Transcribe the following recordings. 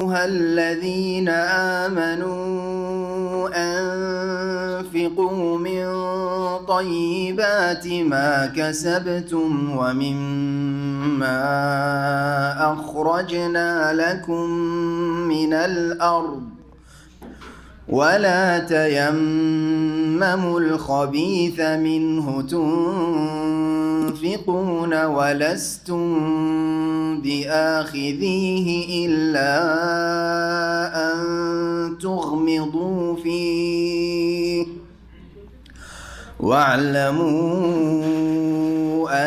أيها الذين آمنوا أنفقوا من طيبات ما كسبتم ومما أخرجنا لكم من الأرض ولا تيمموا الخبيث منه تنفقون ولستم بآخذيه إلا أن تغمضوا فيه واعلموا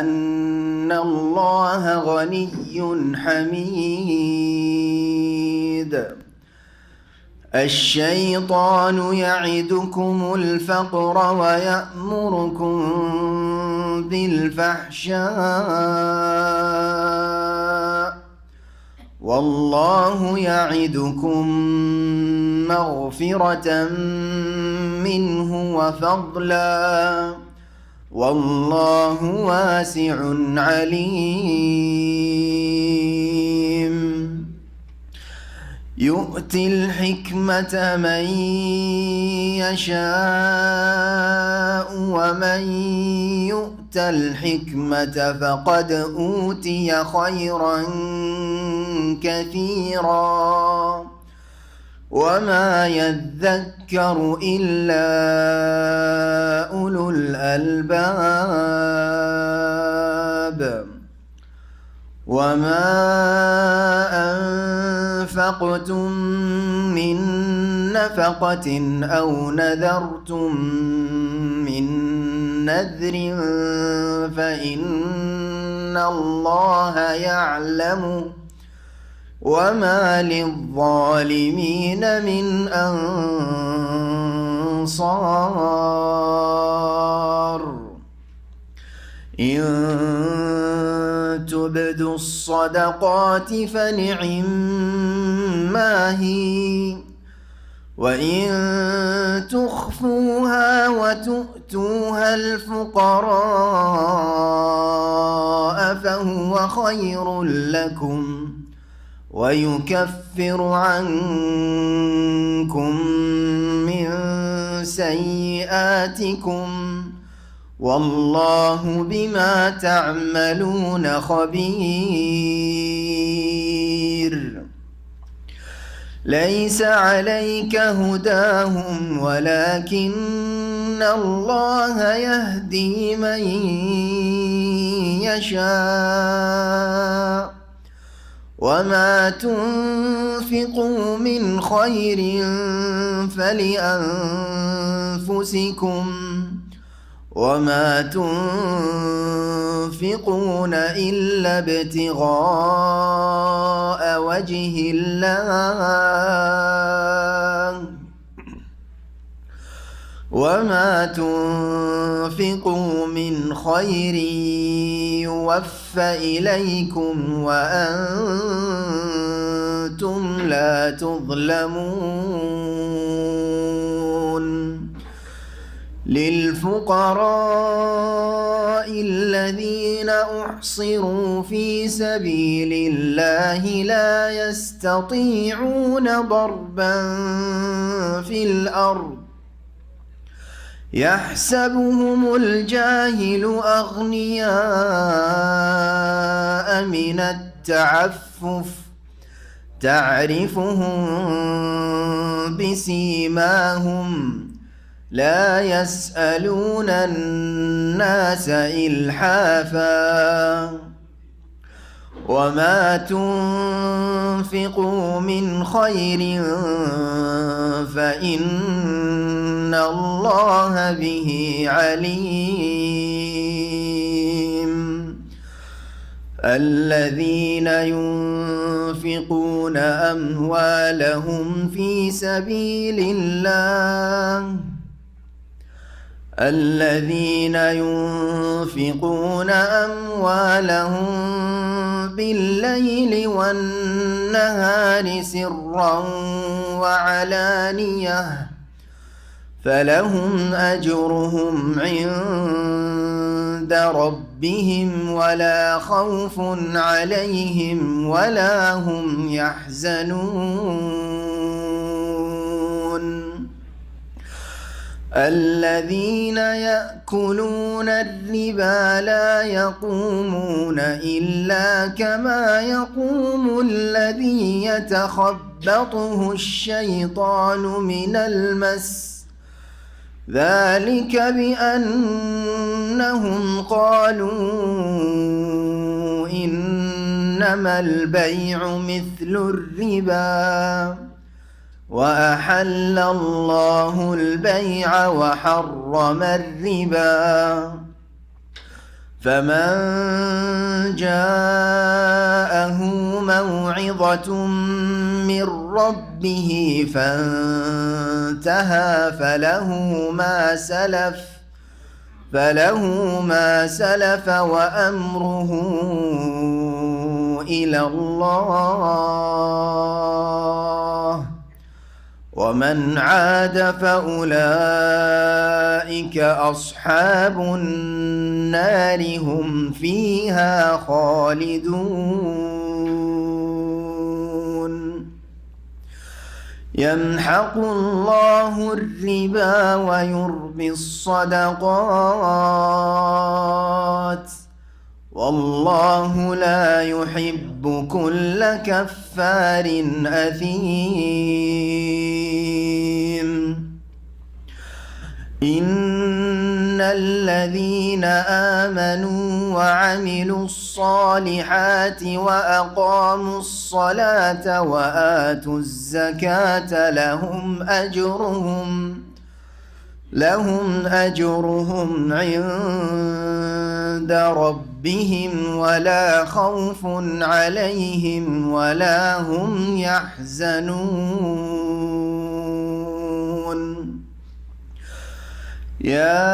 أن الله غني حميد. الشيطان يعدكم الفقر ويأمركم بالفحشاء والله يعدكم مغفرة منه وفضلا والله واسع عليم. يؤتي الحكمة من يشاء ومن يؤت الحكمة فقد أوتي خيرا كثيرا وما يذكر إلا أولو الألباب. وما أنفقتم من نفقة أو نذرتم من نذر فإن الله يعلم وما للظالمين من أنصار. إن تبدوا الصدقات فنعما هي وإن تخفوها وتؤتوها الفقراء فهو خير لكم ويكفر عنكم من سيئاتكم والله بما تعملون خبير. ليس عليك هداهم ولكن الله يهدي من يشاء وما تنفقوا من خير فلأنفسكم وما تنفقون إلا ابتغاء وجه الله وما تنفقوا من خير يوفى إليكم وأنتم لا تظلمون. للفقراء الذين أحصروا في سبيل الله لا يستطيعون ضربا في الأرض يحسبهم الجاهل أغنياء من التعفف تعرفهم بسيماهم لا يسألون الناس إلحافا وما تنفقوا من خير فإن الله به عليم. الذين ينفقون أموالهم في سبيل الله الذين ينفقون أموالهم بالليل والنهار سرا وعلانية فلهم أجرهم عند ربهم ربهم ولا خوف عليهم ولا هم يحزنون الذين يأكلون الربا لا يقومون إلا كما يقوم الذي يتخبطه الشيطان من المس ذلك بأنهم قالوا إنما البيع مثل الربا وأحل الله البيع وحرم الربا فمن جاءه موعظة من ربه فانتهى فله ما سلف وأمره إلى الله ومن عاد فأولئك أصحاب النار هم فيها خالدون يمحق الله الربا ويربي الصدقات والله لا يحب كل كفار أثيم إن الذين آمنوا وعملوا الصالحات وأقاموا الصلاة وآتوا الزكاة لهم أجرهم عند ربهم ولا خوف عليهم ولا هم يحزنون يا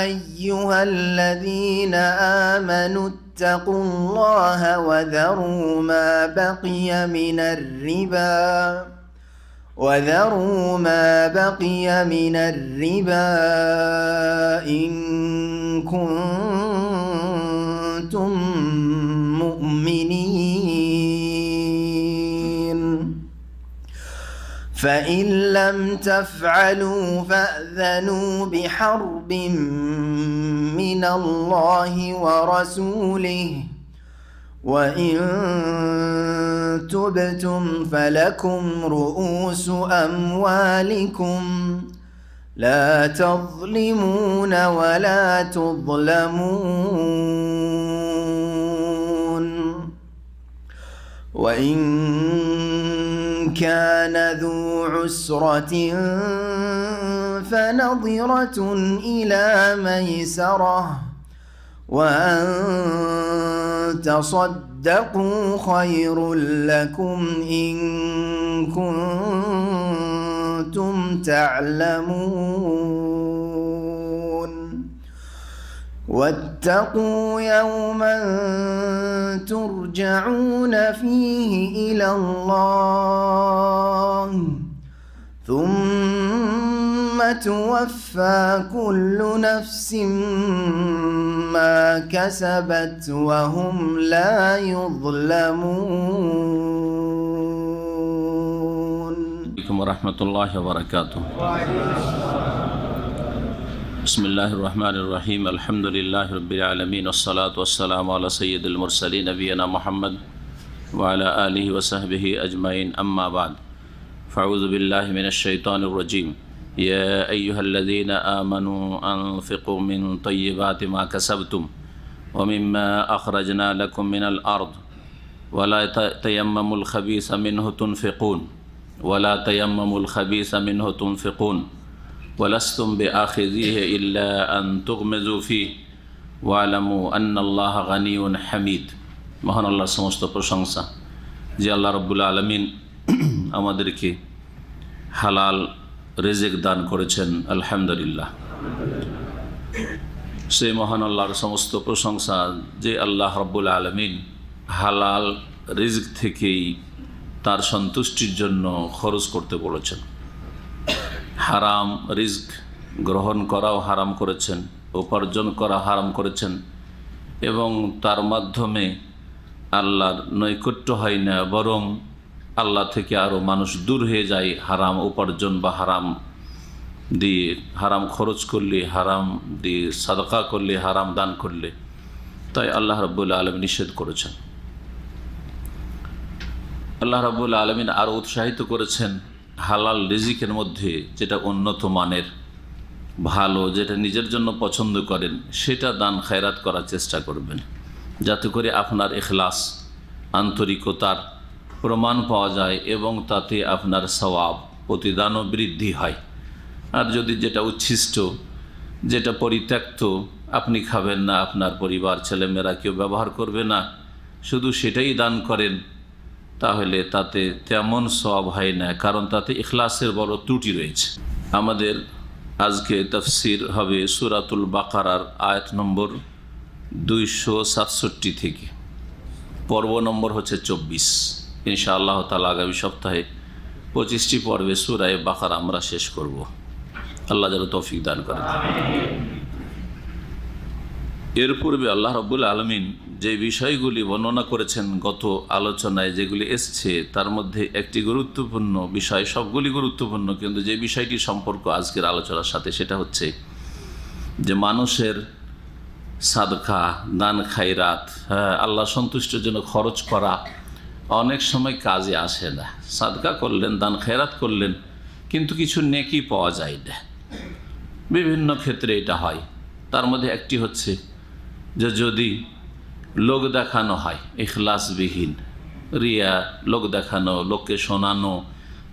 أيها الذين آمنوا اتقوا الله وذروا ما بقي من الربا إن كنتم مؤمنين فإن لم تفعلوا فأذنوا بحرب من الله ورسوله وإن تبتم فلكم رؤوس أموالكم لا تظلمون ولا تظلمون وإن كان ذو عسرة فنظرة إلى ميسرة وأن تصدقوا خير لكم إن كنتم تعلمون واتقوا يوما ترجعون فيه إلى الله ثم توفى كل نفس ما كسبت وهم لا يظلمون. عليكم ورحمة الله وبركاته. بسم الله الرحمن الرحيم الحمد لله رب العالمين والصلاة والسلام على سيد المرسلين نبينا محمد وعلى آله وصحبه أجمعين أما بعد فأعوذ بالله من الشيطان الرجيم يا أيها الذين آمنوا أنفقوا من طيبات ما كسبتم ومما أخرجنا لكم من الأرض ولا تيمموا الخبيث منه تنفقون ولستم بآخذيه إلا أن تغمزوا فيه واعلموا أن الله غني حميد. মহান আল্লাহর সমস্ত প্রশংসা যে আল্লাহ রাব্বুল আলামিন আমাদেরকে হালাল রিজিক দান করেছেন, আলহামদুলিল্লাহ। সেই মহান আল্লাহর সমস্ত প্রশংসা যে আল্লাহ রাব্বুল আলামিন হালাল রিজিক থেকেই তার সন্তুষ্টির জন্য খরচ করতে বলেছেন। হারাম রিজিক গ্রহণ করাও হারাম করেছেন, উপার্জন করা হারাম করেছেন এবং তার মাধ্যমে আল্লাহর নৈকট্য হয় না, বরং আল্লাহ থেকে আরও মানুষ দূর হয়ে যায় হারাম উপার্জন বা হারাম দিয়ে, হারাম খরচ করলে, হারাম দিয়ে সাদকা করলে, হারাম দান করলে। তাই আল্লাহ রাব্বুল আলামিন নিষেধ করেছেন। আল্লাহ রাব্বুল আলামিন আরও উৎসাহিত করেছেন হালাল রিজিকের মধ্যে যেটা উন্নত মানের, ভালো, যেটা নিজের জন্য পছন্দ করেন সেটা দান খায়রাত করার চেষ্টা করবেন, যাতে করে আপনার ইখলাস, আন্তরিকতার প্রমাণ পাওয়া যায় এবং তাতে আপনার সওয়াব, প্রতিদানও বৃদ্ধি হয়। আর যদি যেটা উচ্ছিষ্ট, যেটা পরিত্যক্ত, আপনি খাবেন না, আপনার পরিবার ছেলেমেয়েরা কেউ ব্যবহার করবে না, শুধু সেটাই দান করেন, তাহলে তাতে তেমন সওয়াব হয় না, কারণ তাতে ইখলাসের বড় ত্রুটি রয়েছে। আমাদের আজকে তাফসির হবে সূরাতুল বাকারার আয়াত নম্বর 267 থেকে, পর্ব নম্বর হচ্ছে 24। ইনশাআল্লাহ তাআলা আগামী সপ্তাহে 25টি পর্বে সূরা বাকারা আমরা শেষ করব। আল্লাহ যেন তৌফিক দান করেন। এর পূর্বে আল্লাহ রাব্বুল আলামিন যে বিষয়গুলি বর্ণনা করেছেন গত আলোচনায়, যেগুলি এসছে তার মধ্যে একটি গুরুত্বপূর্ণ বিষয়, সবগুলি গুরুত্বপূর্ণ, কিন্তু যে বিষয়টি সম্পর্ক আজকের আলোচনার সাথে সেটা হচ্ছে যে মানুষের সাদকা, দান খায়রাত, আল্লাহ সন্তুষ্টির জন্য খরচ করা অনেক সময় কাজে আসে না। সাদকা করলেন, দান খায়রাত করলেন, কিন্তু কিছু নেকি পাওয়া যায় না। বিভিন্ন ক্ষেত্রে এটা হয়। তার মধ্যে একটি হচ্ছে যে যদি লোক দেখানো হয়, ইখলাসবিহীন, রিয়া, লোক দেখানো, লোককে শোনানো,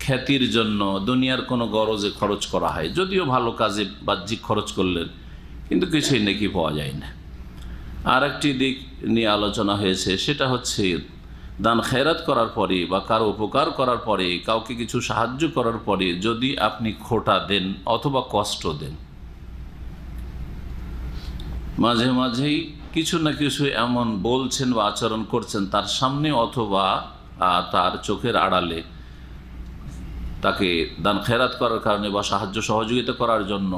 খ্যাতির জন্য দুনিয়ার কোনো গরজে খরচ করা হয়, যদিও ভালো কাজে বাহ্যিক খরচ করলেন, কিন্তু কিছুই নেকি পাওয়া যায় না। আর একটি দিক নিয়ে আলোচনা হয়েছে, সেটা হচ্ছে দান খায়রাত করার পরে বা কারো উপকার করার পরে, কাউকে কিছু সাহায্য করার পরে যদি আপনি খোটা দেন অথবা কষ্ট দেন, মাঝে মাঝেই কিছু না কিছু এমন বলছেন বা আচরণ করছেন তার সামনে অথবা তার চোখের আড়ালে, তাকে দান খেরাত করার কারণে বা সাহায্য সহযোগিতা করার জন্য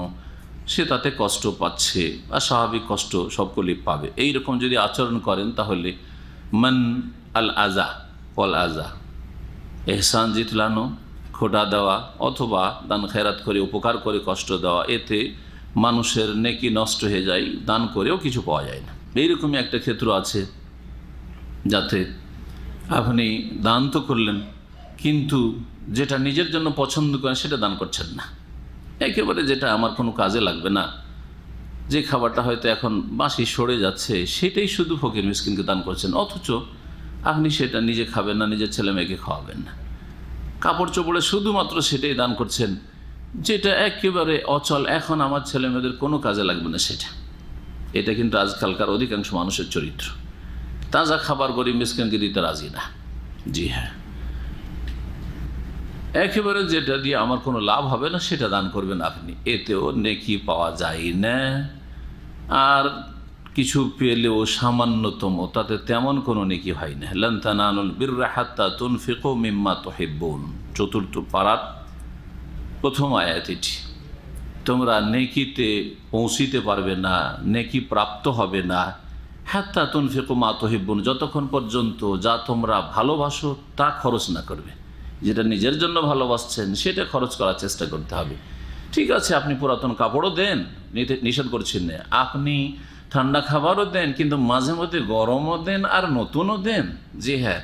সে তাতে কষ্ট পাচ্ছে, আর স্বাভাবিক কষ্ট সকলেই পাবে। এইরকম যদি আচরণ করেন তাহলে মান আল আজা ওয়াল আজা, এহসান জিতলানো, খোটা দেওয়া অথবা দান খেরাত করে উপকার করে কষ্ট দেওয়া, এতে মানুষের নেকি নষ্ট হয়ে যায়, দান করেও কিছু পাওয়া যায় না। এইরকমই একটা ক্ষেত্র আছে যাতে আপনি দান তো করলেন, কিন্তু যেটা নিজের জন্য পছন্দ করেন সেটা দান করছেন না। একেবারে যেটা আমার কোনো কাজে লাগবে না, যে খাবারটা হয়তো এখন বাসি সরে যাচ্ছে, সেটাই শুধু ফকির মিসকিনকে দান করছেন, অথচ আপনি সেটা নিজে খাবেন না, নিজের ছেলে মেয়েকে খাওয়াবেন না। কাপড় চোপড়ে শুধুমাত্র সেটাই দান করছেন, যেটা একেবারে অচল, এখন আমার ছেলে মেয়েদের কোনো কাজে লাগবে না সেটা। এটা কিন্তু আজকালকার অধিকাংশ মানুষের চরিত্র। তাজা খাবার গরিব মিসকিনকে দিতে রাজি না। জি হ্যাঁ, একেবারে যেটা দিয়ে আমার কোনো লাভ হবে না সেটা দান করবেন আপনি, এতেও নেকি পাওয়া যায় না। আর কিছু পেলেও সামান্যতম, তাতে তেমন কোনো নেকি হয় না। লান তানালুল বিররা হাত্তা তুনফিকু মিম্মা তুহিব্বুন, চতুর্থ পারার প্রথম আয়াত এটি। তোমরা নেকিতে পৌঁছিতে পারবে না, নেকি প্রাপ্ত হবে না, হাত্তা তুনফিকু মা তুহিব্বুন, যতক্ষণ পর্যন্ত যা তোমরা ভালোবাসো তা খরচ না করবে। যেটা নিজের জন্য ভালোবাসছেন সেটা খরচ করার চেষ্টা করতে হবে। ঠিক আছে, আপনি পুরাতন কাপড়ও দেন, নিষেধ করছেন না, আপনি ঠান্ডা খাবারও দেন, কিন্তু মাঝে মধ্যে গরমও দেন আর নতুনও দেন। জি হ্যাঁ,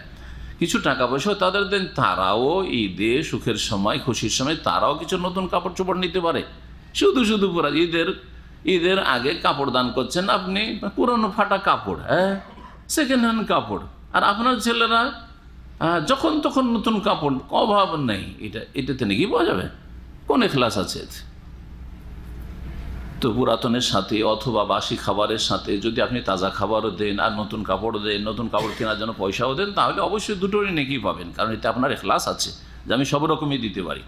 কিছু টাকা পয়সাও তাদের দেন, তারাও ঈদে সুখের সময়, খুশির সময় তারাও কিছু নতুন কাপড় চোপড় নিতে পারে। শুধু শুধু পুরা ঈদের আগে কাপড় দান করছেন আপনি, পুরনো ফাটা কাপড়, সেকেন্ড হ্যান্ড কাপড়, আর আপনার ছেলেরা যখন তখন নতুন কাপড়, অভাব নেই। এটাতে নাকি পাওয়া যাবে? কোন ইখলাস আছে? তো পুরাতনের সাথে অথবা বাসি খাবারের সাথে যদি আপনি তাজা খাবারও দেন আর নতুন কাপড় দেন, নতুন কাপড় কেনার জন্য পয়সাও দেন, তাহলে অবশ্যই দুটোরই নেকি পাবেন, কারণ এতে আপনার ইখলাস আছে যে আমি সব রকমই দিতে পারি।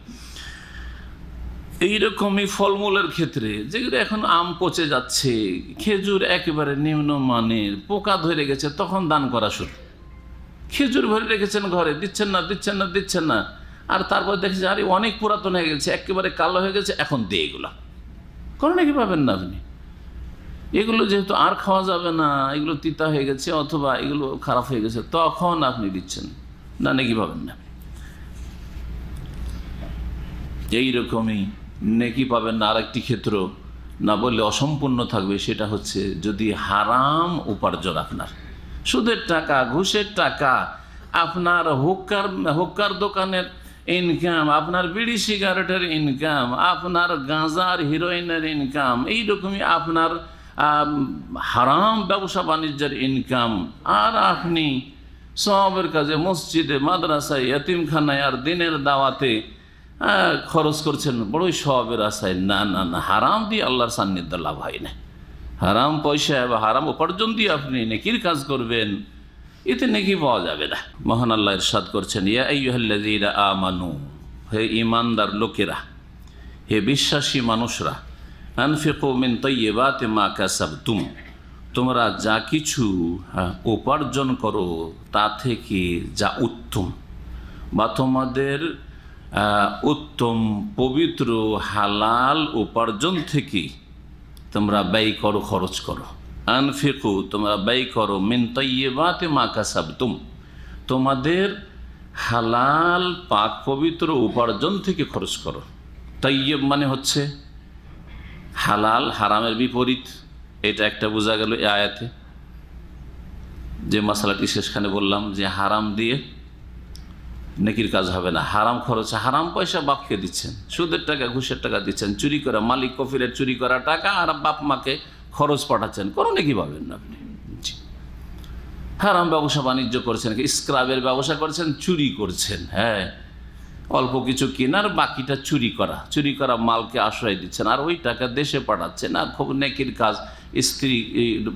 এইরকমই ফলমূলের ক্ষেত্রে, যেগুলো এখন আম পচে যাচ্ছে, খেজুর একেবারে নিম্নমানের, পোকা ধরে গেছে, তখন দান করা শুরু। খেজুর ভরে রেখেছেন ঘরে, দিচ্ছেন না, আর তারপর দেখেছে আরে অনেক পুরাতন হয়ে গেছে, একেবারে কালো হয়ে গেছে, এখন দিয়ে এগুলো কোনো নাকি পাবেন না আপনি। এগুলো যেহেতু আর খাওয়া যাবে না, এগুলো তিতা হয়ে গেছে অথবা এগুলো খারাপ হয়ে গেছে, তখন আপনি দিচ্ছেন না, নেকি পাবেন না। এইরকমই নেকি পাবেন না। আরেকটি ক্ষেত্র না বললে অসম্পূর্ণ থাকবে, সেটা হচ্ছে যদি হারাম উপার্জন, আপনার সুদের টাকা, ঘুষের টাকা, আপনার হুক্কার দোকানের ইনকাম, আপনার বিড়ি সিগারেটের ইনকাম, আপনার গাঁজার হিরোইনের ইনকাম, এইরকমই আপনার হারাম ব্যবসা বাণিজ্যের ইনকাম, আর আপনি সবের কাজে, মসজিদে, মাদ্রাসায়, এতিমখানায় আর দিনের দাওয়াতে খরচ করছেন বড়ই সবের আশায়। না না না, হারাম দিয়ে আল্লাহর সান্নিধ্য লাভ হয় না। হারাম পয়সা বা হারাম উপার্জন দিয়ে আপনি নেকির কাজ করবেন, এতে নেকি পাওয়া যাবে না। মহান আল্লাহ ইরশাদ করছেন, ইয়া আইয়ুহাল্লাযীনা আমানু, হে ঈমানদার লোকেরা, হে বিশ্বাসী মানুষরা, আনফিকু মিন তাইয়্যিবাতি মা কাসাবতুম, তোমরা যা কিছু উপার্জন করো তা থেকে যা উত্তম বা তোমাদের উত্তম পবিত্র হালাল উপার্জন থেকে তোমরা ব্যয় করো, খরচ করো। আনফিকু, তোমরা ব্যয় করো, মিন তাইয়্যিবাতি মা কাসাবতুম, তোমাদের হালাল পাক পবিত্র উপার্জন থেকে খরচ করো। তাইয়্যিব মানে হচ্ছে হালাল, হারামের বিপরীত। এটা একটা বোঝা গেল এই আয়াতে, যে মশালাটি শেষখানে বললাম যে হারাম দিয়ে নেকির কাজ হবে না। হারাম খরচ, হারাম পয়সা বাপকে দিচ্ছেন, সুদের টাকা, ঘুষের টাকা দিচ্ছেন, চুরি করা, মালিক কফিলের চুরি করা টাকা আর বাপ মাকে খরচ পাঠাচ্ছেন, কোনো নেকি পাবেন না আপনি। হারাম ব্যবসা বাণিজ্য করছেন, স্ক্রাবের ব্যবসা করছেন, চুরি করছেন, হ্যাঁ, অল্প কিছু কেনার বাকিটা চুরি করা মালকে আশ্রয় দিচ্ছেন, আর ওই টাকা দেশে পাঠাচ্ছেন, আর খুব নেকির কাজ, স্ত্রী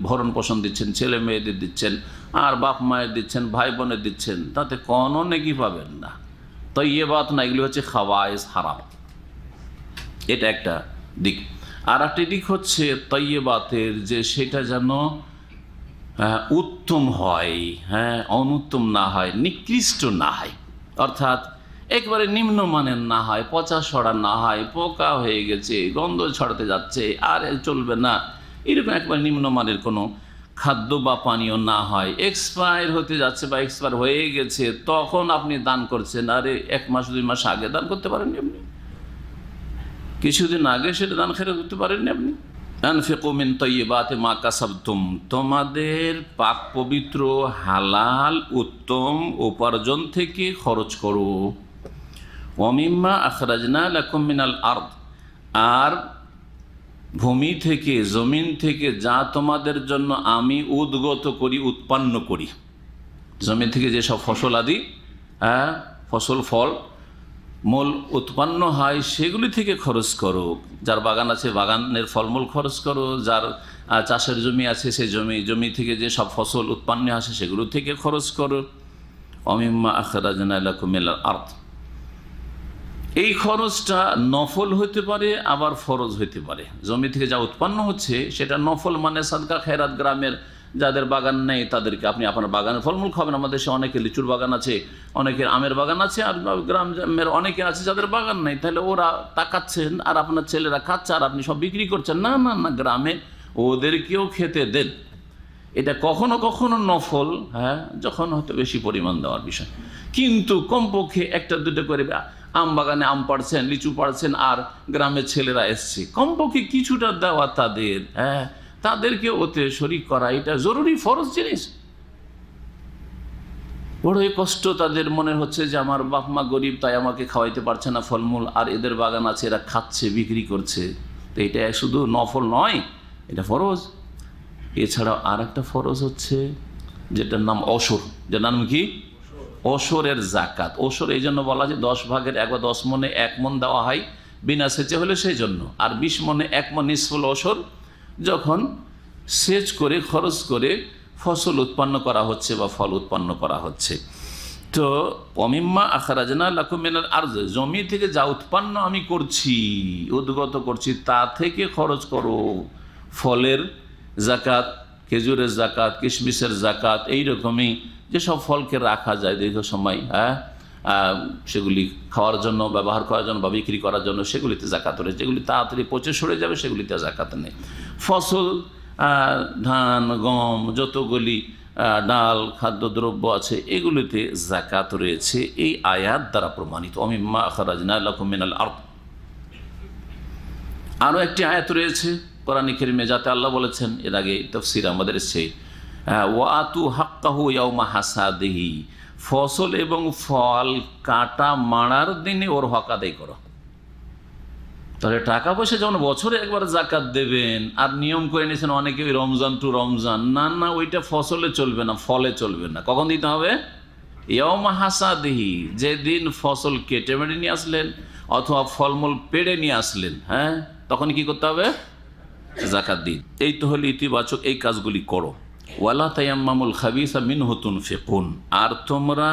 ভরণ পোষণ দিচ্ছেন, ছেলে মেয়েদের দিচ্ছেন, আর বাপ মায়ের দিচ্ছেন, ভাই বোনের দিচ্ছেন, তাতে কোনো নেকি পাবেন না। তাইয়্যিবাত না, এগুলি হচ্ছে খাওয়াইজ, হারাম। এটা একটা দিক। আর একটি দিক হচ্ছে তাইয়্যিবাতের, যে সেটা যেন উত্তম হয়, হ্যাঁ, অনুত্তম না হয়, নিকৃষ্ট না হয়, অর্থাৎ একবারে নিম্নমানের না হয়, পচা সড়া না হয়, পোকা হয়ে গেছে, গন্ধ ছড়াতে যাচ্ছে, আর চলবে না, এরকম একবার নিম্নমানের কোনো খাদ্য বা পানীয় না হয়। এক্সপায়ার হতে যাচ্ছে বা এক্সপায়ার হয়ে গেছে, তখন আপনি দান করছেন, আরে 1 মাস 2 মাস আগে দান করতে পারেননি আপনি, কিছুদিন আগে সেটা দান খেতে করতে পারেননি আপনি। আনফিকু মিন তাইয়্যিবাতি মা কাসাবতুম, তোমাদের পাক পবিত্র হালাল উত্তম উপার্জন থেকে খরচ করো। ওয়া মিম্মা আখরাজনা লাকুম মিনাল আরদ, আর ভূমি থেকে, জমিন থেকে যা তোমাদের জন্য আমি উদ্গত করি, উৎপন্ন করি, জমি থেকে যেসব ফসল আদি, ফসল ফল মূল উৎপন্ন হয়, সেগুলি থেকে খরচ করো। যার বাগান আছে বাগানের ফলমূল খরচ করো, যার চাষের জমি আছে সেই জমি থেকে যে সব ফসল উৎপন্ন আসে সেগুলো থেকে খরচ করো। অমিম্মা আখরাজনা লাকুম মিনাল আরদ, এই খরচটা নফল হতে পারে, আবার ফরজ হতে পারে। জমি থেকে যা উৎপন্ন হচ্ছে সেটা নফল, মানে সাদকা খেরাত। গ্রামের যাদের বাগান নেই তাদেরকে আপনি আপনার বাগানের ফলমূল খাবেন। আমাদের দেশে অনেকে লিচুর বাগান আছে, অনেকের আমের বাগান আছে, আর গ্রামের অনেকে আছে যাদের বাগান নেই, তাহলে ওরা তাকাচ্ছেন আর আপনার ছেলেরা খাচ্ছে আর আপনি সব বিক্রি করছেন। না না না, গ্রামে ওদেরকেও খেতে দেন। এটা কখনো কখনো নফল, হ্যাঁ, যখন হয়তো বেশি পরিমাণ দেওয়ার বিষয়, কিন্তু কমপক্ষে 1-2 করে আম বাগানে আম পাড়ছেন, লিচু পাড়ছেন, আর গ্রামের ছেলেরা এসছে, কমপক্ষে কিছুটা দেওয়া তাদের, হ্যাঁ, তাদেরকে ওতে শরিক করা, এটা জরুরি ফরজ জিনিস। বড়ই কষ্ট তাদের মনে হচ্ছে যে আমার বাপ মা গরিব, তাই আমাকে খাওয়াইতে পারছে না ফলমূল, আর এদের বাগান আছে, এরা খাচ্ছে, বিক্রি করছে। তো এটা শুধু নফল নয়, এটা ফরজ। এছাড়াও আর একটা ফরজ হচ্ছে যেটার নাম অসর, যেটার নাম কি? অসরের জাকাত। অসর এই জন্য বলা যে 10 ভাগের 1 বা 10 মনে 1 মন দেওয়া হয় বিনা সেচে হলে, সেই জন্য। আর 20 মনে 1 মন নিসফুল অসর, যখন সেচ করে খরচ করে ফসল উৎপন্ন করা হচ্ছে বা ফল উৎপন্ন করা হচ্ছে। তো অমিম্মা আখরাজনা লাকুম মিনাল আরদ, জমি থেকে যা উৎপন্ন আমি করছি, উদ্গত করছি, তা থেকে খরচ করো। ফলের জাকাত, খেজুরের জাকাত, কিশমিশের জাকাত, এইরকমই যেসব ফলকে রাখা যায় দীর্ঘ সময়, হ্যাঁ, সেগুলি খাওয়ার জন্য, ব্যবহার করার জন্য বা বিক্রি করার জন্য, সেগুলিতে জাকাত রয়েছে। যেগুলি তাড়াতাড়ি পচে সরে যাবে সেগুলিতে জাকাত নেই। ফসল ধান, গম, যতগুলি ডাল, খাদ্যদ্রব্য আছে, এগুলিতে যাকাত রয়েছে এই আয়াত দ্বারা প্রমাণিত। মিম্মা আখরাজনা লাকুম মিনাল আরদ। আরও একটি আয়াত রয়েছে কোরআন কারীমে, যাতে আল্লাহ বলেছেন, এর আগে তাফসীর আমাদের এসেছে, ওয়াতু হাক্কাহু ইয়াউমা হাসাদিহি, ফসল এবং ফল কাটা মারার দিনে ওর হক আদায় করো। তাহলে টাকা পয়সা যেমন বছরে একবার যাকাত দেবেন, আর নিয়ম করে নিয়েছেন অনেকে ওই রমজান টু রমজান, না ওইটা ফসলে চলবে না, ফলে চলবে না। কখন দিতে হবে? ইয়াউমা হাসাদিহি, যেদিন ফসল কেটে মেটে নিয়ে আসলেন অথবা ফলমূল পেড়ে নিয়ে আসলেন, হ্যাঁ, তখন কি করতে হবে? যাকাত দিন। এই তো হলো ইতিবাচক, এই কাজগুলি করো। ওয়ালা তায়াম্মামুল খাবিসা মিনহু তুনফিকুন, আর তোমরা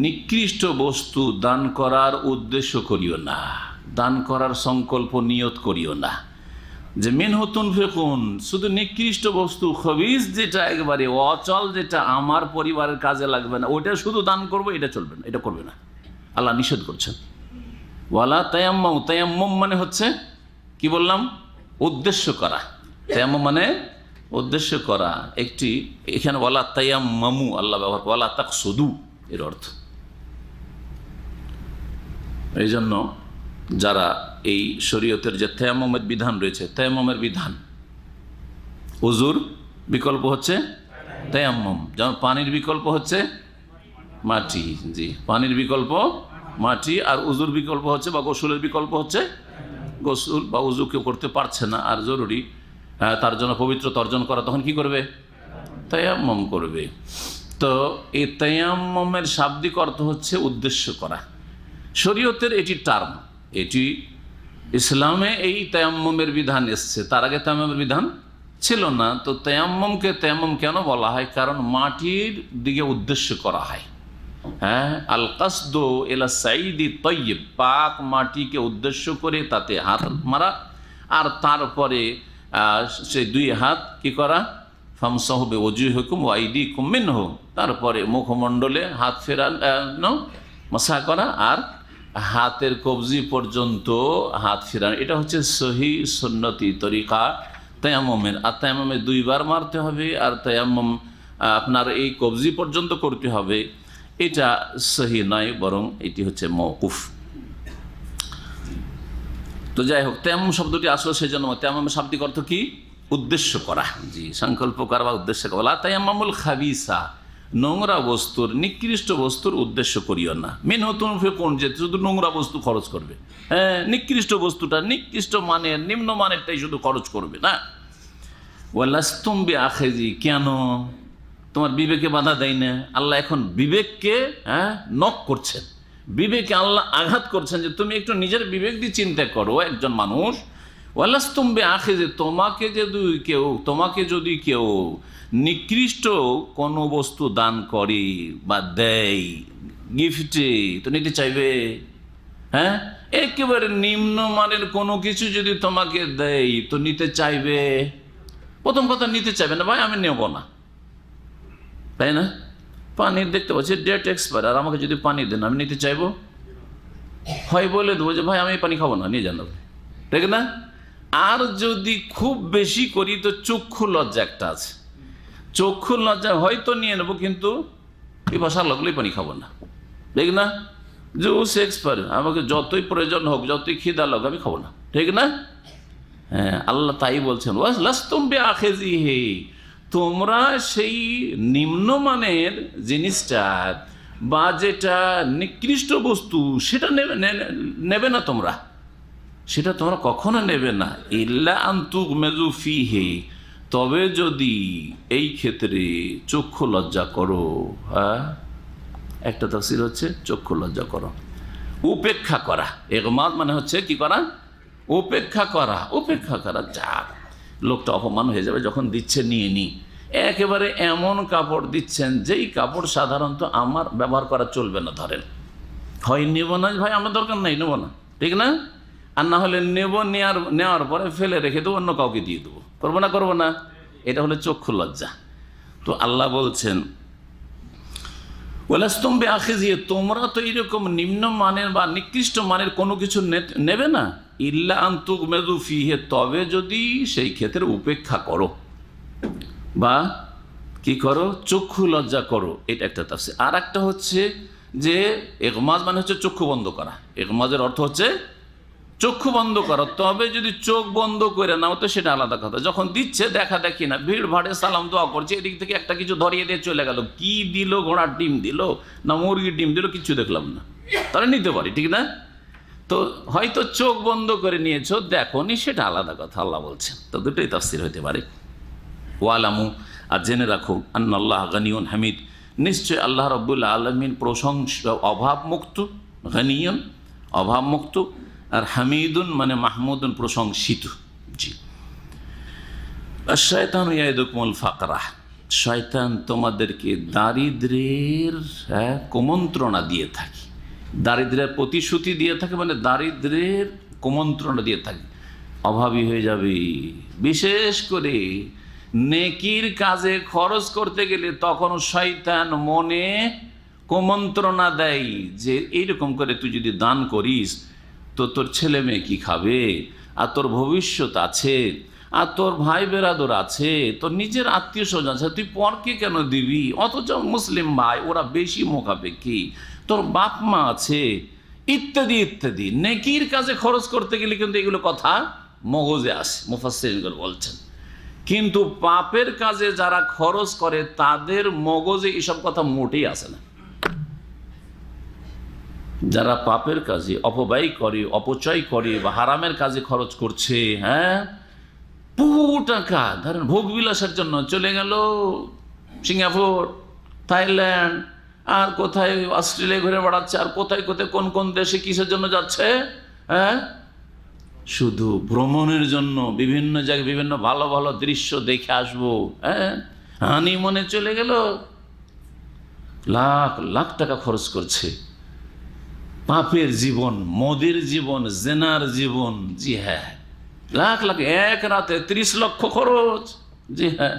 নিকৃষ্ট বস্তু দান করার উদ্দেশ্য করিও না, দান করার সংকল্প নিয়ত করিও না। যে মিনহু তুনফিকুন, শুধু নিকৃষ্ট বস্তু, খবিস যেটা একেবারে অচল, যেটা আমার পরিবারের কাজে লাগবে না, ওইটা শুধু দান করবো, এটা চলবে না, এটা করবে না, আল্লাহ নিষেধ করছেন। ওয়ালা তায়াম্মাম, তায়াম্মুম মানে হচ্ছে কি বললাম? উদ্দেশ্য করা। তায়াম্মুম মানে উদ্দেশ্য করা। একটি এখানে ওয়ালা তায়াম্মামু আল্লাহ ব্যবহার, ওয়ালা তাকসুদু এর অর্থ। এই জন্য যারা এই শরীয়তের যে তায়াম্মুমের বিধান রয়েছে, তায়াম্মুমের বিধান, উজুর বিকল্প হচ্ছে তায়াম্মুম, যেমন পানির বিকল্প হচ্ছে মাটি, জি, পানির বিকল্প মাটি, আর উজুর বিকল্প হচ্ছে বা গোসলের বিকল্প হচ্ছে গোসল, বা উজু কেউ করতে পারছে না আর জরুরি তার জন্য পবিত্রতা অর্জন করা, তখন কি করবে? তায়াম্মুম করবে। তো এই তায়াম্মুমের শাব্দিক অর্থ হচ্ছে উদ্দেশ্য করা। শরীয়তের এটি টার্ম, এটি ইসলামে এই তায়াম্মুমের বিধান এসছে, তার আগে তায়াম্মুমের বিধান ছিল না। তো তায়াম্মুমকে তায়াম্মুম কেন বলা হয়? কারণ মাটির দিকে উদ্দেশ্য করা হয়। হ্যাঁ, আল কাসদু ইলা সাইদি তয়্যিব, পাক মাটিকে উদ্দেশ্য করে তাতে হাত মারা, আর তারপরে সেই দুই হাত কি করা? ফামসাহু বিওজুহিকুম ওয়া আইদিকুম মিনহু, তারপরে মুখমণ্ডলে হাত ফেরানো, মাসা করা, আর হাতের কবজি পর্যন্ত হাত ফেরানো। এটা হচ্ছে সহি সুন্নতি তরিকা তায়াম্মুমের। আর তায়াম্মুমে দুইবার মারতে হবে, আর তায়াম্মুম আপনার এই কবজি পর্যন্ত করতে হবে, এটা সহি নয়, বরং এটি হচ্ছে মওকুফ। তো যাই হোক, তায়াম্মুম শব্দটি আসলে সেই জন্য তায়াম্মুমের শাব্দিক অর্থ কি? উদ্দেশ্য করা, জি, সংকল্প করা বা উদ্দেশ্য করা। লা তায়াম্মামুল খাবিসা, নোংরা বস্তুর, নিকৃষ্ট বস্তুর উদ্দেশ্য করিও না। মিনহু তুনফিকুন, যে শুধু নোংরা বস্তু খরচ করবে, হ্যাঁ, নিকৃষ্ট বস্তুটা, নিকৃষ্ট মানের, নিম্ন মানেরটাই শুধু খরচ করবে না। ওয়ালাস্তুম বিআখিজি, কেন? তোমার বিবেকে বাধা দেয় না? আল্লাহ এখন বিবেককে নক করছেন, বিবেকে আল্লাহ আঘাত করছেন, যে তুমি একটু নিজের বিবেক দিয়ে চিন্তা করো একজন মানুষ। ওয়ালাস্তুম বিআখিজি, তোমাকে যদি কেউ নিকৃষ্ট কোনো বস্তু দান করে বা দেয় গিফটে, তো নিতে চাইবে? হ্যাঁ, একেবারে নিম্নমানের কোনো কিছু যদি তোমাকে দেয় তো নিতে চাইবে? প্রথম কথা, নিতে চাইবে না, ভাই আমি নেব না, তাই না? পানি দেখতে পাচ্ছি ডেট এক্সপায়ার, আর আমাকে যদি পানি দেন আমি নিতে চাইবো? হয় বলে দেবো যে ভাই আমি পানি খাবো না, নিয়ে যান, ঠিক না? আর যদি খুব বেশি করি তো চক্ষু লজ্জা একটা আছে, চক্ষু লজ্জা হয়তো নিয়ে নেবো, কিন্তু পিপাসা লাগলেই পানি খাবো না, ঠিক না? জুস এক্সপায়ার, আমাকে যতই প্রয়োজন হোক, যতই খিদা লোক, আমি খাবো না, ঠিক না? হ্যাঁ, আল্লাহ তাই বলছেন, ওয়ালাস্তুম বিআখিজিহি, তোমরা সেই নিম্নমানের জিনিসটা বা যেটা নিকৃষ্ট বস্তু সেটা নেবে না তোমরা, সেটা তোমরা কখনো নেবে না। ইল্লা আন তুগমিযু ফীহি, তবে যদি এই ক্ষেত্রে চক্ষু লজ্জা করো। হ্যাঁ, একটা তাফসীর হচ্ছে চক্ষু লজ্জা করো, উপেক্ষা করা। ইগমাদ মানে হচ্ছে কি করা? উপেক্ষা করা, উপেক্ষা করা। যা, লোকটা অপমান হয়ে যাবে যখন দিচ্ছে, নিয়ে নি। একেবারে এমন কাপড় দিচ্ছেন যেই কাপড় সাধারণত আমার ব্যবহার করা চলবে না, ধরেন হয় নেব না, ভাই আমার দরকার নাই, নেবো না, ঠিক না? আর না হলে নেওয়ার পরে ফেলে রেখে দেবো, অন্য কাউকে দিয়ে দেবো, করবো না, এটা হলো চক্ষু লজ্জা। তো আল্লাহ বলছেন ওয়ালাস্তুম বিআখিযিহি, তোমরা তো এরকম নিম্ন মানের বা নিকৃষ্ট মানের কোনো কিছু নেবে না, ইল্লা আন তুগমিদু ফীহি, তবে যদি সেই ক্ষেত্রে উপেক্ষা করো বা কি করো, চক্ষু লজ্জা করো। এটা একটা তাফসীর। আর একটা হচ্ছে যে ইগমাজ মানে হচ্ছে চক্ষু বন্ধ করা। ইগমাজের অর্থ হচ্ছে চক্ষু বন্ধ করো, তবে যদি চোখ বন্ধ করে নাও তো সেটা আলাদা কথা। যখন দিচ্ছে দেখা দেখি না, ভিড় ভাড়ে সালাম দোয়া করছে, এদিক থেকে একটা কিছু ধরিয়ে দিয়ে চলে গেল, কি দিল, ঘোড়ার ডিম দিল না মুরগির ডিম দিল, কিছু দেখলাম না, তাহলে নিতে পারি, ঠিক না? তো হয়তো চোখ বন্ধ করে নিয়েছো, দেখো নি, সেটা আলাদা কথা। আল্লাহ বলছেন, তো দুটোই তাফসীর হতে পারে। ওয়ালামু, আর জেনে রাখো, আন্নাল্লাহ গানিয়ুন হামিদ, নিশ্চয় আল্লাহ রাব্বুল আলামিন প্রশংসা, অভাবমুক্ত, গানিয়ুন অভাবমুক্ত, আর হামিদুন মানে মাহমুদুন প্রশংসিত। জি। আশ-শায়তানু ইয়াইদুকুমুল ফাকরা, শয়তান তোমাদেরকে দারিদ্র্যের কুমন্ত্রণা দিয়ে থাকে, দারিদ্র্যের প্রতিশ্রুতি দিয়ে থাকে, মানে দারিদ্র্যের কুমন্ত্রণা দিয়ে থাকে, অভাবী হয়ে যাবে। বিশেষ করে নেকির কাজে খরচ করতে গেলে তখন শয়তান মনে কুমন্ত্রণা দেয় যে এইরকম করে তুই যদি দান করিস তো তোর ছেলে মেয়ে কি খাবে, আর তোর ভবিষ্যৎ আছে, আর তোর ভাই বেরাদর আছে, তোর নিজের আত্মীয় স্বজন আছে, তুই পরকে কেন দিবি, অথচ মুসলিম ভাই ওরা বেশি মুখাপেক্ষী, তোর বাপ মা আছে, ইত্যাদি ইত্যাদি। নেকির কাজে খরচ করতে গেলে কিন্তু এগুলো কথা মগজে আসে, মুফাসসিরিনগণ বলছেন। কিন্তু পাপের কাজে যারা খরচ করে তাদের মগজে এসব কথা মোটেই আসে না। যারা পাপের কাজে অপব্যয় করে, অপচয় করে বা হারামের কাজে খরচ করছে, হ্যাঁ, বহু টাকা ধরেন ভোগ বিলাসের জন্য চলে গেল সিঙ্গাপুর, থাইল্যান্ড, আর কোথায় অস্ট্রেলিয়া ঘুরে বেড়াচ্ছে, আর কোথায় কোথায় কোন কোন দেশে কিসের জন্য যাচ্ছে, হ্যাঁ, শুধু ভ্রমণের জন্য, বিভিন্ন জায়গায় বিভিন্ন ভালো ভালো দৃশ্য দেখে আসবো, হ্যাঁ, হানিমুনে চলে গেল, লাখ লাখ টাকা খরচ করছে। পাপের জীবন, মদের জীবন, জেনার জীবন, জি হ্যাঁ, লাখ লাখ, এক রাতে 30 লক্ষ খরচ, জি হ্যাঁ।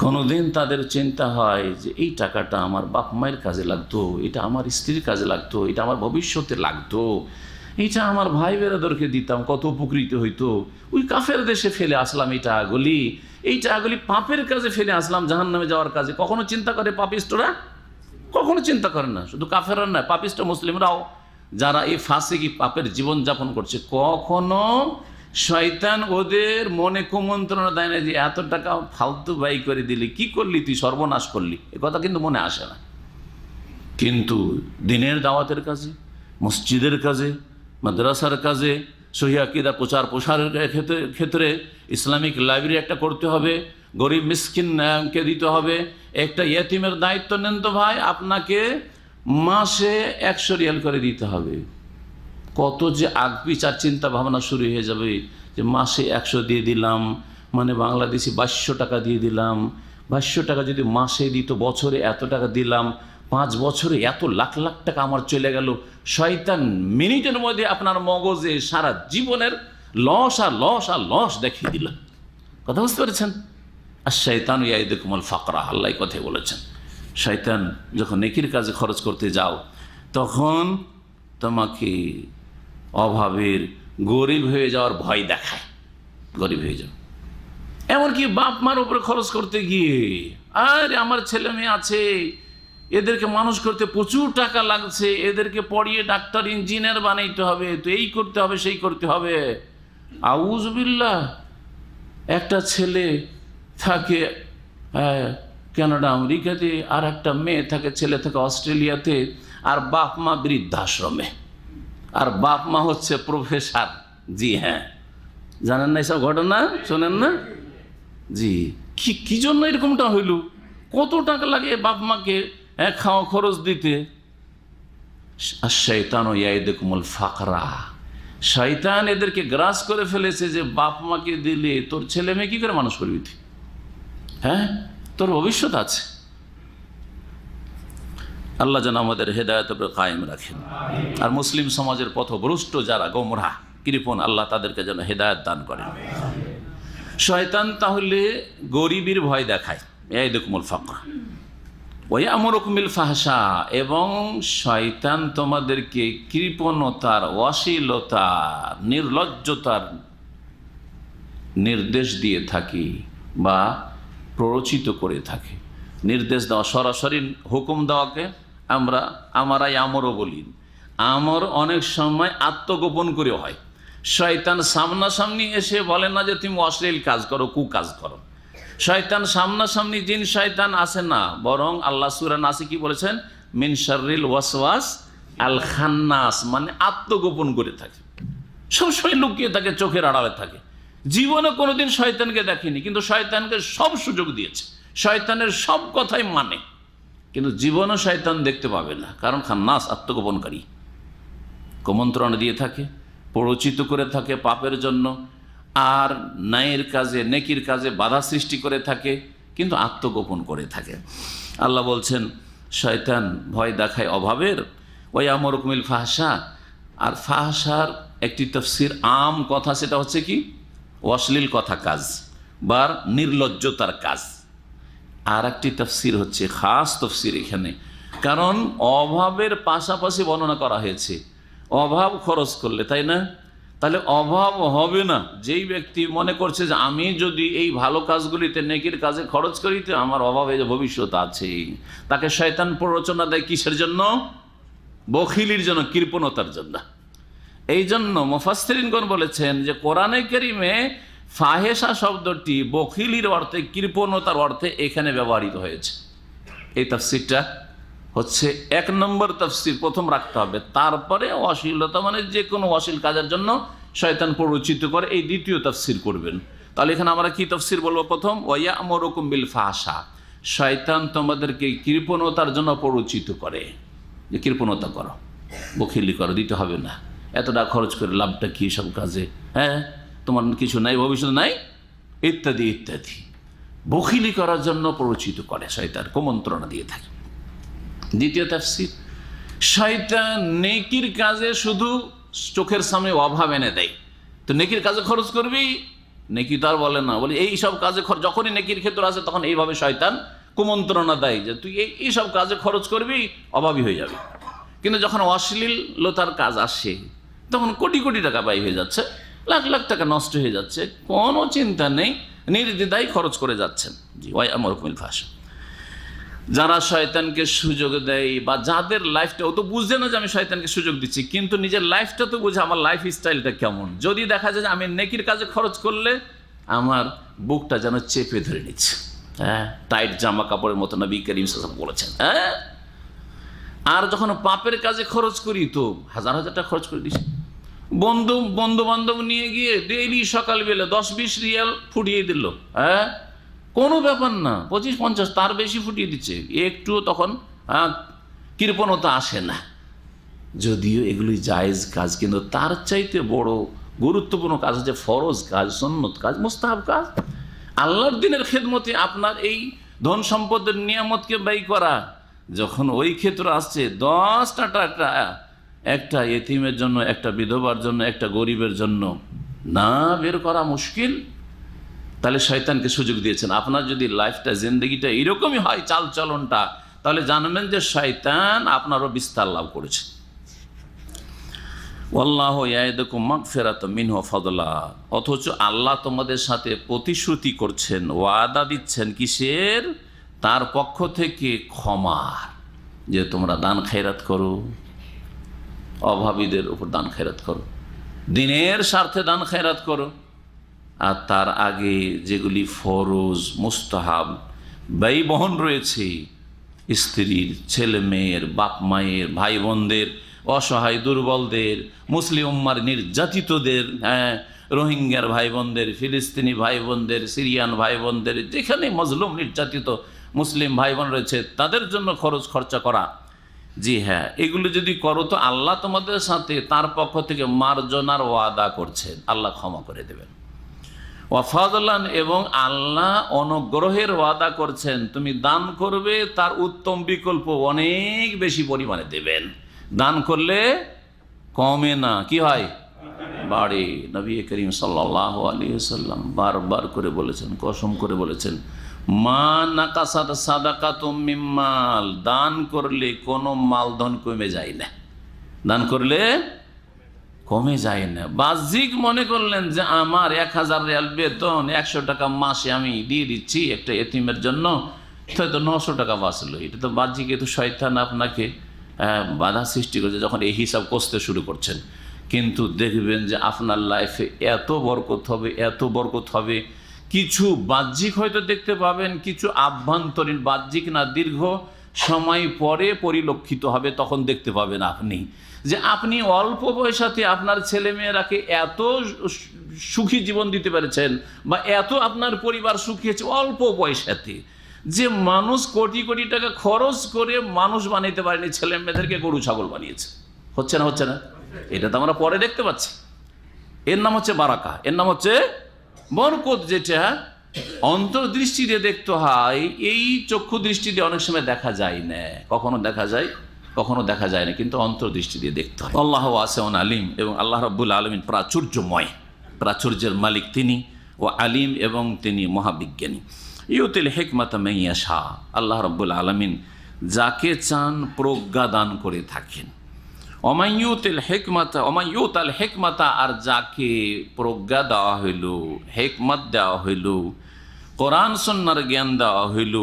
কোনোদিন তাদের চিন্তা হয় যে এই টাকাটা আমার বাপ মায়ের কাজে লাগতো, এটা আমার স্ত্রীর কাজে লাগতো, এটা আমার ভবিষ্যতে লাগতো, এইটা আমার ভাই বেরাদরকে দিতাম, কত উপকৃত হইতো, ওই কাফের দেশে ফেলে আসলাম এই টাকাগুলি, এই টাকাগুলি পাপের কাজে ফেলে আসলাম, জাহান্নামে যাওয়ার কাজে। কখনো চিন্তা করে পাপিষ্টরা? কখনো চিন্তা করে না। শুধু কাফেররা নয়, পাপিষ্ট মুসলিমরাও যারা এই ফাসিকি পাপের জীবন যাপন করছে, কখনো শয়তান ওদের মনে কুমন্ত্রণা দেয় না যে এত টাকা ফালতু ব্যয় করে দিলি, কি করলি তুই, সর্বনাশ করলি, এ কথা কিন্তু মনে আসে না। কিন্তু দিনের দাওয়াতের কাজে, মসজিদের কাজে, মাদ্রাসার কাজে, সহিহ আকীদা প্রচার প্রসারের ক্ষেত্রে ইসলামিক লাইব্রেরি একটা করতে হবে, গরিব মিসকিনকে দিতে হবে, একটা ইয়েতিমের দায়িত্ব নেন তো ভাই, আপনাকে মাসে 100 রিয়াল করে দিতে হবে। কত যে আগ বিচার চিন্তা ভাবনা শুরু হয়ে যাবে যে মাসে 100 দিয়ে দিলাম, মানে বাংলাদেশি 2200 টাকা দিয়ে দিলাম, 2200 টাকা যদি মাসে দিত, বছরে এত টাকা দিলাম, 5 বছরে এত লাখ লাখ টাকা আমার চলে গেল। শয়তান মিনিটের মধ্যে আপনার মগজে সারা জীবনের লস আর লস আর লস দেখিয়ে দিল। কথা বুঝতে পেরেছেন? আশ-শায়তানু ইয়াইদুকুমুল ফাকরা, আল্লাহ কথাই বলেছেন। শয়তান যখন নেকির কাজে খরচ করতে যাও তখন তোমাকে অভাবের, গরিব হয়ে যাওয়ার ভয় দেখায়, গরিব হয়ে যাও। এমনকি বাপ মার উপরে খরচ করতে গিয়ে, আরে আমার ছেলে মেয়ে আছে, এদেরকে মানুষ করতে প্রচুর টাকা লাগছে, এদেরকে পড়িয়ে ডাক্তার ইঞ্জিনিয়ার বানাইতে হবে, তো এই করতে হবে সেই করতে হবে। আউযুবিল্লাহ। একটা ছেলে থাকে কানাডা আমেরিকাতে, আর একটা মেয়ে থাকে, ছেলে থাকে অস্ট্রেলিয়াতে, আর বাপ মা বৃদ্ধাশ্রমে, আর বাপ মা হচ্ছে প্রফেসর। জি হ্যাঁ, জানেন না এসব ঘটনা, শোনেন না? জি, কি জন্য এরকমটা হইল? কত টাকা লাগে বাপ মাকে খাওয়া খরচ দিতে? আশ-শায়তানু ইয়াইদুকুমুল ফাকরা, শয়তান এদেরকে গ্রাস করে ফেলেছে যে বাপ মাকে দিলে তোর ছেলে মেয়ে কি করে মানুষ করবি তুই, হ্যাঁ, তোর ভবিষ্যৎ আছে। আল্লাহ যেন আমাদের হেদায়েত উপরে কায়েম রাখেন, আর মুসলিম সমাজের পথভ্রষ্ট যারা গোমরাহ কৃপণ, আল্লাহ তাদেরকে যেন হেদায়েত দান করেন। শয়তান তাহলে গরিবের ভয় দেখায়, ইয়াইদুকুমুল ফাকর, ওয়ায়ামুরুকুম বিল ফাহশা, এবং শয়তান তোমাদেরকে কৃপণতার, অশ্লীলতার, নির্লজ্জতার নির্দেশ দিয়ে থাকি বা প্ররোচিত করে থাকে। নির্দেশ দেওয়া, সরাসরি হুকুম দেওয়াকে আমরা আমরও বলি। আমর অনেক সময় আত্মগোপন করে হয়। শয়তান সামনাসামনি এসে বলে না যে তুমি অশ্লীল কাজ করো, কুকাজ করো। শয়তান সামনাসামনি জিন শয়তান আসে না, বরং আল্লাহ সূরা নাসে কি বলেছেন, মিন শাররিল ওয়াসওয়াস আল খান্নাস, মানে আত্মগোপন করে থাকে, সবসময় লুকিয়ে থাকে, চোখের আড়ালে থাকে। জীবনে কোনোদিন শয়তানকে দেখেনি, কিন্তু শয়তানকে সব সুযোগ দিয়েছে, শয়তানের সব কথাই মানে, কিন্তু জীবনও শয়তান দেখতে পাবে না, কারণ খান্নাস আত্মগোপনকারী। কুমন্ত্রণা দিয়ে থাকে, প্ররোচিত করে থাকে পাপের জন্য, আর ন্যায়ের কাজে, নেকির কাজে বাধা সৃষ্টি করে থাকে, কিন্তু আত্মগোপন করে থাকে। আল্লাহ বলছেন শয়তান ভয় দেখায় অভাবের। ওয়ায়ামুরুকুম বিল ফাহশা, আর ফাহশার একটি তাফসীর আম কথা, সেটা হচ্ছে কি অশ্লীল কথা কাজ বা নির্লজ্জতার কাজ। আর একটি তাফসীর হচ্ছে খাস তাফসীর এখানে, কারণ অভাবের পাশাপাশি বর্ণনা করা হয়েছে। অভাব খরচ করলে, তাই না, তাহলে অভাব হবে না। যেই ব্যক্তি মনে করছে যে আমি যদি এই ভালো কাজগুলিতে, নেকির কাজে খরচ করি তো আমার অভাব হয়ে যাবে, ভবিষ্যৎ আছে, তাকে শয়তান প্ররোচনা দেয় কিসের জন্য? বখিলির জন্য, কৃপণতার জন্য। এই জন্য মুফাসসিরিনগণ বলেছেন যে কোরআনে কারিমে ফাহেসা শব্দটি বখিলির অর্থে, কৃপণতার অর্থে এখানে ব্যবহৃত হয়েছে। এই তাফসীরটা হচ্ছে 1 নম্বর তাফসীর, প্রথম রাখতে হবে। তারপরে অশ্লীলতা মানে যে কোনো অশ্লীল কাজের জন্য শয়তান প্ররোচিত করে, এই দ্বিতীয় তাফসীর করবেন। তাহলে এখানে আমরা কি তাফসীর বলবো? প্রথম, ওয়ায়ামুরুকুম বিল ফাহশা, শয়তান তোমাদেরকে কৃপণতার জন্য প্ররোচিত করে, যে কৃপণতা করো, বখিলি করো, দিতে হবে না, এতটা খরচ করে লাভটা কি সব কাজে, হ্যাঁ তোমার কিছু নাই, ভবিষ্যৎ নাই, ইত্যাদি ইত্যাদি। বখিলি করার জন্য প্ররোচিত করে শয়তান, কুমন্ত্রণা দিয়ে থাকে। দ্বিতীয় তাফসীর, শয়তান নেকির কাজে শুধু চোখের সামনে অভাব এনে দেয়, তো নেকির কাজে খরচ করবি, নেকি তো আর বলে না, বলি এই সব কাজে যখনই নেকির ক্ষেত্র আসে তখন এইভাবে শয়তান কুমন্ত্রণা দেয় যে তুই এই সব কাজে খরচ করবি, অভাবী হয়ে যাবে। কিন্তু যখন অশ্লীলতার কাজ আসে তখন কোটি কোটি টাকা ব্যয় হয়ে যাচ্ছে, লাখ লাখ টাকা নষ্ট হয়ে যাচ্ছে, কোনো চিন্তা নেই, নির্দ্বিধায় খরচ করে যাচ্ছেন। জি, ওয়ায়ামুরুকুম বিল ফাহশা। যারা শয়তানকে সুযোগ দেয়, বা যাদের লাইফটা, ও তো বুঝছে না যে আমি শয়তানকে সুযোগ দিচ্ছি, কিন্তু নিজের লাইফটা তো বুঝে, আমার লাইফ স্টাইলটা কেমন। যদি দেখা যায় যে আমি নেকির কাজে খরচ করলে আমার বুকটা যেন চেপে ধরে নিচ্ছে, হ্যাঁ, টাইট জামা কাপড়ের মতো নবী করিম সাল্লাল্লাহু আলাইহি ওয়াসাল্লাম বলেছেন, হ্যাঁ। আর যখন পাপের কাজে খরচ করি তো হাজার হাজার টাকা খরচ করে দিচ্ছি। বন্ধু বান্ধব নিয়ে গিয়ে ডেইলি সকালবেলা 10-20 রিয়াল ফুটিয়ে দিল, হ্যাঁ, কোনো ব্যাপার না, 25-50 তার বেশি ফুটিয়ে দিচ্ছে, একটুও তখন কৃপণতা আসে না। যদিও এগুলি জায়েজ কাজ, কিন্তু তার চাইতে বড় গুরুত্বপূর্ণ কাজ হচ্ছে ফরজ কাজ, সুন্নত কাজ, মুস্তাহাব কাজ, আল্লাহর দিনের খেদমতে আপনার এই ধন সম্পদের নিয়ামতকে ব্যয় করা। যখন ওই ক্ষেত্র আসছে 10টা টাকা একটা এতিমের জন্য, একটা বিধবার জন্য, একটা গরিবের জন্য না বের করা মুশকিল, তাহলে শয়তানকে সুযোগ দিয়েছেন। আপনার যদি লাইফটা, জিন্দগিটা এরকমই হয়, চালচলনটা, তাহলে জানবেন যে শয়তান আপনারও বিস্তার লাভ করেছে। ওয়াল্লাহু ইয়াইদুকুম মাগফিরাতাম মিনহু ফাদলা, অথচ আল্লাহ তোমাদের সাথে প্রতিশ্রুতি করছেন, ওয়াদা দিচ্ছেন কিসের? তার পক্ষ থেকে ক্ষমার, যে তোমরা দান খায়রাত করো, অভাবীদের উপর দান খায়রাত করো, দিনের স্বার্থে দান খায়রাত করো, আর তার আগে যেগুলি ফরজ, মুস্তাহাব ব্যয় বহন রয়েছে, স্ত্রীর, ছেলে মেয়ের, বাপ মায়ের, ভাই বোনদের, অসহায় দুর্বলদের, মুসলিম উম্মার নির্যাতিতদের, হ্যাঁ, রোহিঙ্গার ভাই বোনদের, ফিলিস্তিনি ভাই বোনদের, সিরিয়ান ভাই বোনদের, যেখানে মজলুম নির্যাতিত মুসলিম ভাই বোন রয়েছে তাদের জন্য খরচা করা। জি হ্যাঁ, এগুলো যদি করো তো আল্লাহ তোমাদের সাথে তার পক্ষ থেকে মার্জনার ওয়াদা করছেন, আল্লাহ ক্ষমা করে দেবেন। ওয়াফাদলান, এবং আল্লাহ অনুগ্রহের ওয়াদা করছেন, তুমি দান করবে তার উত্তম বিকল্প অনেক বেশি পরিমাণে দেবেন। দান করলে কমে না, কি হয়, বাড়ে। নবী করিম সাল্লাল্লাহু আলাইহি ওয়াসাল্লাম বারবার করে বলেছেন, কসম করে বলেছেন, মা নাকাসাত সাদাকাতুম মিন মাল, দান করলে কোনো মালধন কমে যায় না, দান করলে কমে যায় না। বাহ্যিক মনে করলেন যে আমার 1000 রিয়াল বেতন, 100 টাকা মাসে আমি দিয়ে দিচ্ছি একটা এতিমের জন্য, হয়তো 900 টাকা বাঁচলো। এটা তো বাহ্যিক, তো শয়তান আপনাকে বাধা সৃষ্টি করছে যখন এই হিসাব কষতে শুরু করছেন। কিন্তু দেখবেন যে আপনার লাইফে এত বরকত হবে, এত বরকত হবে। কিছু বাহ্যিক হয়তো দেখতে পাবেন, কিছু আভ্যন্তরীণ, বাহ্যিক না, দীর্ঘ সময় পরে পরিলক্ষিত হবে। তখন দেখতে পাবেন আপনি যে আপনি অল্প পয়সাতে আপনার ছেলেমেয়েরাকে এত সুখী জীবন দিতে পেরেছেন, বা এত আপনার পরিবার সুখী হয়েছে অল্প পয়সাতে, যে মানুষ কোটি কোটি টাকা খরচ করে মানুষ বানাইতে পারেনি, ছেলে মেয়েদেরকে গরু ছাগল বানিয়েছে। হচ্ছে না, হচ্ছে না? এটা তো আমরা পরে দেখতে পাচ্ছি। এর নাম হচ্ছে বারাকা, এর নাম হচ্ছে বরকত, যেটা অন্তর্দৃষ্টি দিয়ে দেখতে হয়। এই চক্ষু দৃষ্টি দিয়ে অনেক সময় দেখা যায় না, কখনো দেখা যায়, কখনো দেখা যায় না, কিন্তু অন্তর্দৃষ্টি দিয়ে দেখতে হয়। আল্লাহ ওয়াসিউন আলিম, এবং আল্লাহ রাব্বুল আলামিন প্রাচুর্যময়, প্রাচুর্যের মালিক তিনি, ও আলিম, এবং তিনি মহাবিজ্ঞানী। ইউতিল হিকমাতা মান ইয়াশা, আল্লাহ রাব্বুল আলামিন যাকে চান প্রজ্ঞা দান করে থাকেন। অমায়ুতিল হেকমাতা, অমায়ুতাল হেকমাতা, আর যাকে প্রজ্ঞা দেওয়া হইল, হেকমত দেওয়া হইল, কোরআন সুন্নাহর জ্ঞান দেওয়া হইল,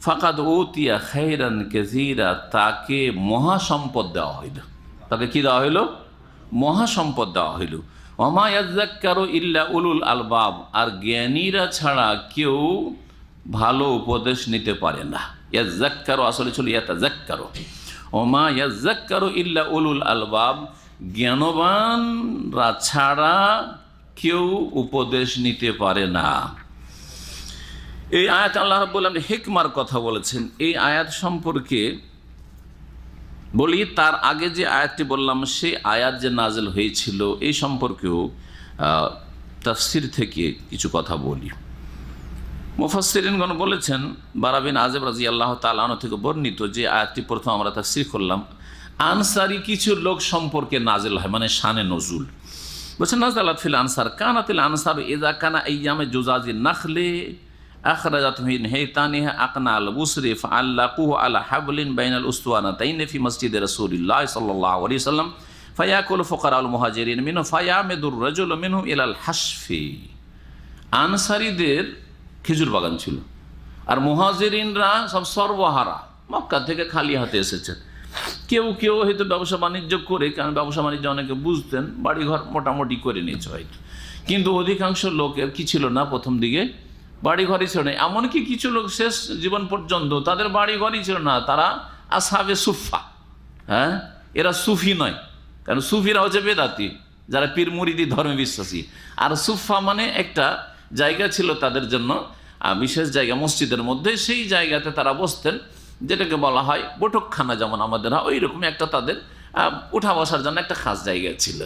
ফাকাদ উতিয়া খাইরান কাসীরা, তাকে মহাসম্পদ দেওয়া হইল। তাকে কি দেওয়া হইল? মহাসম্পদ দেওয়া হইল। ওমা ইয়াযাক্কারু ইল্লা উলুল আলবাব, আর জ্ঞানীরা ছাড়া কেউ ভালো উপদেশ নিতে পারে না। ইয়াযাক্কারু আসলে ছিল ইয়াতাযাক্কারু। ওমা ইয়াযাক্কারু ইল্লা উলুল আলবাব, জ্ঞানবানরা ছাড়া কেউ উপদেশ নিতে পারে না। এই আয়াত আল্লাহ রাব্বুল আলামিন হিকমার কথা বলেছেন। এই আয়াত সম্পর্কে বলি, তার আগে যে আয়াতটি বললাম সেই আয়াত যে নাজিল হয়েছিল এই সম্পর্কেও তাফসীর থেকে কিছু কথা বলি। মুফাসসিরিনগণ বলেছেন, বারা বিন আযিব রাদিয়াল্লাহু তাআলা আনহু থেকে বর্ণিত, যে আয়াতটি প্রথম আমরা তাফসীর করলাম, আনসারি কিছু লোক সম্পর্কে নাজিল হয়, মানে শানে নজুল। বলছেন নাযালাত ফিল আনসার, কানাতিল আনসার ইযা কানা আইয়ামে জুজাজিন নাখলি আখরাজাত মিন হাইতানিহা আকনা আল বুসরি ফাআল্লাকুহু আলা হাবলিন বাইনাল উসতুয়ানাতাইন ফি মসজিদে রাসূলিল্লাহ সাল্লাল্লাহু আলাইহি ওয়াসাল্লাম ফায়াকুলু ফুকারাউল মুহাজিরিন মিনহু ফায়ামিদুর রাজুলু মিনহু ইলাল হাসফি। আনসারীদের খেজুর বাগান ছিল, আর মুহাজিরিনরা সব সর্বহারা, মক্কা থেকে খালি হাতে এসেছেন। কেউ কেউ হয়তো ব্যবসা বাণিজ্য করে, কারণ ব্যবসা বাণিজ্য অনেকে বুঝতেন, বাড়িঘর মোটামুটি করে নিয়েছে হয়তো, কিন্তু অধিকাংশ লোকের কি ছিল না, প্রথম দিকে বাড়িঘরই ছিল না। এমনকি কিছু লোক শেষ জীবন পর্যন্ত তাদের বাড়িঘরই ছিল না, তারা আসহাবে সুফা। হ্যাঁ, এরা সুফি নয়, কারণ সুফিরা হচ্ছে বেদাতি, যারা পীর মুরিদি ধর্মে বিশ্বাসী। আর সুফা মানে একটা জায়গা ছিল তাদের জন্য, বিশেষ জায়গা মসজিদের মধ্যে, সেই জায়গাতে তারা বসতেন, যেটাকে বলা হয় বৈঠকখানা, যেমন আমাদের হয়, ওই রকম একটা তাদের উঠা বসার জন্য একটা খাস জায়গা ছিল।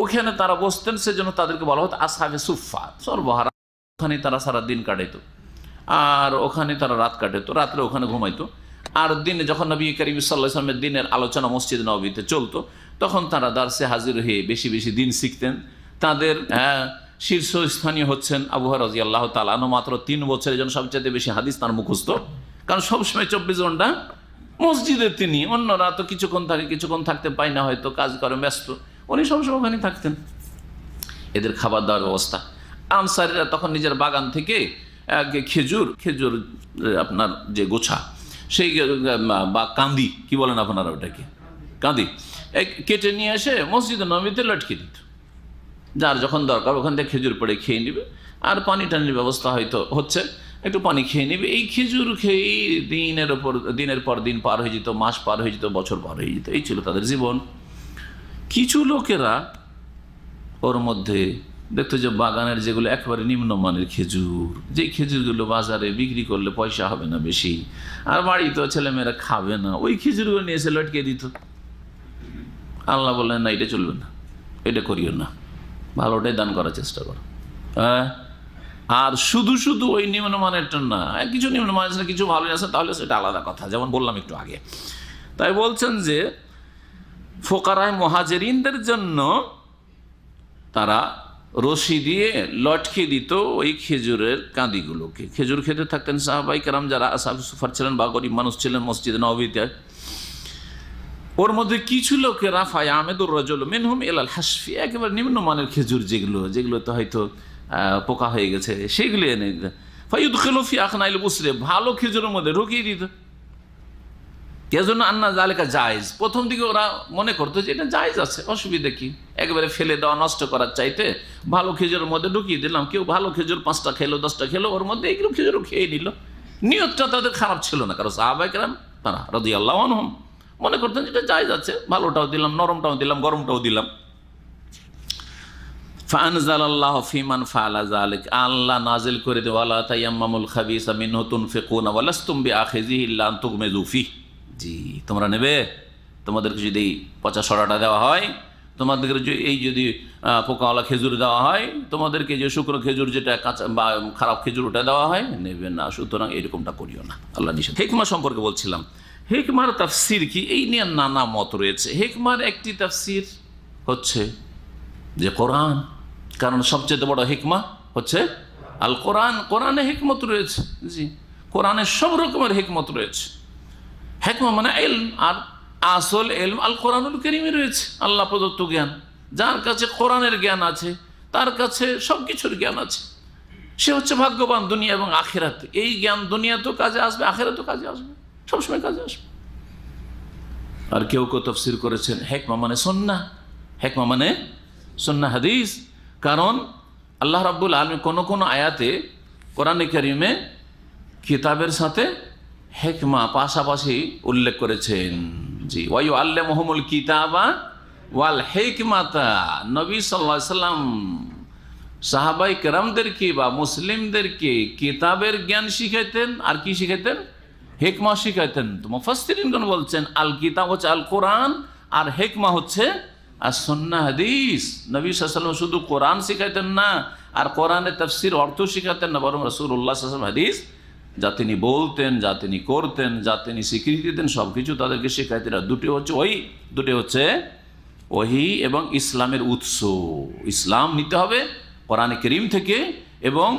ওখানে তারা বসতেন, সেজন্য তাদেরকে বলা হতো আসহাবে সুফা, সর্বহারা। ওখানে তারা সারা দিন কাটাইতো, আর ওখানে তারা রাত কাটাইতো, রাত্রে ওখানে ঘুমাইতো। আর দিনে যখন নবী করিম সাল্লাল্লাহু আলাইহি ওয়াসাল্লামের দিনের আলোচনা মসজিদ নববীতে চলতো, তখন তারা দার্সে হাজির হয়ে বেশি বেশি দিন শিখতেন। তাদের শীর্ষস্থানীয় হচ্ছেন আবু হুরায়রা রাদিয়াল্লাহু তাআলা আনহু, মাত্র 3 বছরের জন্য সবচেয়ে বেশি হাদিস তার মুখস্থ, কারণ সবসময় 24 ঘন্টা মসজিদে তিনি। অন্যরা তো কিছুক্ষণ থাকে, কিছুক্ষণ থাকতে পায় না, হয়তো কাজ করে ব্যস্ত, উনি সবসময় ওখানে থাকতেন। এদের খাবার দাবার ব্যবস্থা, আনসারীরা তখন নিজের বাগান থেকে খেজুর আপনার যে গোছা, সেই বা কান্দি, কি বলেন আপনারা ওটাকে, কাঁদি, কেটে নিয়ে এসে মসজিদে নববীতে লটকে দিত। যার যখন দরকার ওখান থেকে খেজুর পড়ে খেয়ে নিবে, আর পানি টানির ব্যবস্থা হয়তো হচ্ছে, একটু পানি খেয়ে নিবে। এই খেজুর খেয়েই দিনের পর দিন পার হয়ে যেত, মাস পার হয়ে যেত, বছর পার হয়ে যেত। এই ছিল তাদের জীবন। কিছু লোকেরা ওর মধ্যে দেখতো যে বাগানের যেগুলো একেবারে নিম্নমানের খেজুর, যেই খেজুরগুলো বাজারে বিক্রি করলে পয়সা হবে না বেশি, আর বাড়িতে ছেলেমেয়েরা খাবে না, ওই খেজুরগুলো নিয়ে এসে লটকে দিত। আল্লাহ বললেন না, এটা চলবে না, এটা করিও না, ভালোটাই দান করার চেষ্টা করো। হ্যাঁ, আর শুধু শুধু ওই নিম্নমানেরটা না, কিছু নিম্নমানের আছে, কিছু ভালো আছে, তাহলে সেটা আলাদা কথা, যেমন বললাম একটু আগে। তাই বলছেন যে ফোকারায়ে মুহাজিরিনদের জন্য তারা রশি দিয়ে লটকে দিত ওই খেজুরের কাঁদিগুলোকে। খেজুর খেতে থাকতেন সাহাবাই কেরাম, যারা আসহাবে সুফার ছিলেন বা গরিব মানুষ ছিলেন মসজিদে নববীতে। ওর মধ্যে কিছু লোকেরা ফায়ামেদুর রাজুল মিনহুম ইলাল হাসফি, একেবারে নিম্নমানের খেজুর যেগুলোতে হয়তো পোকা হয়ে গেছে সেগুলো এনে দিত। ফায়ুদখিলু ফি আখনাইল বুসরে, ভালো খেজুরের মধ্যে ঢুকিয়ে দিত। কেজন্য আন্না জালিকা জায়েজ, প্রথম দিকে ওরা মনে করতো যে এটা জায়েজ আছে, অসুবিধা কি, একেবারে ফেলে দেওয়া নষ্ট করার চাইতে ভালো খেজুরের মধ্যে ঢুকিয়ে দিলাম। কেউ ভালো খেজুর 5টা খেলো 10টা খেলো, ওর মধ্যে এইগুলো খেজুরও খেয়ে নিল। নিয়তটা তাদের খারাপ ছিল না, কারণ সাহাবায়ে কেরাম তারা রাদিয়াল্লাহু আনহুম মনে করতেন যেটা জায়েজ আছে, ভালোটাও দিলাম, নরমটাও দিলাম, গরমটাও দিলাম। ফাআনজালাল্লাহু ফিমান ফাআলা যালিক, আল্লাহ নাজিল করে দেয় ওয়ালা তায়াম্মামুল খাবিসা মিনহু তুনফিকুনা ওয়া লাস্তুম বিআখিযিহি ইল্লা আন তুগমিযু ফিহি। জি, তোমরা নেবে, তোমাদেরকে যদি পচা সরাটা দেওয়া হয়, তোমাদেরকে যদি পোকাওয়ালা খেজুর দেওয়া হয়, তোমাদেরকে যে শুকনো খেজুর যেটা কাঁচা বা খারাপ খেজুর ওটা দেওয়া হয়, নেবে না। সুতরাং এরকমটা করিও না, আল্লাহ নিষেধ। হিকমা সম্পর্কে বলছিলাম, হিকমার তাফসির কি, এই নিয়ে নানা মত রয়েছে। হিকমার একটি তাফসির হচ্ছে যে কোরআন, কারণ সবচেয়ে বড় হিকমা হচ্ছে আল কোরআন। কোরআনে হিকমত রয়েছে, জি, কোরআনে সব রকমের হিকমত রয়েছে। হিকমা মানে ইলম, আর আসল ইলম আল কোরআনুল কারীমে রয়েছে, আল্লাহ প্রদত্ত জ্ঞান। যার কাছে কোরআনের জ্ঞান আছে তার কাছে সব কিছুর জ্ঞান আছে, সে হচ্ছে ভাগ্যবান দুনিয়া এবং আখিরাতে। এই জ্ঞান দুনিয়াতেও কাজে আসবে, আখিরাতেও কাজে আসবে, সবসময় কাজে আসবে। আর কেউ কেউ তাফসীর করেছেন হিকমা মানে সুন্নাহ, হিকমা মানে সুন্নাহ হাদিস। কারণ আল্লাহ রাব্বুল আলামিন কোন আয়াতে কোরআনে কারীমে কিতাবের সাথে হিকমা পাশাপাশি উল্লেখ করেছেন। জি, ওয়া ইউআল্লিমুহুমুল কিতাবা ওয়াল হিকমাতা, নবী সাল্লাল্লাহু আলাইহি সাল্লাম সাহাবাই কেরামদেরকে বা মুসলিমদেরকে কিতাবের জ্ঞান শিখাইতেন, আর কি শিখাইতেন? হিকমা শিখাইতেন। তো মুফাসসিরিনগণ বলছেন আল কিতাব হচ্ছে আল কোরআন, আর হিকমা হচ্ছে আর সুন্নাহ হাদিস। নবী সাল্লাল্লাহু আলাইহি ওয়াসাল্লাম শুধু কোরআন শিখাইতেন না, আর কোরআনের তাফসীর অর্থ শিখাতেন না, বরং রাসূলুল্লাহ সাল্লাল্লাহু আলাইহি ওয়াসাল্লাম হাদিস যা তিনি বলতেন, যা তিনি করতেন, যা তিনি স্বীকৃতি দিতেন, সব কিছু তাদেরকে শেখাইতেন। দুটি হচ্ছে ওহী এবং ইসলামের উৎস। ইসলাম নিতে হবে কোরআনে কারীম থেকে এবং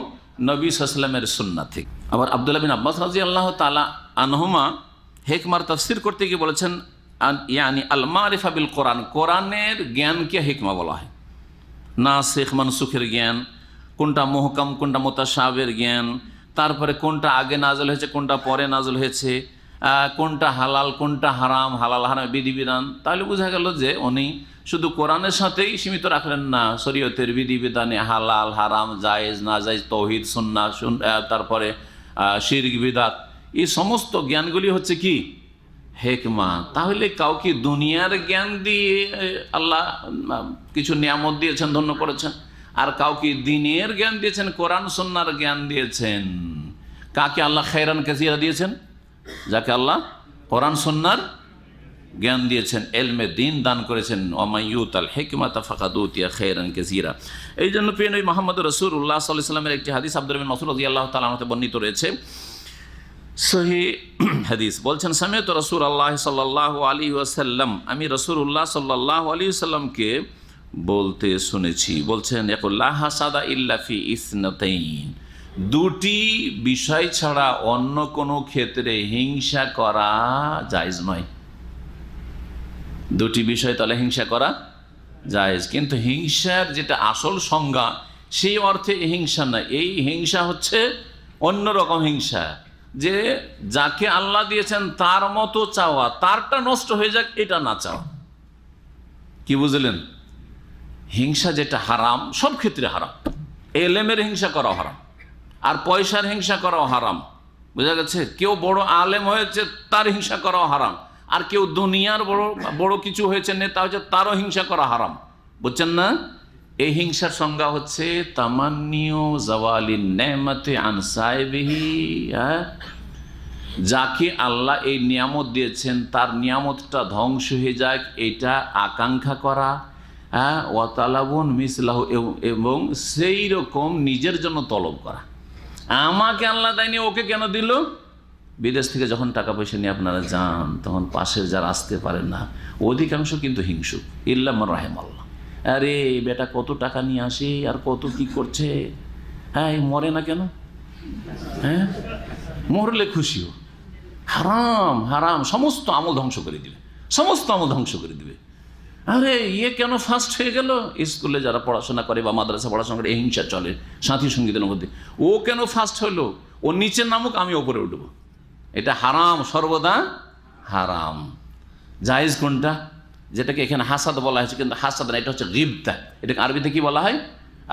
নবী সাল্লাল্লাহু আলাইহি ওয়াসাল্লামের সুন্নাহ থেকে। আবার আব্দুল্লাহ বিন আব্বাস রাদিয়াল্লাহু তাআলা আনহুমা হিকমার তাফসীর করতে গিয়ে বলেছেন ইয়ানি আল মারিফা বিল কোরআন, কোরআনের জ্ঞানকে হিকমা বলা হয়। নাসিখ মানসুখের জ্ঞান, কোনটা মুহকাম কোনটা মুতাশাবিহের জ্ঞান, তারপরে কোনটা আগে নাজল হয়েছে কোনটা পরে নাজল হয়েছে, কোনটা হালাল কোনটা হারাম, হালাল হারাম বিধিবিধান। তাহলে বোঝা গেল যে উনি শুধু কোরআনের সাথেই সীমিত রাখলেন না, শরীয়তের বিধিবিধানে হালাল হারাম জায়েজ না জায়েজ, তৌহিদ সুন্নাহ, তারপরে শিরক বিদআত, এই সমস্ত জ্ঞানগুলি হচ্ছে কি হিকমা। তাহলে কাউকে দুনিয়ার জ্ঞান দিয়ে আল্লাহ কিছু নিয়ামত দিয়েছেন, ধন্য করেছেন, আর কাউকে দ্বীনের জ্ঞান দিয়েছেন, কোরআন সুন্নাহর জ্ঞান দিয়েছেন। কাকে আল্লাহ খায়রান কাসীরা দিয়েছেন? যাকে আল্লাহ কোরআন সুন্নাহর জ্ঞান দিয়েছেন, ইলমে দ্বীন দান করেছেন। ওয়া ইউতাল হিকমাতা ফাকাদ উতিয়া খায়রান কাসীরা। এই জন্য প্রিয় নবী মুহাম্মদ রাসূলুল্লাহ সাল্লাল্লাহু আলাইহি ওয়াসাল্লামের একটি হাদিস আব্দুল্লাহ বিন মাসউদ রাদিয়াল্লাহু তাআলা আনহু বর্ণিত রয়েছে, সহিহ হাদিস। বলছেন সামিআতু রাসূলুল্লাহ সাল্লাল্লাহু আলাইহি ওয়াসাল্লাম, আমি রাসূলুল্লাহ সাল্লাল্লাহু আলাইহি ওয়াসাল্লামকে বলতে শুনেছি। বলছেন লা হাসাদা ইল্লা ফি ইসনাতাইন, দুটি বিষয় ছাড়া অন্য কোনো ক্ষেত্রে হিংসা করা জায়েজ নয়। দুটি বিষয় তাহলে হিংসা করা জায়েজ, কিন্তু হিংসার যেটা আসল সংজ্ঞা সেই অর্থে হিংসা না। এই হিংসা হচ্ছে অন্যরকম হিংসা, যে যাকে আল্লাহ দিয়েছেন তার মতো চাওয়া, তারটা নষ্ট হয়ে যাক এটা না চাওয়া। কি বুঝলেন? হিংসা যেটা হারাম, সব ক্ষেত্রে হারাম। এলেমের হিংসা করা হারাম, আর পয়সার হিংসা করাও হারাম। বোঝা গেছে? কেউ বড় আলেম হয়েছে তার হিংসা করাও হারাম, আর কেউ দুনিয়ার বড় কিছু হয়েছে নেতা হয়েছে তারও হিংসা করা হারাম। বুঝছেন না? এই হিংসার সংজ্ঞা হচ্ছে তামান্নিউ জাওয়ালিন নেমাতে আন সাইবিহি, যাকে আল্লাহ এই নিয়ামত দিয়েছেন তার নিয়ামতটা ধ্বংস হয়ে যাক এটা আকাঙ্ক্ষা করা, ওয়াতালাবুন মিসলাহু, এবং সেই রকম নিজের জন্য তলব করা। আমাকে আল্লাহ দেয়নি, ওকে কেন দিল? বিদেশ থেকে যখন টাকা পয়সা নিয়ে আপনারা যান তখন পাশের যারা আসতে পারেন না, অধিকাংশ কিন্তু হিংসুক, ইল্লা মান রাহিমাল্লাহ। আরে বেটা কত টাকা নিয়ে আসে আর কত কি করছে, হ্যাঁ মরে না কেন, হ্যাঁ মরলে খুশিও। হারাম হারাম সমস্ত আমল ধ্বংস করে দিবে, সমস্ত আমল ধ্বংস করে দিবে। আরে ইয়ে কেন ফার্স্ট হয়ে গেল, স্কুলে যারা পড়াশোনা করে বা মাদ্রাসা পড়াশোনা করে হিংসা চলে সাথী সঙ্গীদের মধ্যে, ও কেন ফার্স্ট হলো, ও নিচে নামুক আমি ওপরে উঠবো, এটা হারাম, সর্বদা হারাম। জায়েজ কোনটা, যেটাকে এখানে হাসাদ বলা হয়েছে, কিন্তু হাসাদ না, এটা হচ্ছে গিবতা। এটাকে আরবিতে কি বলা হয়,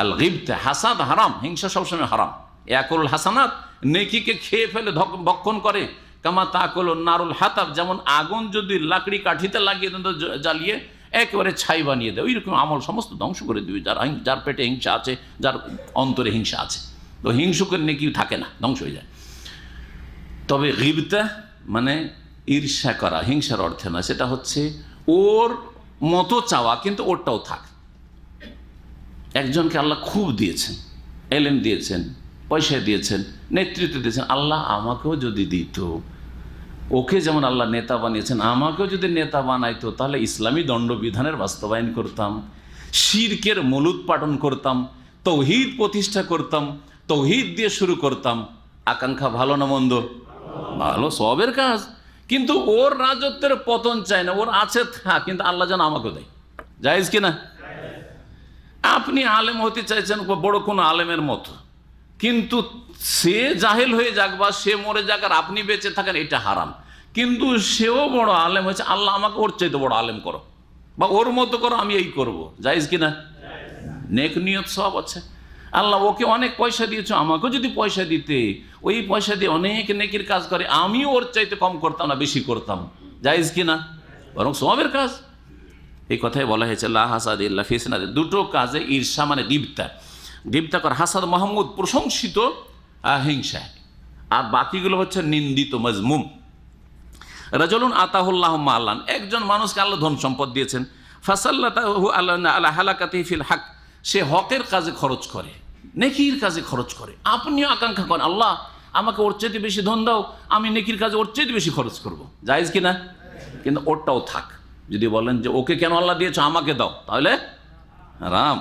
আল গিবতা। হাসাদ হারাম, হিংসা সবসময় হারাম। ইয়াকুল হাসানাত, নেকিকে খেয়ে ফেলে ভক্ষণ করে। কামা তাকুল নারুল হাতাব, যেমন আগুন যদি লাকড়ি কাঠিতে লাগিয়ে জ্বালিয়ে একেবারে ছাই বানিয়ে দেয়, ওই রকম আমল সমস্ত ধ্বংস করে দিবে। যার পেটে হিংসা আছে, যার অন্তরে হিংসা আছে, তো হিংসুকের নেকি থাকে না, ধ্বংস হয়ে যায়। তবে গিবতা মানে ঈর্ষা করা, হিংসার অর্থে না, সেটা হচ্ছে ওর মতো চাওয়া কিন্তু ওরটাও থাক। একজনকে আল্লাহ খুব দিয়েছেন, এলেম দিয়েছেন, পয়সা দিয়েছেন, নেতৃত্ব দিয়েছেন, আল্লাহ আমাকেও যদি দিত, ওকে যেমন আল্লাহ নেতা বানিয়েছেন, আমাকেও যদি নেতা বানাইতো, তাহলে ইসলামী দণ্ডবিধানের বাস্তবায়ন করতাম, শিরকের মূলোৎপাটন করতাম, তৌহিদ প্রতিষ্ঠা করতাম, তৌহিদ দিয়ে শুরু করতাম। আকাঙ্ক্ষা ভালো না মন্দ? ভালো, সবের কাজ। কিন্তু ওর রাজত্বের পতন চায় না, ওর আছে থাক, কিন্তু আল্লাহ যেন আমাকে দেয়। জায়েজ কিনা? আপনি আলেম হতে চাইছেন বড় কোনো আলেমের মতো, কিন্তু সে জাহেল হয়ে যাক বা সে মরে যাক আর আপনি বেঁচে থাকেন, এটা হারাম। কিন্তু সেও বড় আলেম হয়েছে, আল্লাহ আমাকে ওর চাইতে বড় আলেম করো বা ওর মতো করো, আমি এই করব। জায়েজ কিনা? নেক নিয়ত সব আছে। আল্লাহ ওকে অনেক পয়সা দিয়েছো, আমাকেও যদি পয়সা দিতে, ওই পয়সা দিয়ে অনেক নেকির কাজ করে, আমিও ওর চাইতে কম করতাম না, বেশি করতাম। জায়েজ কিনা? বরং সবের কাজ। এই কথাই বলা হয়েছে লা হাসাদ ইল্লা ফি সিনাদ, দুটো কাজে ঈর্ষা মানে গিবতা, গিবতা কর। হাসাদ মাহমুদ প্রশংসিত হিংসা, আর বাকিগুলো হচ্ছে নিন্দিত মজমুম। রাজুলুন আতাহুল্লাহু মালান, একজন মানুষকে আল্লাহ ধন সম্পদ দিয়েছেন, ফাসাল্লাতাহু আলা হালাকাতিহি ফিল হক, সে হকের কাজে খরচ করে, নেকির কাজে খরচ করে। আপনিও আকাঙ্ক্ষা করেন আল্লাহ আমাকে ওর চাইতে বেশি ধন দাও, আমি নেকির কাজে ওর চাইতে বেশি খরচ করব। জায়েজ কিনা? কিন্তু ওরটাও থাক। যদি বলেন যে ওকে কেন আল্লাহ দিয়েছো, আমাকে দাও, তাহলে হারাম।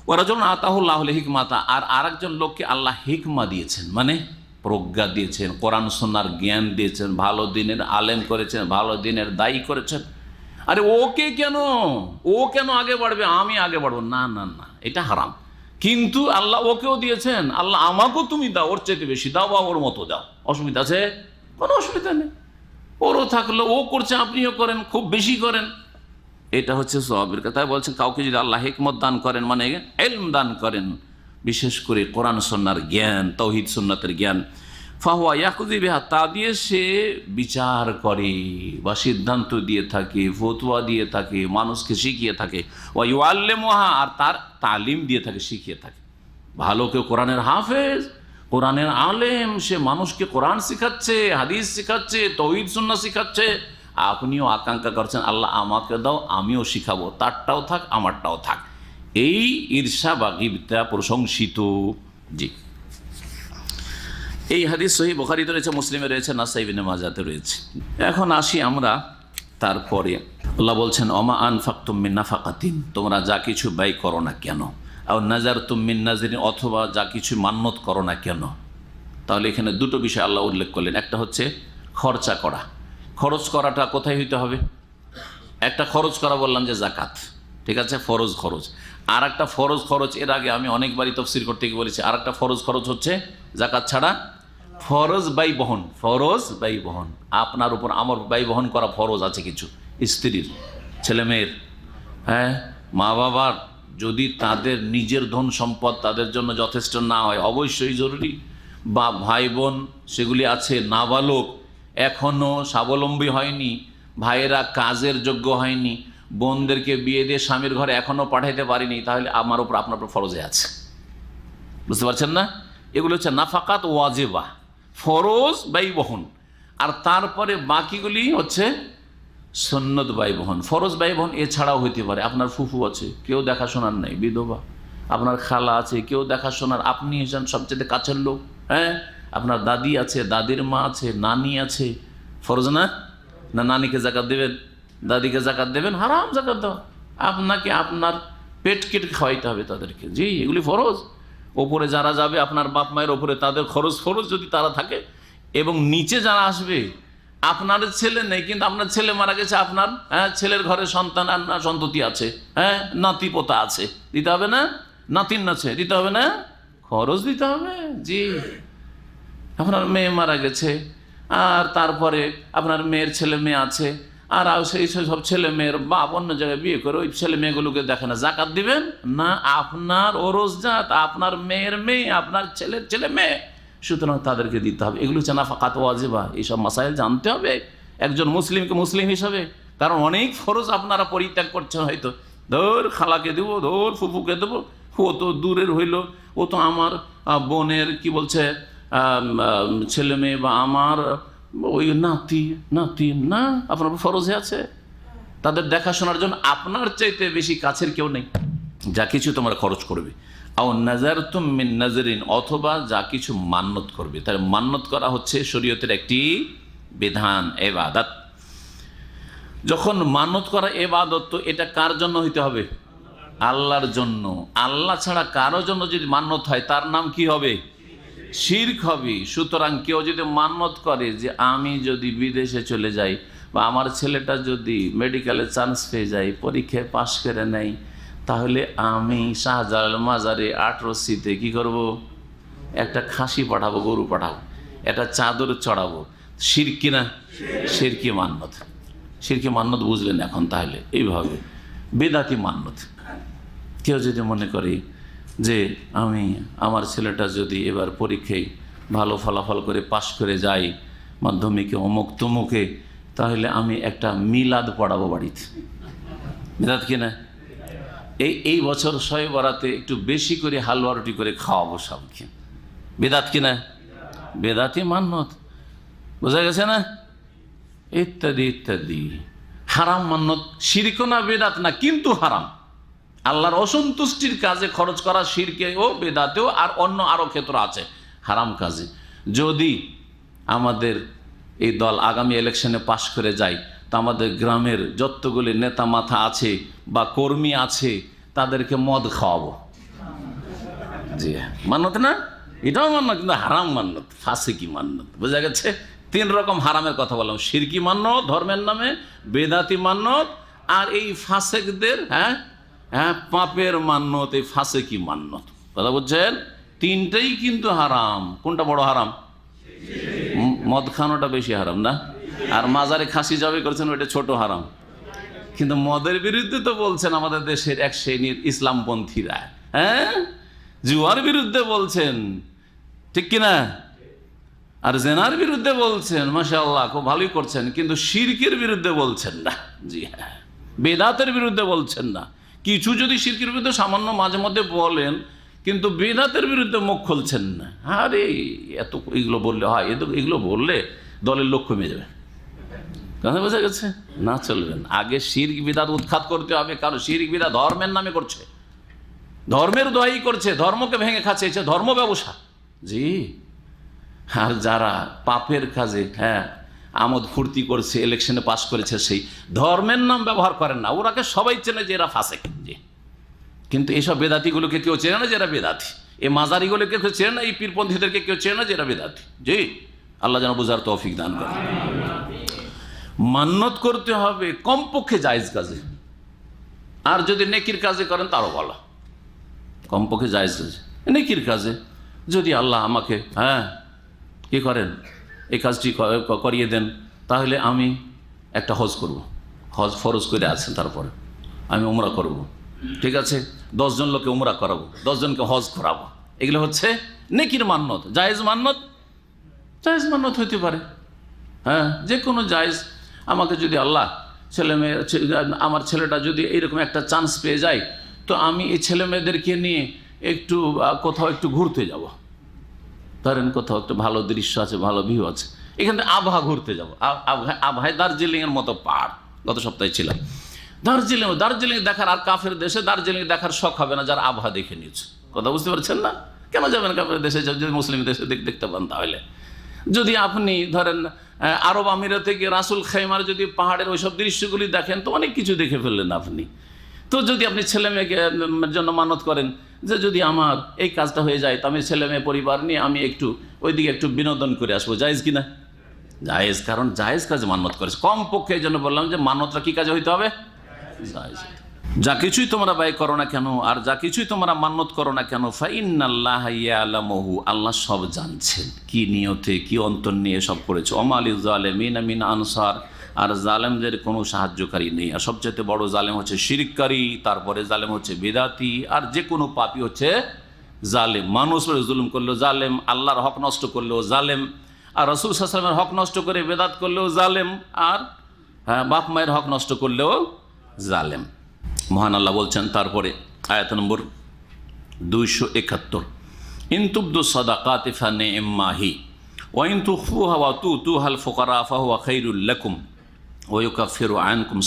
ওয়ারাজুলুন আতাহুল্লাহুল হিকমাতা, আর আরেকজন লোককে আল্লাহ হিকমা দিয়েছেন, মানে প্রজ্ঞা দিয়েছেন, কোরআন সুন্নাহর জ্ঞান দিয়েছেন, ভালো দিনের আলেম করেছেন, ভালো দিনের দায়ী করেছেন। আরে ওকে কেন, ও কেন আগে বাড়বে, আমি আগে বাড়বো না, না না, এটা হারাম। কিন্তু আল্লাহ ওকেও দিয়েছেন, আল্লাহ আমাকেও তুমি দাও, ওর চাইতে বেশি দাও বা ওর মতো দাও, অসুবিধা আছে? কোনো অসুবিধা নেই। ওরও থাকলো, ও করছে আপনিও করেন, খুব বেশি করেন, এটা হচ্ছে সওয়াবের কথা। বলছেন কাউকে যদি আল্লাহ হিকমত দান করেন, মানে ইলম দান করেন, বিশেষ করে কোরআন সুন্নাহর জ্ঞান, তাওহীদ সুন্নাতের জ্ঞান, ফাহুয়া ইয়াকুযি বিহা, তা দিয়ে সে বিচার করে বা সিদ্ধান্ত দিয়ে থাকে, ফতোয়া দিয়ে থাকে, মানুষকে শিখিয়ে থাকে। ওয়া ইউআল্লিমুহা, আর তার তালিম দিয়ে থাকে, শিখিয়ে থাকে। ভালো কেউ কোরআনের হাফেজ, কোরআনের আলেম, সে মানুষকে কোরআন শিখাচ্ছে, হাদিস শিখাচ্ছে, তাওহীদ সুন্নাহ শিখাচ্ছে, আপনিও আকাঙ্ক্ষা করছেন আল্লাহ আমাকে দাও, আমিও শিখাবো, তারটাও থাক আমারটাও থাক। এই ঈর্ষা বা গিবতা প্রশংসিত। জি, এই হাদিস সহিহ বুখারীতে রয়েছে, মুসলিমে রয়েছে, নাসাই ইবনে মাজাতে রয়েছে। এখন আসি আমরা তারপরে, আল্লাহ বলছেন ওমা আনফাকতুম মিন নাফাকাতিন, তোমরা যা কিছু ব্যয় করো না কেন, আর নাজারতুম মিন নাজরিন, অথবা যা কিছু মান্যত করো না কেন। তাহলে এখানে দুটো বিষয় আল্লাহ উল্লেখ করলেন। একটা হচ্ছে খরচা করা, খরচ করাটা কোথায় হইতে হবে? একটা খরচ করা বললাম যে জাকাত, ঠিক আছে, ফরজ খরচ। আর একটা ফরজ খরচ, এর আগে আমি অনেকবারই তফসির করতে গিয়ে বলেছি, আর একটা ফরজ খরচ হচ্ছে জাকাত ছাড়া ফরজ ব্যয় বহন। ফরজ ব্যয় বহন, আপনার উপর আমার ব্যয় বহন করা ফরজ আছে কিছু, স্ত্রীর, ছেলেমেয়ের, হ্যাঁ, মা বাবার, যদি তাদের নিজের ধন সম্পদ তাদের জন্য যথেষ্ট না হয়, অবশ্যই জরুরি। বা ভাই বোন সেগুলি আছে, নাবালক, এখনও স্বাবলম্বী হয়নি, ভাইয়েরা কাজের যোগ্য হয়নি, বোনদেরকে বিয়ে দিয়ে স্বামীর ঘরে এখনও পাঠাইতে পারিনি, তাহলে আমার উপর আপনার উপর ফরজে আছে। বুঝতে পারছেন না? এগুলো হচ্ছে নাফাকাত ওয়াজিবা, ফরজ ব্যয় বহন। আর তারপরে বাকিগুলি হচ্ছে সুন্নত ব্যয় বহন। ফরজ ব্যয় বহন এছাড়াও হইতে পারে, আপনার ফুফু আছে, কেউ দেখাশোনার নাই, বিধবা, আপনার খালা আছে, কেউ দেখাশোনার, আপনি হচ্ছেন সবচেয়ে কাছের লোক, হ্যাঁ, আপনার দাদি আছে, দাদির মা আছে, নানি আছে, ফরজ না? না নানিকে জাকাত দেবেন, দাদিকে জাকাত দেবেন, হারাম জাকাত দেওয়া। আপনাকে আপনার পেট কেটে খাওয়াইতে হবে তাদেরকে। জি, এগুলি ফরজ। ওপরে যারা যাবে আপনার বাপ মায়ের ওপরে তাদের খরচ ফরজ যদি তারা থাকে, এবং নিচে যারা আসবে আপনার ছেলে নেই কিন্তু আপনার ছেলে মারা গেছে, আপনার ছেলের ঘরে সন্তান সন্ততি আছে, নাতি পোতা আছে, দিতে হবে না? নাতিন আছে, দিতে হবে না? খরচ দিতে হবে। জি, আপনার মেয়ে মারা গেছে আর তারপরে আপনার মেয়ের ছেলে মেয়ে আছে, আর সেই সব ছেলে মেয়ের বাপ অন্য জায়গায় বিয়ে করে ওই ছেলে মেয়েগুলোকে দেখে না, জাকাত দিবেন না? আপনার ওরসজাত, আপনার মেয়ের মেয়ে, আপনার ছেলের ছেলে মেয়ে, সুতরাং তাদেরকে দিতে হবে। এগুলো হচ্ছে নাফাকাত ওয়াজিবা। এইসব মাসাইল জানতে হবে একজন মুসলিমকে মুসলিম হিসাবে, কারণ অনেক ফরজ আপনারা পরিত্যাগ করছেন। হয়তো ধর খালাকে দেবো, ধর ফুফুকে দেবো, ও তো দূরের হইল, ও তো আমার বোনের কি বলছে ছেলে মেয়ে, বা আমার ওই নাতি না, আপনার ফরজে আছে। তাদের দেখাশোনার জন্য আপনার চাইতে বেশি কাছের কেউ নেই। যা কিছু তোমরা খরচ করবে, আও নাযারতুম মিন নাযরিন, অথবা যা কিছু মান্যত করবে। তাই মান্যত করা হচ্ছে শরীয়তের একটি বিধান, ইবাদত। যখন মান্যত করা ইবাদত, তো এটা কার জন্য হইতে হবে? আল্লাহর জন্য। আল্লাহ ছাড়া কারো জন্য যদি মান্যত হয় তার নাম কি হবে? শিরক হবে। সুতরাং কেউ যদি মান্যত করে যে আমি যদি বিদেশে চলে যাই, বা আমার ছেলেটা যদি মেডিকেলে চান্স পেয়ে যায়, পরীক্ষায় পাশ করে নেয়, তাহলে আমি শাহজালাল মাজারে 18 কি করব? একটা খাসি পাঠাবো, গরু পাঠাবো, একটা চাদর চড়াবো। শিরক কি না? শিরকি মান্যত। শিরকি মান্যত বুঝলেন এখন? তাহলে এইভাবে বেদাতি মান্যত। কেউ যদি মনে করে যে আমি আমার ছেলেটা যদি এবার পরীক্ষায় ভালো ফলাফল করে পাশ করে যাই, মাধ্যমিকে অমুক তমুকে, তাহলে আমি একটা মিলাদ পড়াবো বাড়িতে। বেদাত কিনা? এই বছর শবে বরাতে একটু বেশি করে হালুয়া রুটি করে খাওয়াবো সবকে। বেদাত কিনা? বেদাতি মান্যত। বোঝা গেছে না? ইত্যাদি ইত্যাদি। হারাম মান্যত, শিরক না বেদাত না, কিন্তু হারাম। আল্লাহর অসন্তুষ্টির কাজে খরচ করা শিরকেও বেদাতেও, আর অন্য আরও ক্ষেত্র আছে হারাম কাজে। যদি আমাদের এই দল আগামী ইলেকশনে পাশ করে যায়, তো আমাদের গ্রামের যতগুলি নেতা মাথা আছে বা কর্মী আছে তাদেরকে মদ খাওয়াবো। জি, মান্যত না? এটাও মান্যত, কিন্তু হারাম মান্যত, ফাসিকি মান্যত। বোঝা গেছে? 3 রকম হারামের কথা বললাম। শিরকি মান্যত ধর্মের নামে, বেদাতি মান্যত, আর এই ফাসেকদের পাপের মান্যত, এই ফাসেকি মান্যত। কথা বুঝছেন? 3টাই কিন্তু হারাম। কোনটা বড় হারাম? মদ খানোটা বেশি হারাম না? আর মাজারে খাসি জবাই করছেন ওইটা ছোট হারাম। কিন্তু মদের বিরুদ্ধে তো বলছেন আমাদের দেশের এক শ্রেণীর ইসলামপন্থীরা, জুয়ার বিরুদ্ধে বলছেন, ঠিক কিনা? আর জেনার বিরুদ্ধে বলছেন, মাশাআল্লাহ খুব ভালোই করছেন, কিন্তু শিরকের বিরুদ্ধে বলছেন না। জি হ্যাঁ, বেদাতের বিরুদ্ধে বলছেন না। কিছু যদি শিরকের বিরুদ্ধে সামান্য মাঝে মধ্যে বলেন, কিন্তু বেদাতের বিরুদ্ধে মুখ খুলছেন না। আরে এত এগুলো বললে হয়, এগুলো বললে দলের লোক কমে যাবে। কথা বোঝা গেছে? না, চলবেন। আগে শিরক বিদাত উৎখাত করতে হবে, কারণ শিরক বিদাত ধর্মের নামে করছে, ধর্মের দোহাই করছে, ধর্মকে ভেঙে খাচ্ছে, ধর্ম ব্যবসা। জি, আর যারা পাপের কাজে আমোদ ফুর্তি করছে, ইলেকশনে পাস করেছে, সেই ধর্মের নাম ব্যবহার করেন না। ওরাকে সবাই চেনে যে এরা ফাসেক। জি, কিন্তু এইসব বেদাতিগুলোকে কেউ চেনে না যে এরা বেদাতি। এই মাজারিগুলোকে কেউ চেনে না, এই পীরপন্থীদেরকে কেউ চেনে না যে এরা বেদাতি। জি, আল্লাহ যেন বুঝার তৌফিক দান করেন। মান্যত করতে হবে কমপক্ষে জায়েজ কাজে, আর যদি নেকির কাজে করেন তারও ভালো। কমপক্ষে জায়েজ কাজে, নেকির কাজে যদি আল্লাহ আমাকে কি করেন, এই কাজটি করিয়ে দেন, তাহলে আমি একটা হজ করব। হজ ফরজ করে আছেন, তারপরে আমি উমরা করব। ঠিক আছে, 10 জন লোককে উমরা করাবো, 10 জনকে হজ করাবো। এগুলো হচ্ছে নেকির মান্যত, জায়েজ মান্যত। জায়েজ মান্যত হইতে পারে, যে কোনো জায়েজ। আমাকে যদি আল্লাহ ছেলে মেয়ে, আমার ছেলেটা যদি এইরকম একটা চান্স পেয়ে যায়, তো আমি এই ছেলে মেয়েদেরকে নিয়ে একটু কোথাও একটু ঘুরতে যাব। ধরেন কোথাও একটু ভালো দৃশ্য আছে, ভালো ভিউ আছে, এখান থেকে আবহা ঘুরতে যাবো। আবহায় দার্জিলিংয়ের মতো পাহাড়, গত সপ্তাহে ছিলাম দার্জিলিং দেখার। আর কাফের দেশে দার্জিলিং দেখার শখ হবে না যারা আবহাওয়া দেখে নিয়েছে। কথা বুঝতে পারছেন না? কেন যাবেন কাফের দেশে? যদি মুসলিম দেশে দেখতে পান, তাহলে যদি আপনি ধরেন আরব আমিরাতে গিয়ে রাসুল খাইমার যদি পাহাড়ের ওইসব দৃশ্যগুলি দেখেন, তো অনেক কিছু দেখে ফেললেন আপনি। তো যদি আপনি ছেলে মেয়েকে জন্য মানত করেন যে যদি আমার এই কাজটা হয়ে যায় তো আমি ছেলে মেয়ে পরিবার নিয়ে আমি একটু ওইদিকে একটু বিনোদন করে আসবো, জায়েজ কি না? জায়েজ, কারণ জায়েজ কাজে মানত করেছে। কমপক্ষে এই জন্য বললাম যে মানতটা কি কাজে হইতে হবে? জায়েজ। যা কিছুই তোমরা ব্যয় করো না কেন আর যা কিছুই তোমরা মান্নত করো না কেন, ফাইন্নাল্লাহা ইয়ালামুহু, আল্লাহ সব জানছেন, কি নিয়তে কি অন্তর নিয়ে সব করেছে। ওমা লিয-যালিমিনা মিন আনসার, আর জালেমদের কোনো সাহায্যকারী নেই। আর সবচেয়ে বড় জালেম হচ্ছে শিরককারী, তারপরে জালেম হচ্ছে বিদাতি, আর যে কোনো পাপী হচ্ছে জালেম। মানুষের জুলুম করলেও জালেম, আল্লাহর হক নষ্ট করলেও জালেম, আর রাসূল সাল্লাল্লাহু আলাইহি ওয়াসাল্লামের হক নষ্ট করে বেদাত করলেও জালেম, আর বাপ মায়ের হক নষ্ট করলেও জালেম। মহান আল্লাহ বলছেন তারপরে আয়াত নম্বর 271, ইন তুবদু সাদাকাতি ফানি'ম্মা হি ওয়া ইন তুখফুহা ওয়া তু'তুহাল ফুকারা ফাহুয়া খায়রুল লাকুম ওয়া ইউকাফিরু আনকুম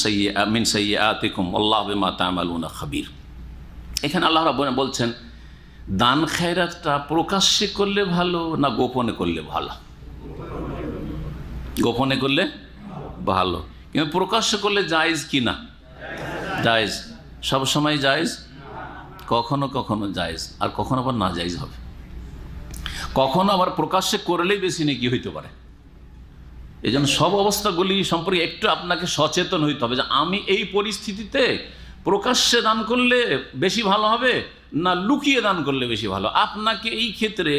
মিন সাইয়্যাতিকুম আল্লাহু বিমা তা'মালুনা খাবীর। এখানে আল্লাহ রাব্বুল বলছেন দান খায়রাতটা প্রকাশ্যে করলে ভালো না গোপনে করলে ভালো? গোপনে করলে ভালো, কিন্তু প্রকাশ্যে করলে জায়েজ কি না? জায়েজ। সবসময় জায়েজ, কখনো কখনো জায়েজ, আর কখনো আবার না জায়েজ হবে। কখনো আবার প্রকাশ্যে করলেই বেশি নেকি হইতে পারে। এই জন্য সব অবস্থাগুলি সম্পর্কে একটু আপনাকে সচেতন হইতে হবে যে আমি এই পরিস্থিতিতে প্রকাশ্যে দান করলে বেশি ভালো হবে না লুকিয়ে দান করলে বেশি ভালো। আপনাকে এই ক্ষেত্রে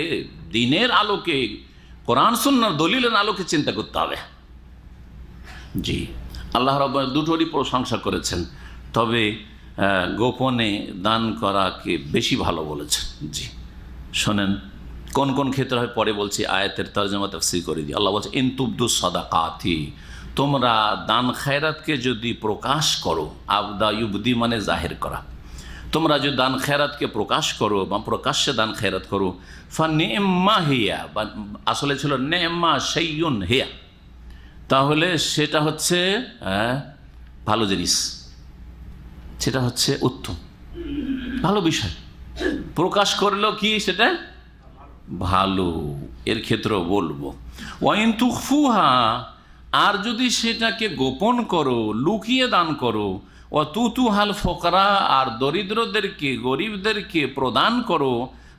দিনের আলোকে, কোরআন সুন্নাহর দলিলের আলোকে চিন্তা করতে হবে। জি, আল্লাহ রাব্বুল দুটোরই প্রশংসা করেছেন, তবে গোপনে দান করাকে বেশি ভালো বলেছেন। জি, শোনেন কোন কোন ক্ষেত্রে হয় পরে বলছি, আয়াতের তরজমা তাফসীর করে দিই। আল্লাহ বলছে ইন তুবদু সাদাকাতি, তোমরা দান খায়রাতকে যদি প্রকাশ করো, আবদা ইউবদি মানে জাহির করা, তোমরা যদি দান খায়রাতকে প্রকাশ করো বা প্রকাশ্যে দান খায়রাত করো, ফানি'ম্মা হিয়া, বা আসলে ছিল নি'ম্মা শাইউন হিয়া, তাহলে সেটা হচ্ছে ভালো জিনিস, সেটা হচ্ছে উত্তম ভালো বিষয়। প্রকাশ করলেও কি সেটা ভালো, এর ক্ষেত্রেও বলবো। ওয়াইন তুখফুহা, আর যদি সেটাকে গোপন করো, লুকিয়ে দান করো, ও তুতুহাল ফকরা, আর দরিদ্রদেরকে গরিবদেরকে প্রদান করো,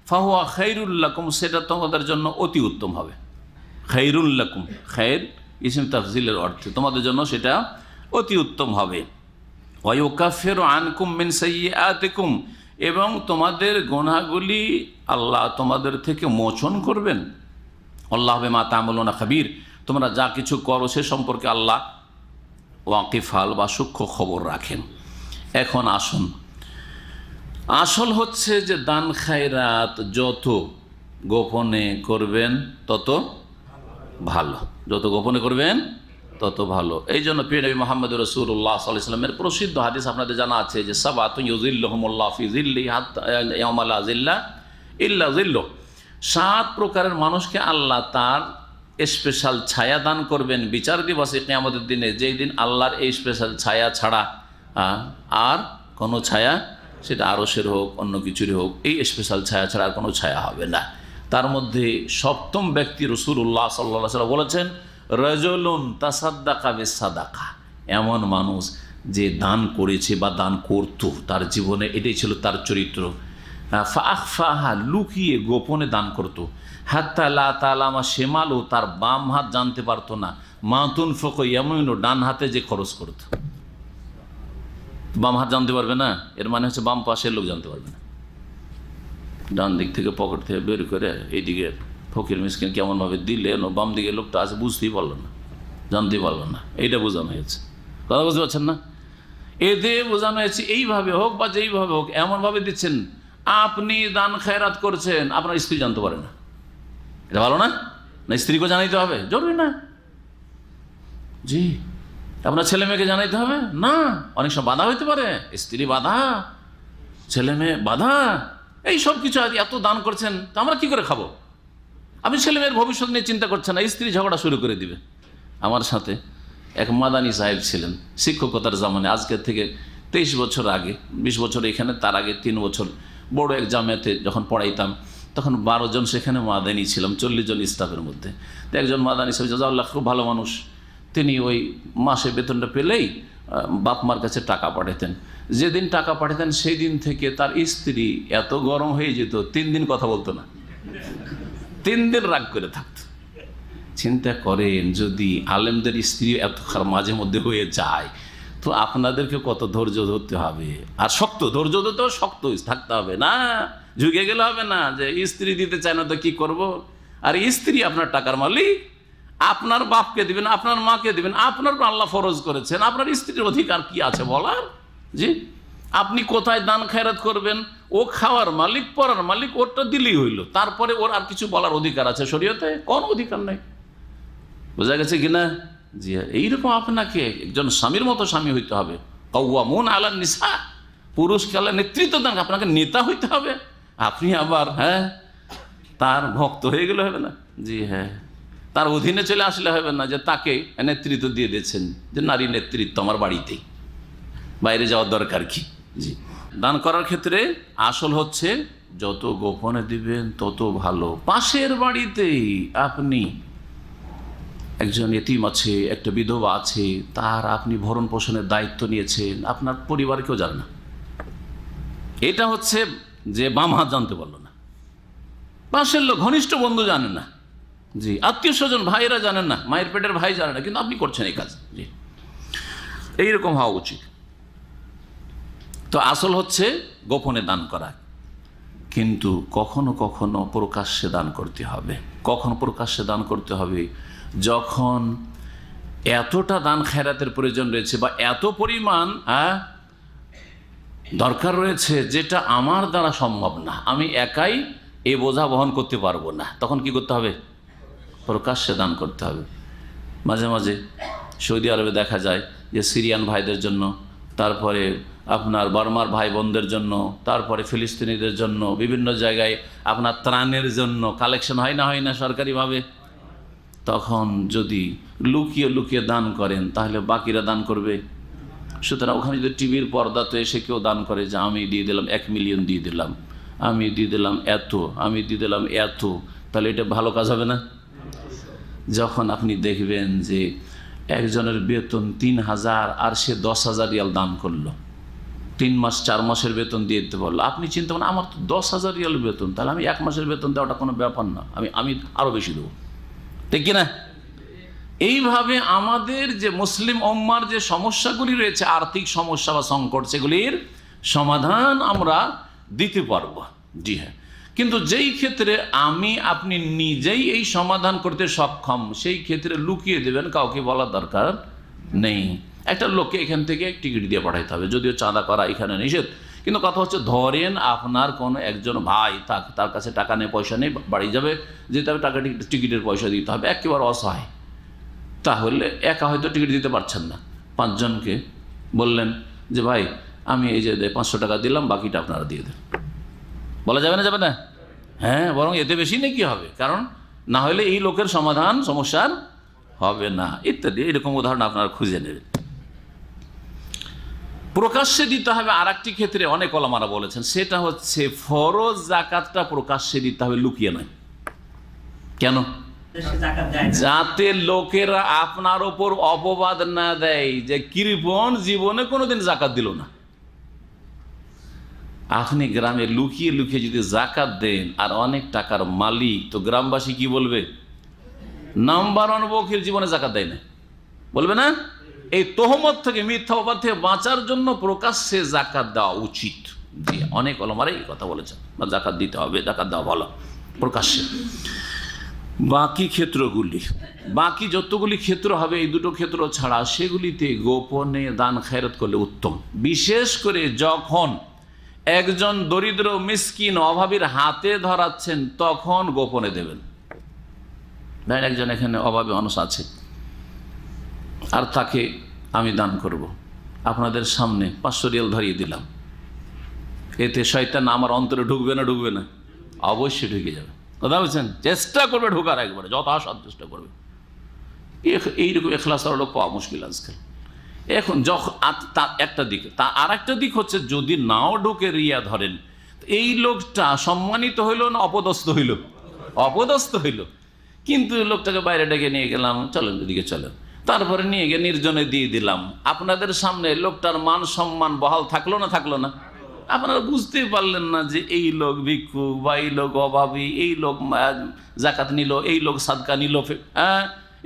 ফাহুয়া খায়রুল লাকুম, সেটা তোমাদের জন্য অতি উত্তম হবে। খায়রুল লাকুম, খায়র ইসম তাফজিলের অর্থে তোমাদের জন্য সেটা অতি উত্তম হবে। ওয়া ইউকাফিরু আনকুম মিন সাইয়্যাতিকুম, এবং তোমাদের গুনাহগুলি আল্লাহ তোমাদের থেকে মোচন করবেন। আল্লাহু বিমা তা'মালুনা খাবীর, তোমরা যা কিছু করো সে সম্পর্কে আল্লাহ ওয়াকিফাল বা সূক্ষ্ম খবর রাখেন। এখন আসুন, আসল হচ্ছে যে দান খায়রাত যত গোপনে করবেন তত ভালো, যত গোপনে করবেন তত ভালো। এই জন্য প্রিয় নবী মুহাম্মদ রাসূলুল্লাহ সাল্লাল্লাহু আলাইহি ওয়াসাল্লামের প্রসিদ্ধ হাদিস আপনাদের জানা আছে যে সাবাতুন ইউযিল্লুহুমুল্লাহু ফি যিল্লিহি হাত্তা ইয়াওমা লা যিল্লা ইল্লা যিল্লুহ, 7 প্রকারের মানুষকে আল্লাহ তার স্পেশাল ছায়া দান করবেন বিচার দিবসে, কিয়ামতের দিনে, যেই দিন আল্লাহর এই স্পেশাল ছায়া ছাড়া আর কোনো ছায়া, সেটা আরশের হোক অন্য কিছুরই হোক, এই স্পেশাল ছায়া ছাড়া আর কোনো ছায়া হবে না। তার মধ্যে 7ম ব্যক্তি রাসূলুল্লাহ সাল্লাল্লাহু আলাইহি ওয়াসাল্লাম বলেছেন রাজুলুন তাসাদ্দাকা বিসাদাকা, এমন মানুষ যে দান করেছে বা দান করত, তার জীবনে এটাই ছিল তার চরিত্র। ফাআখফাহা, লুকিয়ে গোপনে দান করত। হাত্তা লা তা'লামা শিমালু, তার বাম হাত জানতে পারতো না, মা তুনফিকু ইয়ামিনু, ডান হাতে যে খরচ করত। বাম হাত জানতে পারবে না, এর মানে হচ্ছে বাম পাশের লোক জানতে পারবে না। ডান দিক থেকে পকেট থেকে বের করে এইদিকে ফকির মিসকিন কেমনভাবে দিলে, বাম দিকে লোকটা আছে বুঝতেই পারলো না, জানতেই পারলো না, এইটা বোঝানো হয়েছে। কথা বুঝতে পারছেন না? এতে বোঝানো হয়েছে এইভাবে হোক বা যেইভাবে হোক এমনভাবে দিচ্ছেন, আপনি দান খায়রাত করছেন, আপনার স্ত্রী জানতে পারে না, এটা ভালো না? না স্ত্রীকে জানাইতে হবে? জরুরি না। জি, আপনার ছেলে মেয়েকে জানাইতে হবে না? অনেক সময় বাধা হইতে পারে, স্ত্রী বাধা, ছেলে মেয়ে বাধা, এই সব কিছু এত দান করছেন, তো আমরা কি করে খাবো? আপনি ছেলে মেয়ের ভবিষ্যৎ নিয়ে চিন্তা করছেন না, স্ত্রী ঝগড়া শুরু করে দিবে। আমার সাথে এক মাদানী সাহেব ছিলেন শিক্ষকতার জামানে, আজকের থেকে 23 বছর আগে, 20 বছর এখানে, তার আগে 3 বছর বড় এক জামিয়াতে যখন পড়াইতাম, তখন 12 জন সেখানে মাদানী ছিলাম 40 জন স্টাফের মধ্যে। তো একজন মাদানী সাহেব জাযাল্লাহ, খুব ভালো মানুষ, তিনি ওই মাসে বেতনটা পেলেই বাপ মার কাছে টাকা পাঠাতেন, যেদিন টাকা পাঠাতেন সেই দিন থেকে তার স্ত্রী এত গরম হয়ে যেত 3 দিন কথা বলতো না, 3 দিন রাগ করে থাকতো। চিন্তা করেন যদি আলেমদের স্ত্রী এত মাঝে মধ্যে হয়ে যায়, তো আপনাদেরকে কত ধৈর্য ধরতে হবে। আর শক্ত ধৈর্য ধরতেও শক্ত থাকতে হবে, না ঝুঁকে গেলে হবে না যে স্ত্রী দিতে চায় না তো কি করব। আর স্ত্রী আপনার টাকার মালিক, আপনার বাপকে দিবেন, আপনার মাকে দিবেন, আপনার আল্লাহ ফরজ করেছেন, আপনার স্ত্রীর অধিকার কি আছে বলার? জি, আপনি কোথায় দান খেরাত করবেন, ও খাওয়ার মালিক, পড়ার মালিক, ওরটা দিলেই হইল, তারপরে ওর আর কিছু বলার অধিকার আছে শরীয়তে? কোন অধিকার নেই। বোঝা গেছে কিনা? জি, এইরকম আপনাকে একজন স্বামীর মতো স্বামী হইতে হবে। কাওয়ামুন আলান নিসা, পুরুষকে আল্লাহ নেতৃত্ব দেন, আপনাকে নেতা হইতে হবে। আপনি আবার তার ভক্ত হয়ে গেলে হবে না। জি হ্যাঁ, তার অধীনে চলে আসলে হবে না যে তাকে নেতৃত্ব দিয়ে দিয়েছেন, যে নারী নেতৃত্ব আমার বাড়িতেই, বাইরে যাওয়ার দরকার কি। জি, দান করার ক্ষেত্রে আসল হচ্ছে যত গোপনে দিবেন তত ভালো। পাশের বাড়িতেই আপনি একজন এতিম আছে, একটা বিধবা আছে, তার আপনি ভরণ পোষণের দায়িত্ব নিয়েছেন, আপনার পরিবার কেউ জানে না। এটা হচ্ছে যে বাম হাত জানতে পারলো না, পাশের লোক ঘনিষ্ঠ বন্ধু জানে না, জি আত্মীয় স্বজন ভাইরা জানেন না, মায়ের পেটের ভাই জানে না, কিন্তু আপনি করছেন এই কাজ। জি, এইরকম হওয়া উচিত। তো আসল হচ্ছে গোপনে দান করা, কিন্তু কখনো কখনো প্রকাশ্যে দান করতে হবে। কখন প্রকাশ্যে দান করতে হবে? যখন এতটা দান খেরাতের প্রয়োজন রয়েছে বা এত পরিমাণ দরকার রয়েছে যেটা আমার দ্বারা সম্ভব না, আমি একাই এই বোঝা বহন করতে পারবো না, তখন কি করতে হবে? প্রকাশ্যে দান করতে হবে। মাঝে মাঝে সৌদি আরবে দেখা যায় যে সিরিয়ান ভাইদের জন্য, তারপরে আপনার বর্মার ভাই বোনদের জন্য, তারপরে ফিলিস্তিনিদের জন্য, বিভিন্ন জায়গায় আপনার ত্রাণের জন্য কালেকশন হয় না সরকারিভাবে। তখন যদি লুকিয়ে লুকিয়ে দান করেন তাহলে বাকিরা দান করবে। সুতরাং ওখানে যদি টিভির পর্দাতে এসে কেউ দান করে যে আমি দিয়ে দিলাম 1 মিলিয়ন দিয়ে দিলাম, আমি দিয়ে দিলাম এত, আমি দিয়ে দিলাম এত, তাহলে এটা ভালো কাজ হবে না? যখন আপনি দেখবেন যে একজনের বেতন 3,000 আর সে 10,000 রিয়াল দান করলো, 3 মাস 4 মাসের বেতন দিয়ে দিতে পারলো, আপনি চিন্তা করেন আমার তো 10,000 রিয়াল বেতন, তাহলে আমি 1 মাসের বেতন দেওয়াটা কোনো ব্যাপার না, আমি আরও বেশি দেবো, ঠিক কিনা? এইভাবে আমাদের যে মুসলিম উম্মার যে সমস্যাগুলি রয়েছে, আর্থিক সমস্যা বা সংকট, সেগুলির সমাধান আমরা দিতে পারবো। জি হ্যাঁ, কিন্তু যেই ক্ষেত্রে আপনি নিজেই এই সমাধান করতে সক্ষম, সেই ক্ষেত্রে লুকিয়ে দেবেন, কাউকে বলার দরকার নেই। একটা লোককে এখান থেকে টিকিট দিয়ে পাঠাইতে হবে, যদিও চাঁদা করা এখানে নিষেধ, কিন্তু কথা হচ্ছে ধরেন আপনার কোনো একজন ভাই, তার কাছে টাকা নেই, পয়সা নেই, বাড়ি যাবে, যেতে হবে, টাকা টিকিটের পয়সা দিতে হবে, একেবারে অসহায়, তাহলে একা হয়তো টিকিট দিতে পারছেন না, 5 জনকে বললেন যে ভাই আমি এই যে 500 টাকা দিলাম, বাকিটা আপনারা দিয়ে দেন। বলা যাবে না? যাবে না? হ্যাঁ, বরং এতে বেশি নাকি হবে, কারণ না হলে এই লোকের সমাধান সমস্যার হবে না, ইত্যাদি। এরকম উদাহরণ আপনারা খুঁজে নেবেন। প্রকাশ্যে দিতে হবে আর একটি ক্ষেত্রে অনেক ওলামারা বলেছেন, সেটা হচ্ছে ফরজ জাকাতটা প্রকাশ্যে দিতে হবে, লুকিয়ে নয়। কেন? যাতে লোকেরা আপনার ওপর অপবাদ না দেয় যে কৃপণ জীবনে কোনোদিন জাকাত দিল না। আপনি গ্রামে লুকিয়ে লুকিয়ে যদি জাকাত দেন আর অনেক টাকার মালিক, তো গ্রামবাসী কি বলবে? নাম্বার 1 বকির জীবনে জাকাত দেয় না, বলবে না? এই তোহমত থেকে, মিথ্যা অপবাদ থেকে বাঁচার জন্য প্রকাশ্যে জাকাত দেওয়া উচিত। জি, অনেক ওলামারা এই কথা বলেছেন, জাকাত দিতে হবে, জাকাত দেওয়া ভালো প্রকাশ্যে। বাকি ক্ষেত্রগুলি, বাকি যতগুলি ক্ষেত্র হবে, এই দুটো ক্ষেত্র ছাড়া সেগুলিতে গোপনে দান খেরাত করলে উত্তম। বিশেষ করে যখন একজন দরিদ্র মিসকিন অভাবীর হাতে ধরাচ্ছেন, তখন গোপনে দেবেন। ধরেন একজন এখানে অভাবী মানুষ আছে, আর তাকে আমি দান করব, আপনাদের সামনে 500 রিয়াল ধরিয়ে দিলাম, এতে শয়তান আমার অন্তরে ঢুকবে না? ঢুকবে না? অবশ্যই ঢুকে যাবে। কথা বলছেন? চেষ্টা করবে ঢোকার, একবারে যথাসাধ্য চেষ্টা করবে। এইরকম এখলাস লোক পাওয়া মুশকিল আজকাল। এখন যখন একটা দিক, আর একটা দিক হচ্ছে যদি নাও ঢুকে রিয়া ধরেন, এই লোকটা সম্মানিত হইল না অপদস্থ হইল? অপদস্থ হইল। কিন্তু লোকটাকে বাইরে ডেকে নিয়ে গেলাম, চলেন এদিকে চলেন, তারপরে নিয়ে গিয়ে নির্জনে দিয়ে দিলাম। আপনাদের সামনে লোকটার মান সম্মান বহাল থাকলো না থাকলো না? আপনারা বুঝতেই পারলেন না যে এই লোক ভিক্ষুক বা এই লোক অভাবী, এই লোক জাকাত নিল, এই লোক সাদকা নিল,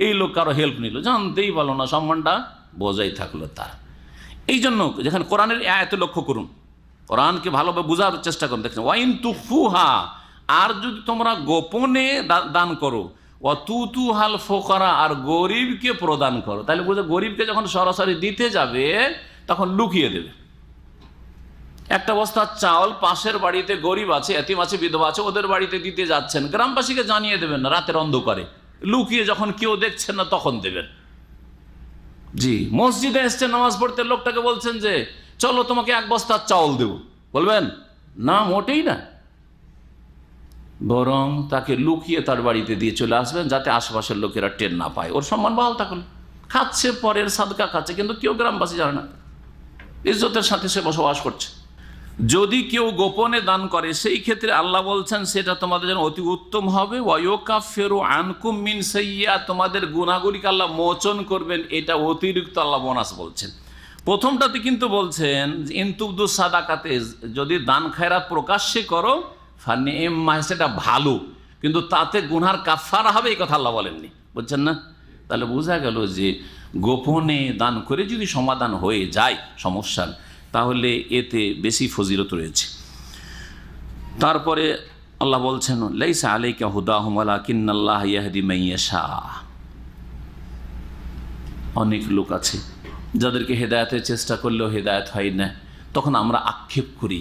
এই লোক কারো হেল্প নিল, জানতেই পারলো না, সম্মানটা বজায় থাকলো তার। এই জন্য যেখানে কোরআনের আয়াতে লক্ষ্য করুন, কোরআনকে ভালোভাবে বোঝার চেষ্টা করুন, দেখছেন ওয়াইন তুফুহা, আর যদি তোমরা গোপনে দান করো, অতুতু হাল ফোকারা, আর গরিবকে প্রদান করো, তাহলে বুঝে গরিবকে যখন সরাসরি দিতে যাবে তখন লুকিয়ে দেবে। একটা বস্তা চাউল পাশের বাড়িতে গরিব আছে, এতিম আছে, বিধবা আছে, ওদের বাড়িতে দিতে যাচ্ছেন, গ্রামবাসীকে জানিয়ে দেবেন না, রাতের অন্ধকারে লুকিয়ে যখন কেউ দেখছেন না তখন দেবেন। জি, মসজিদে এসছেন নামাজ পড়তে, লোকটাকে বলছেন যে চলো তোমাকে এক বস্তা চাউল দেবো, বলবেন না? মোটেই না। বরং তাকে লুকিয়ে তার বাড়িতে দিয়ে চলে আসবেন, যাতে আশেপাশের লোকেরা টের না পায়। ওর সম্মান বহাল থাকলো, খাচ্ছে, পরের সাদকা খাচ্ছে, কিন্তু কেউ গ্রামবাসী জানে না, ইজ্জতের সাথে সে বসবাস করছে। যদি কেউ গোপনে দান করে, সেই ক্ষেত্রে আল্লাহ বলছেন সেটা তোমাদের জন্য অতি উত্তম হবে। ওয়ায়ুকাফিরু আনকুম মিন সাইয়্যাত, তোমাদের গুনাহগুলিকে আল্লাহ মোচন করবেন, এটা অতিরিক্ত আল্লাহ বোনাস বলছেন। প্রথমটাতে কিন্তু বলছেন ইনতুবদু সাদাকাতে, যদি দান খায়রাত প্রকাশ্যে করো, ফানিম্মা, সেটা ভালো, কিন্তু তাতে গুনহার কাফারা হবে, এই কথা আল্লাহ বলেননি, বুঝছেন না? তাহলে বোঝা গেল যে গোপনে দান করে যদি সমাধান হয়ে যায় সমস্যার, তাহলে এতে বেশি ফজিলত রয়েছে। তারপরে আল্লাহ বলছেন লাইসা আলাইকা হুদাহুম ওয়ালাকিন্নাল্লাহ ইয়াহদি মান ইয়াশা। অনেক লোক আছে যাদেরকে হেদায়েতের চেষ্টা করলেও হেদায়েত হয় না, তখন আমরা আক্ষেপ করি,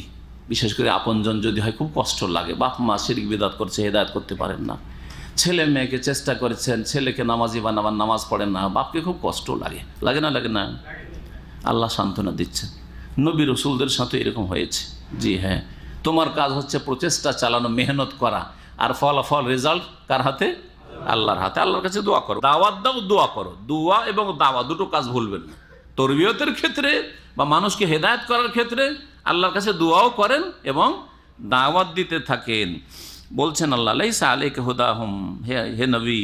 বিশেষ করে আপনজন যদি হয় খুব কষ্ট লাগে। বাপ মা শিরক বিদআত করছে, হেদায়েত করতে পারেন না, ছেলে মেয়েকে চেষ্টা করেছেন, ছেলেকে নামাজি বানাবার, নামাজ পড়েন না, বাপকে খুব কষ্ট লাগে, লাগে না? লাগে না? আল্লাহ সান্ত্বনা দিচ্ছেন, নবী রসুলদের সাথে এরকম হয়েছে। জি হ্যাঁ, তোমার কাজ হচ্ছে প্রচেষ্টা চালানো, মেহনত করা, আর ফলাফল রেজাল্ট কার হাতে? আল্লাহর হাতে। আল্লাহর কাছে দোয়া করো, দাওয়াত দাও, দোয়া করো। দোয়া এবং দাওয়া দুটো কাজ ভুলবেন না। তরবিয়তের ক্ষেত্রে বা মানুষকে হেদায়েত করার ক্ষেত্রে আল্লাহর কাছে দোয়াও করেন এবং দাওয়াত দিতে থাকেন। বলছেন আল্লাহ লাইসা আলাইকা হুদাহুম, হে নবী,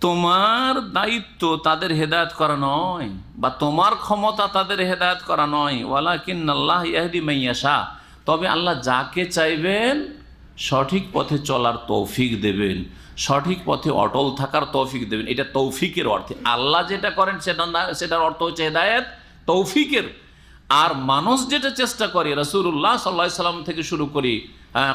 তোমার দায়িত্ব তাদের হেদায়েত করা নয়, বা তোমার ক্ষমতা তাদের হেদায়েত করা নয়। ওয়ালাকিন্নাল্লাহ ইয়াহদি মান ইয়াশা, তবে আল্লাহ যাকে চাইবেন সঠিক পথে চলার তৌফিক দেবেন, সঠিক পথে অটল থাকার তৌফিক দেবেন। এটা তৌফিকের অর্থে, আল্লাহ যেটা করেন সেটার অর্থ হচ্ছে হেদায়েত, তৌফিকের। আর মানুষ যেটা চেষ্টা করে, রাসূলুল্লাহ সাল্লাল্লাহু আলাইহি সাল্লাম থেকে শুরু করি,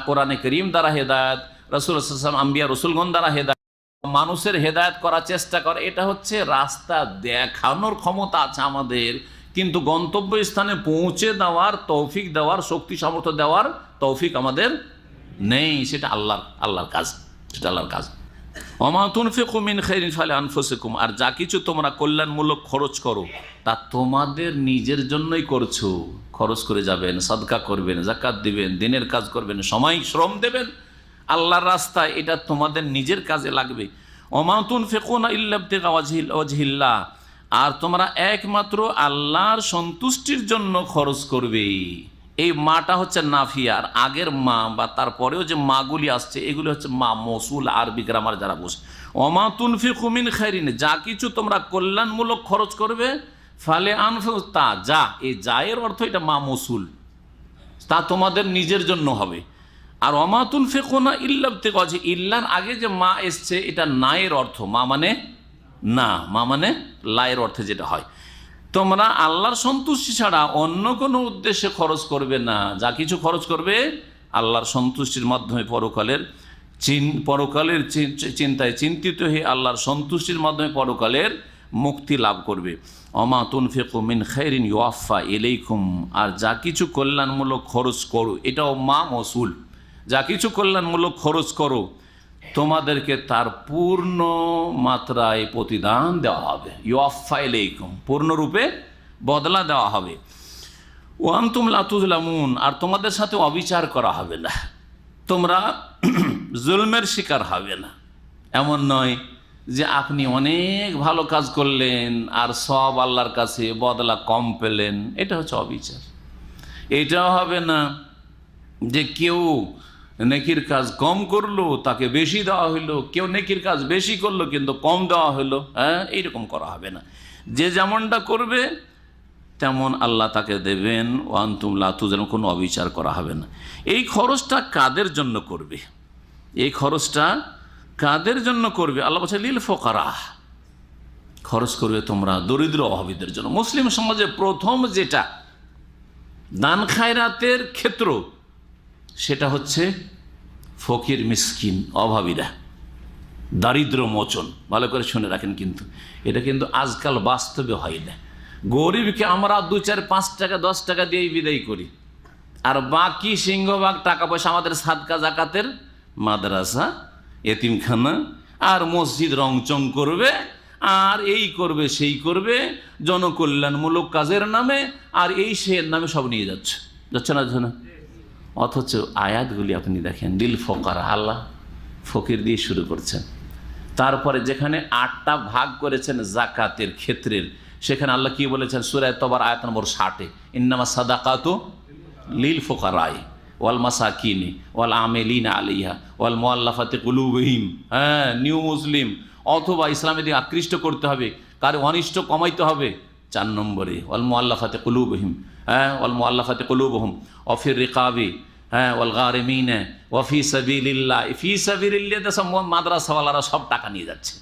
কোরআনে কারীম দ্বারা হেদায়েত, রাসূলুল্লাহ সাল্লাল্লাহু আলাইহি ওয়াসাল্লাম, আম্বিয়া রসুলগণ দ্বারা হেদায়েত, মানুষের হেদায়েত করার চেষ্টা করে, এটা হচ্ছে রাস্তা দেখানোর ক্ষমতা আছে আমাদের, কিন্তু গন্তব্য স্থানে পৌঁছে দেওয়ার তৌফিক দেওয়ার, শক্তি সামর্থ্য দেওয়ার তৌফিক আমাদের নেই। সেটা আল্লাহর কাজ, সেটা আল্লাহর কাজ। ওমা তুনফিকু মিন খাইরিন ফালিআনফুসিকুম, আর যা কিছু তোমরা কল্যাণমূলক খরচ করো তা তোমাদের নিজের জন্যই করছো। খরচ করে যাবেন, সাদকা করবেন, যাকাত দিবেন, দিনের কাজ করবেন, সময় শ্রম দেবেন আল্লাহর রাস্তায়, এটা তোমাদের নিজের কাজে লাগবে। ওমা তুনফিকুনা ইল্লা ইবতিগা ওয়াজহিল্লাহ, আর তোমরা একমাত্র আল্লাহর সন্তুষ্টির জন্য খরচ করবে। এই মাটা হচ্ছে নাফিয়া, আর আগের মা বা তারপরেও যে মাগুলি আসছে এগুলি হচ্ছে মা মৌসুল, আরবি গ্রামার যারা বোঝে। ওমা তুনফিকু মিন খাইরিন, যা কিছু তোমরা কল্যাণমূলক খরচ করবে, ফালে আনফিকু, তা যা, এই যায়ের অর্থ এটা মা মৌসুল, তা তোমাদের নিজের জন্য হবে। আর ওমা তুনফিকুনা ইল্লা ইবতিগা ওয়াজহি, ইল্লার আগে যে মা এসছে এটা নায়ের অর্থ, মা মানে না, মা মানে লায়ের অর্থে যেটা হয়। তোমরা আল্লাহর সন্তুষ্টি ছাড়া অন্য কোনো উদ্দেশ্যে খরচ করবে না, যা কিছু খরচ করবে আল্লাহর সন্তুষ্টির মাধ্যমে, পরকালের চিন্তায় চিন্তিত হয়ে আল্লাহর সন্তুষ্টির মাধ্যমে পরকালের মুক্তি লাভ করবে। ওমা তুনফিকু মিন খাইরিন ইউআফা ইলাইকুম, আর যা কিছু কল্যাণমূলক খরচ করো, এটাও মা মৌসুল, যা কিছু কল্যাণমূলক খরচ করো তোমাদেরকে তার পূর্ণ মাত্রায় প্রতিদান দেওয়া হবে। ইউআফা ইলাইকুম, পূর্ণরূপে বদলা দেওয়া হবে। ওয়া আনতুম লা তুযলামুন, আর তোমাদের সাথে অবিচার করা হবে না, তোমরা জুলমের শিকার হবে না। এমন নয় যে আপনি অনেক ভালো কাজ করলেন আর সব আল্লাহর কাছে বদলা কম পেলেন, এটা হচ্ছে অবিচার। এটাও হবে না যে কেউ নেকির কাজ কম করলো তাকে বেশি দেওয়া হইলো, কেউ নেকির কাজ বেশি করলো কিন্তু কম দেওয়া হইলো, এইরকম করা হবে না। যে যেমনটা করবে তেমন আল্লাহ তাকে দেবেন। ওয়ান্তুম লা তুজলামুন, কোনো অবিচার করা হবে না। এই খরচটা কাদের জন্য করবে? এই খরচটা কাদের জন্য করবে? আল্লাহ বলছে লিল ফুকারা, খরচ করবে তোমরা দরিদ্র অভাবীদের জন্য। মুসলিম সমাজে প্রথম যেটা দান খায়রাতের ক্ষেত্র, সেটা হচ্ছে ফকির মিসকিন অভাবীরা, দারিদ্র মোচন। ভালো করে শুনে রাখেন, কিন্তু এটা কিন্তু আজকাল বাস্তবে হয় না। গরিবকে আমরা 2, 4, 5 টাকা 10 টাকা দিয়েই বিদায় করি, আর বাকি সিংহভাগ টাকা পয়সা আমাদের সাদকা জাকাতের মাদ্রাসা, এতিমখানা আর মসজিদ রংচং করবে, আর এই করবে সেই করবে জনকল্যাণমূলক কাজের নামে, আর এই সের নামে সব নিয়ে যাচ্ছে না। অথচ আয়াতগুলি আপনি দেখেন, লিল ফুকারা, আল্লাহ ফকির দিয়ে শুরু করছেন। তারপরে যেখানে 8টা ভাগ করেছেন জাকাতের ক্ষেত্রের, সেখানে আল্লাহ কি বলেছেন? সূরা তওবার আয়াত নম্বর 60, ইন্নামা সাদাকাতু লিল ফুকারাই ওয়াল মাসাকিনি ওয়াল আমিলিনা আলাইহা ওয়াল মুআল্লাফাতি কুলুবুহিম। হ্যাঁ, নিউ মুসলিম অথবা ইসলামের দিকে আকৃষ্ট করতে হবে, কার অনিষ্ট কমাইতে হবে। 4 নম্বরে ওয়াল মুআল্লাফাতি কুলুবুহিম, হ্যাঁ, ওয়াল মুআল্লাফাতি কুলুবুহুম ওয়াফির রিকাবি, হ্যাঁ, ওয়াল গারিমিনা ওয়া ফি সাবিলিল্লাহ। ফি সাবিলিল্লাহ সব মাদ্রাসাওয়ালারা সব টাকা নিয়ে যাচ্ছে,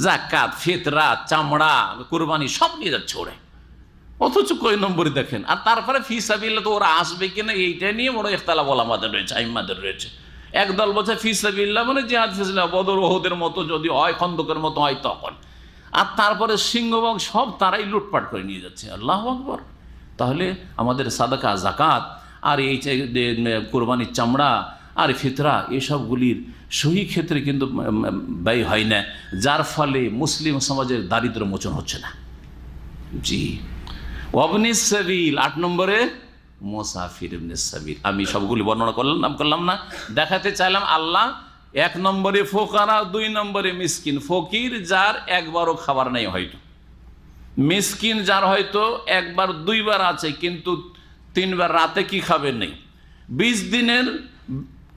যাকাত, ফিতরা, চামড়া, কুরবানি সব নিয়ে যাচ্ছে ওরা। অথচ কয় নম্বরে দেখেন। আর তারপরে ফি সাবিলিল্লাহ তো ওরা আসবে কিনা এইটা নিয়ে বড় ইখতিলাফ ওলামাদের রয়েছে, আইম্মাদের রয়েছে। একদল বলছে ফি সাবিলিল্লাহ মানে জিহাদ ফি সাবিলিল্লাহ, বদর ওহুদের মতো যদি হয়, খন্দকের মতো হয় তখন। আর তারপরে সিংহভাগ সব তারাই লুটপাট করে নিয়ে যাচ্ছে। আল্লাহু আকবার। তাহলে আমাদের সাদাকা, জাকাত আর এই কোরবানির চামড়া আর ফিতরা, এসবগুলির সহি ক্ষেত্রে কিন্তু ব্যয় হয় না, যার ফলে মুসলিম সমাজের দারিদ্র মোচন হচ্ছে না। জি, ওয়াবনিস সাবিল 8 নম্বরে মুসাফির ইবনিস সাবিল। আমি সবগুলি বর্ণনা করলাম না, দেখাতে চাইলাম আল্লাহ 1 নম্বরে ফুকারা, 2 নম্বরে মিসকিন। ফকির যার একবারও খাবার নেই হয়তো, মিসকিন যার হয়তো 1 বার 2 বার আছে কিন্তু 3 বার রাতে কি খাবে নেই। 20 দিনের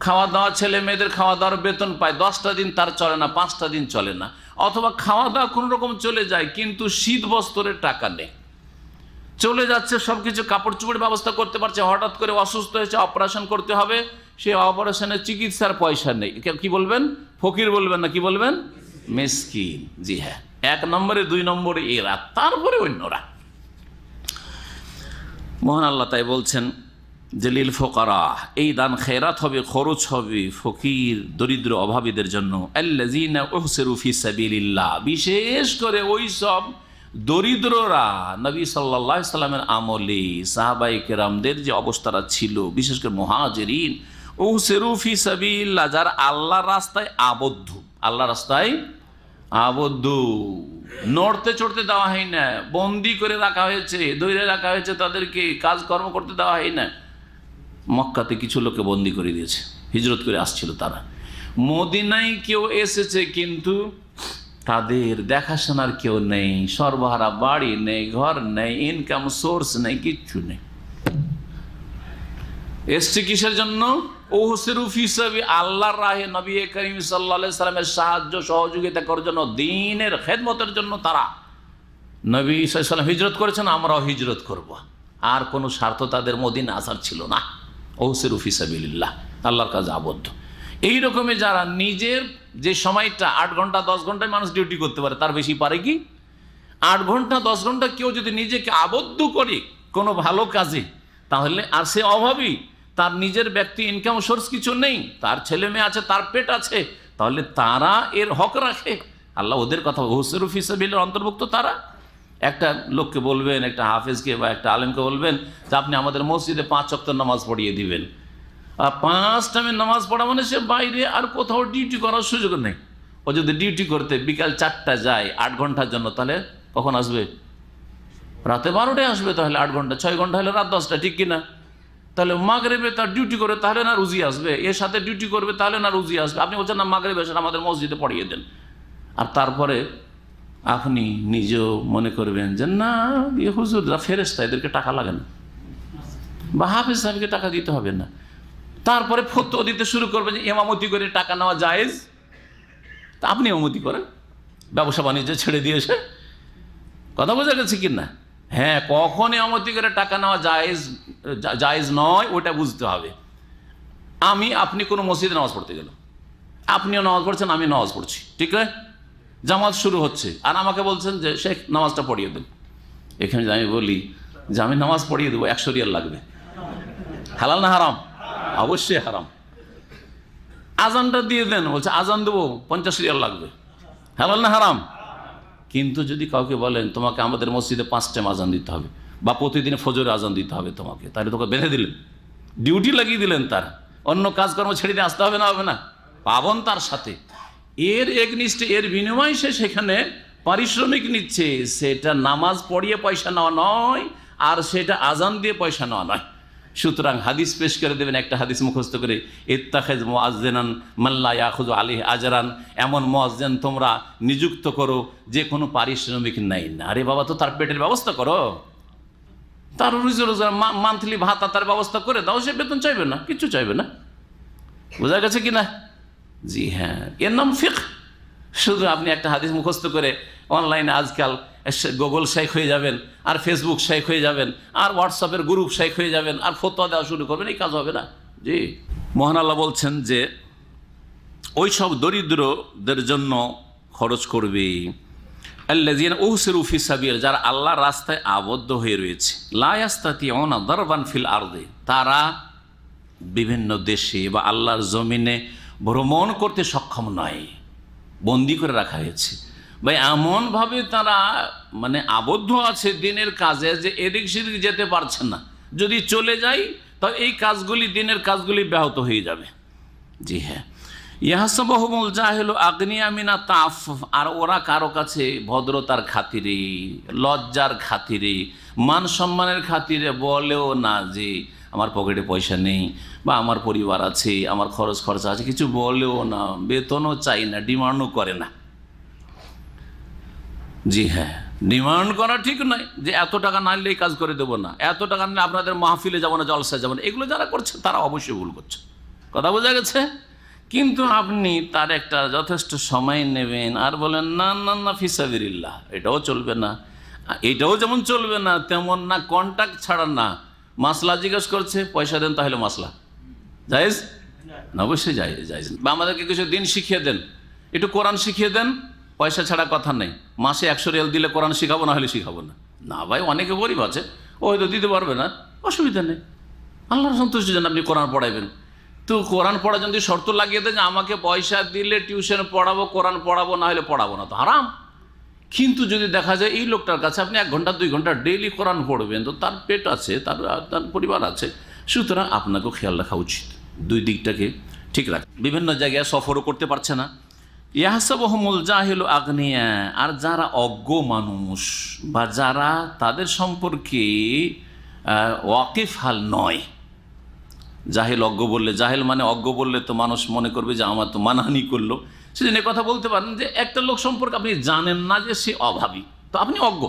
খাওয়া দাওয়া, ছেলে মেয়েদের খাওয়া দাওয়ার বেতন পায়, 10টা দিন তার চলে না, 5টা দিন চলে না। অথবা খাওয়া দাওয়া কোনো রকম চলে যায় কিন্তু শীত বস্ত্রের টাকা নেই, চলে যাচ্ছে সব কিছু, কাপড় চোপড়ের ব্যবস্থা করতে পারছে, হঠাৎ করে অসুস্থ হয়েছে, অপারেশন করতে হবে, সে অপারেশনের চিকিৎসার পয়সা নেই। কি বলবেন? ফকির বলবেন না, কি বলবেন? মিসকিন। জি হ্যাঁ, 1 নম্বরে 2 নম্বরে এরা, তারপরে অন্যরা। মহান আল্লাহ তাই বলছেন যে লিল ফুকারা, এই দান খেরাত হবে, খরচ হবে ফকির দরিদ্র অভাবীদের জন্য। আল্লাযীনা উহসিরু ফি সাবিলিল্লাহ, বিশেষ করে ওই সব দরিদ্ররা নবী সাল্লাল্লাহু আলাইহি সাল্লামের আমলে সাহাবায়ে কেরামদের যে অবস্থাটা ছিল, বিশেষ করে মুহাজিরিন, উহসিরু ফি সাবিলিল্লাহ, যারা আল্লাহর রাস্তায় আবদ্ধ, আল্লাহর রাস্তায় আবদ্ধ, নড়তে চড়তে দেওয়া হয় না, বন্দি করে রাখা হয়েছে, ধরে রাখা হয়েছে, তাদেরকে কাজকর্ম করতে দেওয়া হয় না। মক্কাতে কিছু লোককে বন্দি করে দিয়েছে, হিজরত করে আসছিল তারা। মদিনায় কেউ এসেছে কিন্তু তাদের দেখাশোনার কেউ নেই, সর্বহারা বাড়ি নেই, ঘর নেই, ইনকাম সোর্স নেই, কিচ্ছু নেই। এসছে কিসের জন্য? উহসিরু ফি সাবিল, আল্লাহর রাহে নবী করিম সাল্লাল্লাহু আলাইহি সাল্লামের সাহায্য সহযোগিতা করার জন্য, দ্বীনের খেদমতের জন্য তারা নবী সাল্লাল্লাহু আলাইহি সাল্লাম হিজরত করেছেন, আমরাও হিজরত করব। আর কোনো স্বার্থ তাদের মদিনা আসার ছিল না। উহসিরু ফি সাবিলিল্লাহ, আল্লাহর কাজে আবদ্ধ। এই রকমই যারা নিজের যে সময়টা 8 ঘন্টা 10 ঘন্টায় মানুষ ডিউটি করতে পারে, তার বেশি পারে কি? 8 ঘন্টা 10 ঘন্টা কেউ যদি নিজেকে আবদ্ধ করে কোনো ভালো কাজে, তাহলে আর সে অভাবী, তার নিজের ব্যক্তি ইনকাম সোর্স কিছু নেই, তার ছেলে মেয়ে আছে, তার পেট আছে, তাহলে তারা এর হক রাখে। আল্লাহ ওদের কথা, উহসিরু ফি সাবিলিল্লাহর অন্তর্ভুক্ত তারা। একটা লোককে বলবেন, একটা হাফেজকে বা একটা আলেমকে বলবেন যে আপনি আমাদের মসজিদে 5 ওয়াক্ত নামাজ পড়িয়ে দিবেন। আর 5 টাইমে নামাজ পড়া মানে সে বাইরে আর কোথাও ডিউটি করার সুযোগ নেই। ও যদি ডিউটি করতে বিকাল 4টা যায় 8 ঘন্টার জন্য, তাহলে কখন আসবে? রাতে 12টায় আসবে। তাহলে 8 ঘন্টা, 6 ঘন্টা হলে রাত 10টা, ঠিক কিনা? তাহলে মাগরিবে তার ডিউটি করে, তাহলে না রুজি আসবে। এর সাথে ডিউটি করবে, তাহলে না রুজি আসবে। আপনি বলছেন না মাগরিবে এসে আমাদের মসজিদে পড়িয়ে দেন, আর তারপরে আপনি নিজেও মনে করবেন যে না, হুজুররা ফেরেশতা, এদেরকে টাকা লাগে না, বা হাফেজ সাহেবকে টাকা দিতে হবে না। তারপরে ফতোয়া দিতে শুরু করবেন যে ইমামতি করে টাকা নেওয়া জায়েজ। তা আপনি ইমামতি করেন, ব্যবসা বাণিজ্য ছেড়ে দিয়েছে, কথা বোঝা গেছে কি না? হ্যাঁ, কখন ইমামতি করে টাকা নেওয়া জায়েজ নয় ওটা বুঝতে হবে। আপনি কোনো মসজিদে নামাজ পড়তে গেল, আপনিও নামাজ পড়ছেন, আমি নামাজ পড়ছি, ঠিক আছে, জামাত শুরু হচ্ছে, আর আমাকে বলছেন যে শেখ নামাজটা পড়িয়ে দেন। এখানে আমি বলি যে আমি নামাজ পড়িয়ে দেবো, 100 রিয়াল লাগবে। হালাল না হারাম? অবশ্যই হারাম। আজানটা দিয়ে দেন, বলছে আজান দেবো, 50 রিয়াল লাগবে। হালাল না হারাম? কিন্তু যদি কাউকে বলেন তোমাকে আমাদের মসজিদে 5 টাইম আজান দিতে হবে, বা প্রতিদিন ফজরে আজান দিতে হবে তোমাকে, তাহলে তোকে বেঁধে দিলেন, ডিউটি লাগিয়ে দিলেন, তার অন্য কাজকর্ম ছেড়ে দিয়ে আসতে হবে না? হবে না? পাবন তার সাথে, এর একনিষ্ঠে, এর বিনিময়ে সে সেখানে পারিশ্রমিক নিচ্ছে। সেটা নামাজ পড়িয়ে পয়সা নেওয়া নয়, আর সেটা আজান দিয়ে পয়সা নেওয়া নয়। সুতরাং হাদিস পেশ করে দেবেন, একটা হাদিস মুখস্থ করে, ইত্তাখিজ মুআজ্জিনান মান লা ইয়াখুযু আলাইহি আজরান, এমন মুয়াজ্জিন তোমরা নিযুক্ত করো যে কোনো পারিশ্রমিক নেই না। আরে বাবা, তো তার পেটের ব্যবস্থা করো, তার রুজি রোজগার মান্থলি ভাতা তার ব্যবস্থা করে দাও, সে বেতন চাইবে না, কিচ্ছু চাইবে না। বোঝা গেছে কি না? জি হ্যাঁ, এর নাম ফিকহ। শুধু আপনি একটা হাদিস মুখস্থ করে অনলাইনে আজকাল গুগল শেখ হয়ে যাবেন, আর ফেসবুক শেখ হয়ে যাবেন, আর হোয়াটসঅ্যাপের গ্রুপ শেখ হয়ে যাবেন, আর ফতোয়া দেওয়া শুরু করবেন, এই কাজ হবে না। জি, মহান আল্লাহ বলছেন যে ওই সব দরিদ্রদের জন্য খরচ করবে, আল্লাযীনা উহসিরু ফি সাবিল, যারা আল্লাহর রাস্তায় আবদ্ধ হয়ে রয়েছে, লা ইয়াস্তাতিউনা দারবান ফিল আরদি, তারা বিভিন্ন দেশে বা আল্লাহর জমিনে ভ্রমণ করতে সক্ষম নয়, বন্দি করে রাখা হয়েছে, বা এমনভাবে তারা মানে আবদ্ধ আছে দিনের কাজে যে এদিক সেদিক যেতে পারছে না। যদি চলে যায় তবে এই কাজগুলি, দিনের কাজগুলি ব্যাহত হয়ে যাবে। জি হ্যাঁ, ইয়াহসাবুহুমুল জাহিলু আগনিয়া মিনা তাআফফুফ, আর ওরা কারো কাছে ভদ্রতার খাতিরে, লজ্জার খাতিরে, মান সম্মানের খাতিরে বলেও না যে আমার পকেটে পয়সা নেই, বা আমার পরিবার আছে, আমার খরচ খরচা আছে, কিছু বলেও না, বেতনও চাই না, ডিমান্ডও করে না। জি হ্যাঁ, ডিমান্ড করা ঠিক নয় যে এত টাকা না নিলে এই কাজ করে দেবো না, এত টাকা নিলে আপনাদের মাহফিলে যাবো না, জলসায় যাবো না। এগুলো যারা করছে তারা অবশ্যই ভুল করছে, কথা বোঝা গেছে? কিন্তু আপনি তার একটা যথেষ্ট সময় নেবেন আর বলেন না না না ফিসাবিলিল্লাহ, এটাও চলবে না। এটাও যেমন চলবে না তেমন না কন্ট্যাক্ট ছাড়া না। মাসলা জিজ্ঞেস করছে, পয়সা দেন, তাহলে মাসলা জায়েজ না? অবশ্যই জায়েজ। বা আমাদেরকে কিছু দিন শিখিয়ে দেন, একটু কোরআন শিখিয়ে দেন, পয়সা ছাড়া কথা নেই। মাসে 100 রিয়াল দিলে কোরআন শিখাবো, না হলে শিখাবো না। না ভাই, অনেকে গরিব আছে, ও হয়তো দিতে পারবে না, অসুবিধা নেই, আল্লাহর সন্তুষ্টির জন্য আপনি কোরআন পড়াইবেন। তো কোরআন পড়া যদি শর্ত লাগিয়ে দেন যে আমাকে পয়সা দিলে টিউশন পড়াবো, কোরআন পড়াবো, না হলে পড়াবো না, তো হারাম। কিন্তু যদি দেখা যায় এই লোকটার কাছে আপনি 1 ঘন্টা 2 ঘন্টা ডেইলি কোরআন পড়বেন, তো তার পেট আছে, তার পরিবার আছে, সুতরাং আপনাকেও খেয়াল রাখা উচিত, দুই দিকটাকে ঠিক রাখা। বিভিন্ন জায়গায় সফরও করতে পারছে না। ইয়াহসাবুহুমুল জাহিলু আগনিয়া, আর যারা অজ্ঞ মানুষ বা যারা তাদের সম্পর্কে ওয়াকিফ হাল নয়, জাহেল অজ্ঞ বললে, জাহেল মানে অজ্ঞ বললে তো মানুষ মনে করবে যে আমার তো মানহানি করলো। সেজন্য কথা বলতে পারেন যে একটা লোক সম্পর্কে আপনি জানেন না যে সে অভাবী, তো আপনি অজ্ঞ।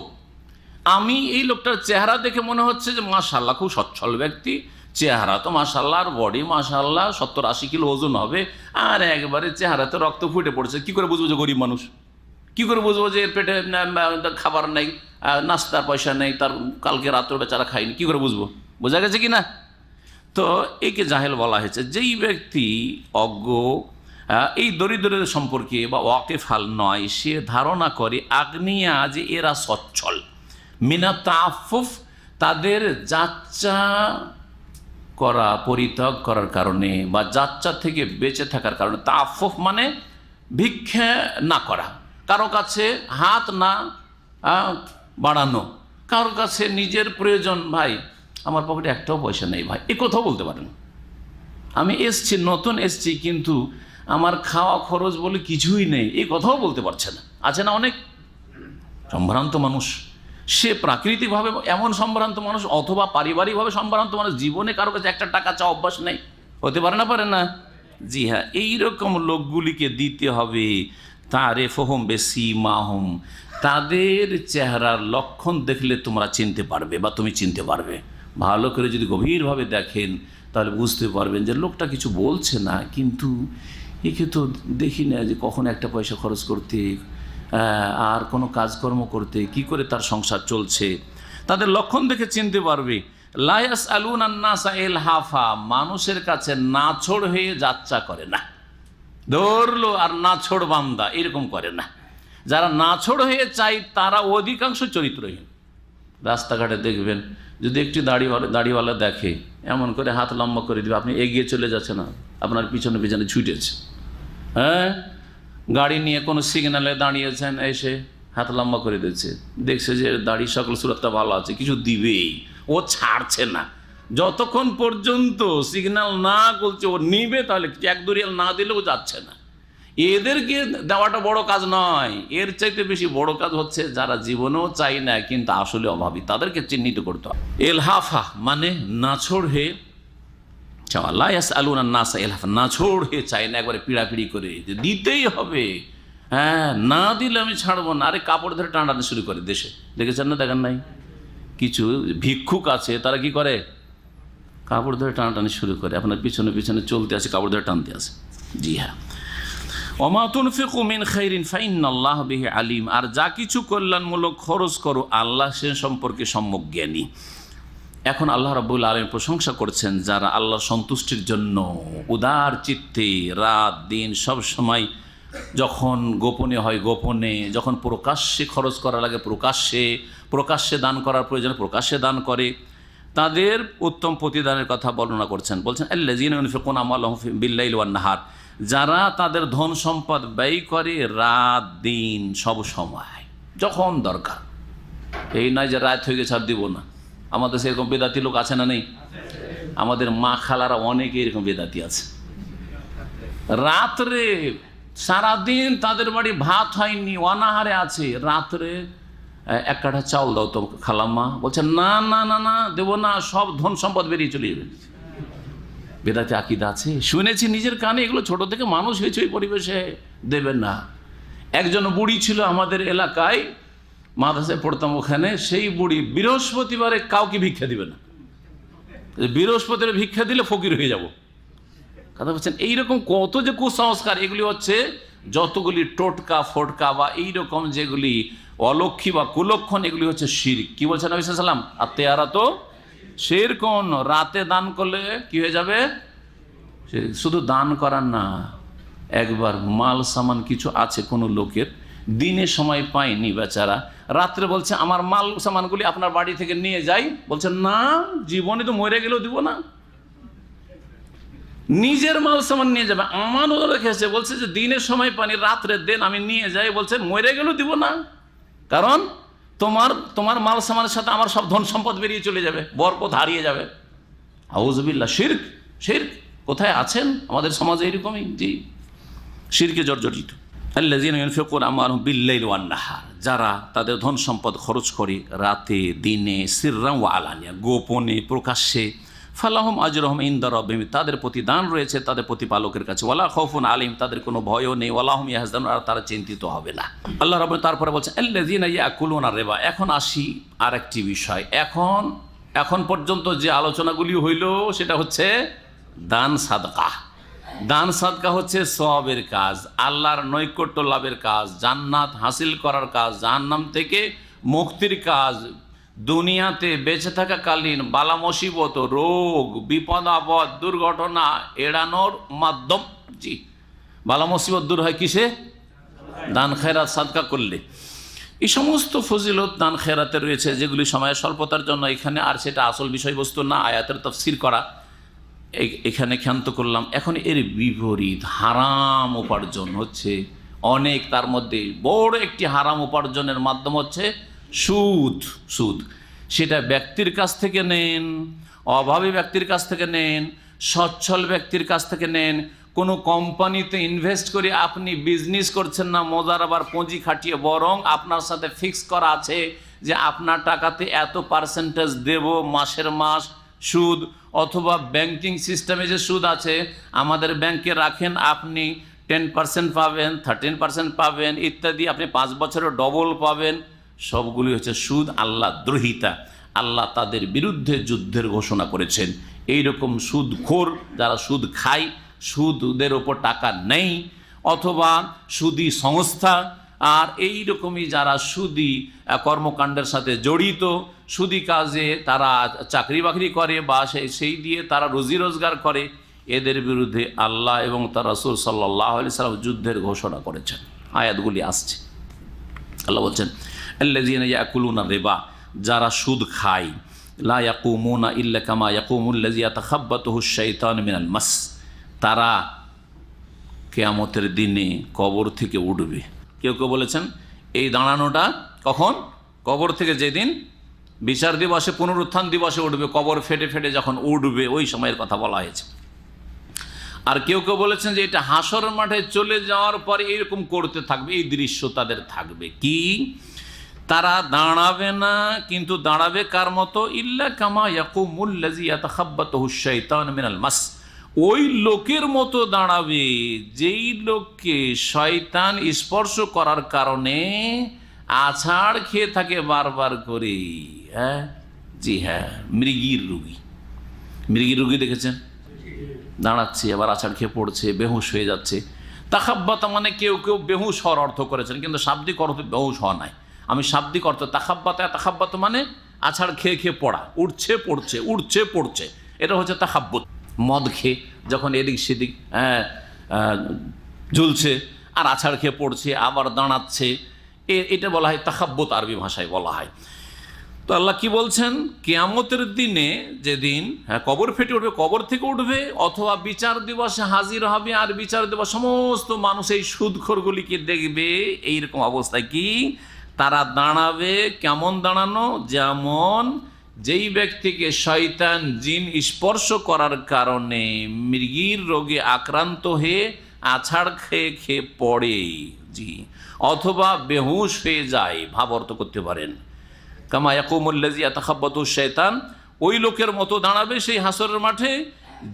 আমি এই লোকটার চেহারা দেখে মনে হচ্ছে যে মাশাআল্লাহ খুব সচ্ছল ব্যক্তি, চেহারা তো মাশাআল্লাহ, আর বডি মাশাআল্লাহ, 70-80 কিলো ওজন হবে, আর একবারে চেহারাতে রক্ত ফুটে পড়ছে। কি করে বুঝবো যে গরিব মানুষ? কি করে বুঝবো যে এর পেটে খাবার নেই, নাস্তার পয়সা নেই, তার কালকে রাত্রে বেচারা খায়নি? কি করে বুঝবো? বোঝা গেছে কি না? তো একে জাহেল বলা হয়েছে। যেই ব্যক্তি অজ্ঞ, এই দরিদ্রদের সম্পর্কে বা ওয়াকিফ হাল নয়, সে ধারণা করে আগনিয়া যে এরা সচ্ছল, মিনা তাআফফুফ, তাদের যাচ্চা করা, পরিত্যাগ করার কারণে বা যাচ্চা থেকে বেঁচে থাকার কারণে। তাআফফুফ মানে ভিক্ষা না করা, কারো কাছে হাত না বাড়ানো, কারো কাছে নিজের প্রয়োজন, ভাই আমার পকেটে একটাও পয়সা নেই ভাই, এ কথাও বলতে পারেন। আমি এসছি, নতুন এসছি, কিন্তু আমার খাওয়া খরচ বলে কিছুই নেই, এই কথাও বলতে পারছে না। আছে না অনেক সম্ভ্রান্ত মানুষ, সে প্রাকৃতিকভাবে এমন সম্ভ্রান্ত মানুষ অথবা পারিবারিকভাবে সম্ভ্রান্ত মানুষ, জীবনে কারো কাছে একটা টাকা চাওয়া অভ্যাস নেই, হতে পারে না? পারে না? জি হ্যাঁ, এইরকম লোকগুলিকে দিতে হবে তারিফুহুম বিসীমাহুম, তাদের চেহারার লক্ষণ দেখলে তোমরা চিনতে পারবে বা তুমি চিনতে পারবে। ভালো করে যদি গভীরভাবে দেখেন তাহলে বুঝতে পারবেন যে লোকটা কিছু বলছে না, কিন্তু একে তো দেখি না যে কখন একটা পয়সা খরচ করতে, আর কোনো কাজকর্ম করতে, কি করে তার সংসার চলছে, তাদের লক্ষণ দেখে চিনতে পারবে। লা ইয়াসআলুনা আন-নাসা ইলহাফা, মানুষের কাছে নাছোড় হয়ে যাচ্চা করে না, ধরলো আর নাছোড় বান্দা এরকম করে না। যারা নাছোড় হয়ে চাই তারা অধিকাংশ চরিত্রহীন। রাস্তাঘাটে দেখবেন যদি একটি দাড়িওয়ালা দেখে, এমন করে হাত লম্বা করে দিবে, আপনি এগিয়ে চলে যাচ্ছে না, আপনার পিছনে পিছনে ছুটেছে। হ্যাঁ, গাড়ি নিয়ে কোনো সিগন্যালে দাঁড়িয়েছেন, এসে হাত লম্বা করে দিচ্ছে, দেখছে যে দাড়ি সকল সুরতটা ভালো আছে, কিছু দিবেই, ও ছাড়ছে না যতক্ষণ পর্যন্ত সিগন্যাল না করছে ও নিবে, তাহলে 1-2 রিয়াল না দিলে ও যাচ্ছে না। এদেরকে দেওয়াটা বড় কাজ নয়, এর চাইতে বেশি বড় কাজ হচ্ছে যারা জীবনেও চাই না কিন্তু আসলে অভাবী, তাদেরকে চিহ্নিত করতে হবে। এলহাফা মানে নাছোড় হয়ে চাওয়া। লা ইয়াসআলুনা আন-নাসা ইলহাফা, নাছোড় হয়ে চাই না, একবারে পিড়াপিড়ি করে যে দিতেই হবে, হ্যাঁ না দিলে আমি ছাড়বো না। আরে কাপড় ধরে টানাটানি শুরু করে দেশে, দেখেছেন না? দেখেন নাই? কিছু ভিক্ষুক আছে, তারা কি করে? কাপড় ধরে টানাটানি শুরু করে, আপনার পিছনে পিছনে চলতে আসে, কাপড় ধরে টানতে আসে। জি হ্যাঁ। ওমা তুনফিকু মিন খাইরিন ফাইন্নাল্লাহ বিহি আলিম, আর যা কিছু কল্যাণমূলক খরচ করো আল্লাহ সে সম্পর্কে সম্যক জ্ঞানী। এখন আল্লাহ রাব্বুল আলামিন প্রশংসা করছেন যারা আল্লাহ সন্তুষ্টির জন্য উদার চিত্তে রাত দিন সব সময়, যখন গোপনে হয় গোপনে, যখন প্রকাশ্যে খরচ করা লাগে প্রকাশ্যে দান করার প্রয়োজনে প্রকাশ্যে দান করে, তাদের উত্তম প্রতিদানের কথা বর্ণনা করছেন। বলছেন আল্লাযীনা ইউনফিকুনা আমওয়ালাহুম বিল-লাইলি ওয়ান-নাহার, যারা তাদের ধন সম্পদ ব্যয় করে রাত দিন সব সময়, যখন দরকার। এই নয় যে রাত হয়ে গেছে আর দিব না। আমাদের সেরকম বেদাতি লোক আছে না নেই? আমাদের মা খালারা অনেকে এরকম বেদাতি আছে, রাত্রে সারাদিন তাদের বাড়ি ভাত হয়নি, অনাহারে আছে, রাত্রে 1 কাঠা চাউল দাও তো খালাম্মা, বলছে না না না না দেবো না, সব ধন সম্পদ বেরিয়ে চলে যাবে। বেদাতি আকীদা আছে, শুনেছি নিজের কানে, এগুলো ছোট থেকে মানুষ হয়েছে ওই পরিবেশে, দেবেন না। একজন বুড়ি ছিল আমাদের এলাকায়, মাদ্রাসায় পড়তাম ওখানে, সেই বুড়ি বৃহস্পতিবারে কাউকে ভিক্ষা দিবে না, বৃহস্পতিবারে ভিক্ষা দিলে ফকির হয়ে যাব। কথা বলছেন, এইরকম কত যে কুসংস্কার, এগুলি হচ্ছে যতগুলি টোটকা ফোটকা বা এইরকম যেগুলি অলক্ষী বা কুলক্ষণ, এগুলি হচ্ছে শিরক। কি বলছেন নবী সাল্লাল্লাহু আলাইহি ওয়াসাল্লাম? আত-তিয়ারাতু শিরকুন, রাতে দান করলে কি হয়ে যাবে? শুধু দান করার না, একবার মাল সামান কিছু আছে কোনো লোকের, দিনে সময় পায়নি বেচারা, রাত্রে বলছে আমার মাল সামানগুলি আপনার বাড়ি থেকে নিয়ে যাই, বলছে না জীবনে তো মরে গেলেও দিব না। নিজের মাল সামান নিয়ে যাবে, আমারও রেখেছে, বলছে যে দিনের সময় পানি, রাত্রে দেন আমি নিয়ে যাই, বলছে মরে গেলেও দিব না, কারণ তোমার মাল সামানের সাথে আমার সব ধন সম্পদ বেরিয়ে চলে যাবে, বরকত হারিয়ে যাবে। আউযুবিল্লাহ, শিরক। কোথায় আছেন আমাদের সমাজে এরকমই? জি, শিরকে জর্জরিত। আল্লাযীনা ইউনফিকুনা আমওয়ালাহুম বিল-লাইলি ওয়ান-নাহার, যারা তাদের ধন সম্পদ খরচ করে রাতে দিনে, সিররান ওয়া আলানিয়া, গোপনে প্রকাশ্যে, ফালাহুম আজরুহুম ইনদা রাব্বিহিম, তাদের প্রতিদান রয়েছে তাদের প্রতিপালকের কাছে, ওয়ালা খাউফুন আলাইহিম, তাদের কোনো ভয়ও নেই, ওয়ালা হুম ইয়াহজানুন, আর তারা চিন্তিত হবে না। আল্লাহ রাব্বুল তারপরে বলছেন আল্লাযীনা ইয়াকুলুনা রিবা। এখন আসি আরেকটি বিষয়, এখন পর্যন্ত যে আলোচনাগুলি হইল সেটা হচ্ছে দান সাদকা। দান সাদকা হচ্ছে সওয়াবের কাজ, আল্লাহর নৈকট্য লাভের কাজ, জান্নাত হাসিল করার কাজ, জাহান্নাম থেকে মুক্তির কাজ, দুনিয়াতে বেঁচে থাকাকালীন বালা মুসিবত, রোগ, বিপদ আপদ, দুর্ঘটনা এড়ানোর মাধ্যম। জি, বালা মুসিবত দূর হয় কিসে? দান খেরাত সাদকা করলে। এই সমস্ত ফজিলত দান খেরাতে রয়েছে, যেগুলি সময়ের স্বল্পতার জন্য এখানে, আর সেটা আসল বিষয়বস্তু না, আয়াতের তাফসীর করা এখানে ক্ষান্ত করলাম। এখন এর বিপরীত হারাম উপার্জন হচ্ছে অনেক, তার মধ্যে বড় একটি হারাম উপার্জনের মাধ্যম হচ্ছে সুদ। সেটা ব্যক্তির কাছ থেকে নেন, অভাবী ব্যক্তির কাছ থেকে নেন, সচ্ছল ব্যক্তির কাছ থেকে নেন, কোনো কোম্পানিতে ইনভেস্ট করে আপনি বিজনেস করছেন না মোজারাবার পুঁজি খাটিয়ে, বরং আপনার সাথে ফিক্স করা আছে যে আপনার টাকাতে এত পার্সেন্টেজ দেব মাসের মাস সুদ, অথবা ব্যাংকিং সিস্টেমে যে সুদ আছে, আমাদের ব্যাংকে রাখেন আপনি 10% পাবেন, 13% পাবেন ইত্যাদি, আপনি 5 বছরে ডবল পাবেন, সবগুলি হচ্ছে সুদ, আল্লাহ দ্রোহিতা। আল্লাহ তাদের বিরুদ্ধে যুদ্ধের ঘোষণা করেছেন। এইরকম সুদখোর যারা সুদ খায়, সুদের ওপর টাকা নেই, অথবা সুদী সংস্থা আর এই রকমই যারা সুদী কর্মকাণ্ডের সাথে জড়িত, সুদী কাজে তারা চাকরি বাকরি করে বা সেই দিয়ে তারা রুজি রোজগার করে, এদের বিরুদ্ধে আল্লাহ এবং তার রাসূল সাল্লাল্লাহু আলাইহি সাল্লাম যুদ্ধের ঘোষণা করেছেন। আয়াতগুলি আসছে। আল্লাহ বলছেন, আল্লাযীনা ইয়াকুলুনা রিবা, যারা সুদ খায়, লা ইয়াকুমুনা ইল্লা কামা ইয়াকুমুল্লাযী ইয়াতাখাব্বাতুহুশ শাইতানু মিনাল মাস, তারা কিয়ামতের দিনে কবর থেকে উঠবে। কেউ কেউ বলেছেন এই দাঁড়ানোটা কখন? কবর থেকে যেদিন বিচার দিবসে, পুনরুত্থান দিবসে উঠবে, কবর ফেটে ফেটে যখন উঠবে ওই সময়ের কথা বলা হয়েছে। আর কেউ কেউ বলেছেন যে এটা হাসর মাঠে চলে যাওয়ার পরে এইরকম করতে থাকবে, এই দৃশ্য তাদের থাকবে। কি? তারা দাঁড়াবে না, কিন্তু দাঁড়াবে কার মতো? ইল্লা কামা ইয়াকুমুল্লাযী ইয়াতাখাব্বাতুহুশ শাইতানু মিনাল মাস, ওই লোকের মতো দাঁড়াবে যেই লোককে শয়তান স্পর্শ করার কারণে আছাড় খেয়ে থাকে বারবার করে। হ্যাঁ, জি হ্যাঁ, মৃগীর রোগী। মৃগীর রোগী দেখেছেন? দাঁড়াচ্ছে, আবার আছাড় খেয়ে পড়ছে, বেহুশ হয়ে যাচ্ছে। তাখাব্বাতা মানে কেউ কেউ বেহুশ হওয়ার অর্থ করেছেন, কিন্তু শাব্দিক অর্থ বেহুশ হওয়া নাই। আমি শাব্দিক অর্থ তাখাব্বাত মানে আছাড় খেয়ে খেয়ে পড়া, উঠছে পড়ছে, উঠছে পড়ছে, এটা হচ্ছে তাখাব্বুত। মদ খেয়ে যখন এদিক সেদিক ঝুলছে আর আছাড় খেয়ে পড়ছে, আবার দাঁড়াচ্ছে, এটা বলা হয় তাখাব্বুত, আরবি ভাষায় বলা হয়। তো আল্লাহ কি বলছেন? কিয়ামতের দিনে যেদিন কবর ফেটে উঠবে, কবর থেকে উঠবে, অথবা বিচার দিবসে হাজির হবে, আর বিচার দিবস সমস্ত মানুষ এই সুদখোরগুলিকে দেখবে। এইরকম অবস্থায় কি তারা দাঁড়াবে? কেমন দাঁড়ানো? যেমন যেই ব্যক্তিকে শয়তান জিন স্পর্শ করার কারণে মৃগীর রোগে আক্রান্ত হয়ে আছাড় খেয়ে খেয়ে পড়ে, জি, অথবা বেহুশ হয়ে যায়, ভাব অর্থ করতে পারেন। কামা ইয়াকুমুল্লাযী ইয়াতাখাব্বাতুহুশ শাইতান, ওই লোকের মতো দাঁড়াবে সেই হাসরের মাঠে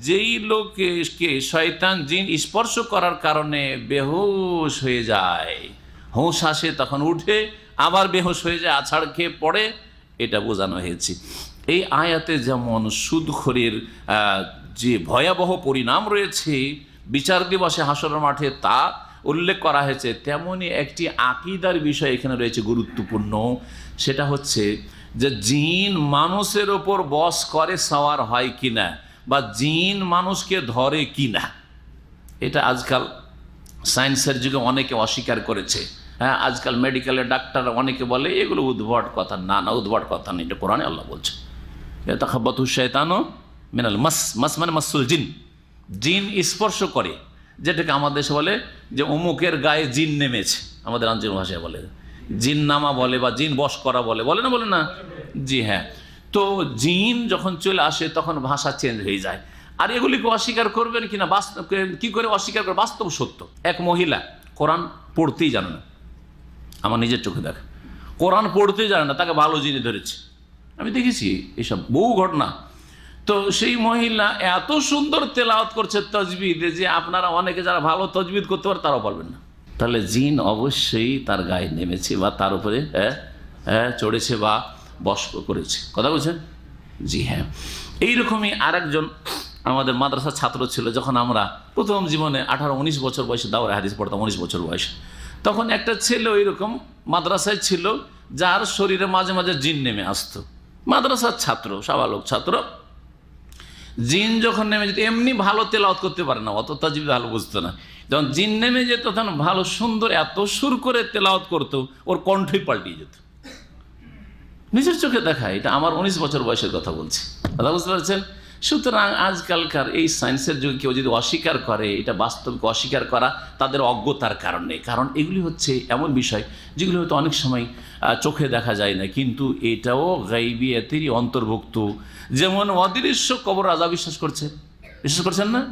যেই লোককে শয়তান জিন স্পর্শ করার কারণে বেহুশ হয়ে যায়। হুঁশ আসে তখন উঠে, আবার বেহুশ হয়ে যায়, আছাড় খেয়ে পড়ে, এটা বোঝানো হয়েছে। এই আয়াতে যেমন সুদখোরের যে ভয়াবহ পরিণাম রয়েছে বিচার দিবসে হাসরের মাঠে তা উল্লেখ করা হয়েছে, তেমনি একটি আকীদার বিষয় এখানে রয়েছে গুরুত্বপূর্ণ। সেটা হচ্ছে যে জিন মানুষের ওপর বশ করে সওয়ার হয় কিনা, বা জিন মানুষকে ধরে কিনা। এটা আজকাল সায়েন্সের যুগে অনেকে অস্বীকার করেছে। হ্যাঁ, আজকাল মেডিকেলের ডাক্তার অনেকে বলে এগুলো উদ্ভট কথা। না না, উদ্ভট কথা নেই, এটা কোরআনে আল্লাহ বলছে, ইয়াতাখাব্বাতুহুশ শাইতানু মিনাল মাস। মাস মানে মাসুল জিন, জিন স্পর্শ করে, যেটাকে আমাদের দেশে বলে যে অমুকের গায়ে জিন নেমেছে, আমাদের আঞ্চলিক ভাষায় বলে জিন নামা বলে, বা জিন বশ করা বলে, বলে না, বলে না? জি হ্যাঁ। তো জিন যখন চলে আসে তখন ভাষা চেঞ্জ হয়ে যায়। আর এগুলিকে অস্বীকার করবেন কিনা, কি করে অস্বীকার করে? বাস্তব সত্য। এক মহিলা কোরআন পড়তেই জানে না, আমার নিজের চোখে দেখা, কোরআন পড়তেই জানে না, তাকে ভালো জিনে ধরেছে। আমি দেখেছি এইসব বহু ঘটনা। তো সেই মহিলা এত সুন্দর তেলাওয়াত করছে তাজবিদ, যে আপনারা অনেকে যারা ভালো তাজবিদ করতে পারে তারাও পারবেন না। তাহলে জিন অবশ্যই তার গায়ে নেমেছে, বা তার উপরে চড়েছে, বা বশ করেছে। কথা বলছেন? জি হ্যাঁ। এইরকমই আরেকজন আমাদের মাদ্রাসার ছাত্র ছিল, যখন আমরা প্রথম জীবনে 18-19 বছর বয়সে দাওরায়ে হাদিস পড়তাম, 19 বছর বয়সে, তখন একটা ছেলে ওইরকম মাদ্রাসায় ছিল যার শরীরে মাঝে মাঝে জিন নেমে আসতো। মাদ্রাসার ছাত্র, সাবালক ছাত্র, জিন যখন নেমে যেত, এমনি ভালো তেলাওয়াত করতে পারে না, অত তাজবিদ ভালো বুঝতো না, যখন জিন নেমে যেত তখন ভালো সুন্দর এত সুর করে তেলাওয়াত করতো, ওর কণ্ঠই পাল্টিয়ে যেত। নিজের চোখে দেখা, এটা আমার 19 বছর বয়সের কথা বলছি, কথা বুঝতে পারছেন? সুতরাং আজকালকার এই সায়েন্সের যুগে কেউ যদি অস্বীকার করে, এটা বাস্তবকে অস্বীকার করা তাদের অজ্ঞতার কারণে। কারণ এগুলি হচ্ছে এমন বিষয় যেগুলি হয়তো অনেক সময় চোখে দেখা যায় না, কিন্তু এটাও গায়বিয়াতেরই অন্তর্ভুক্ত। যেমন অদৃশ্য কবর আযাব বিশ্বাস করছেন না?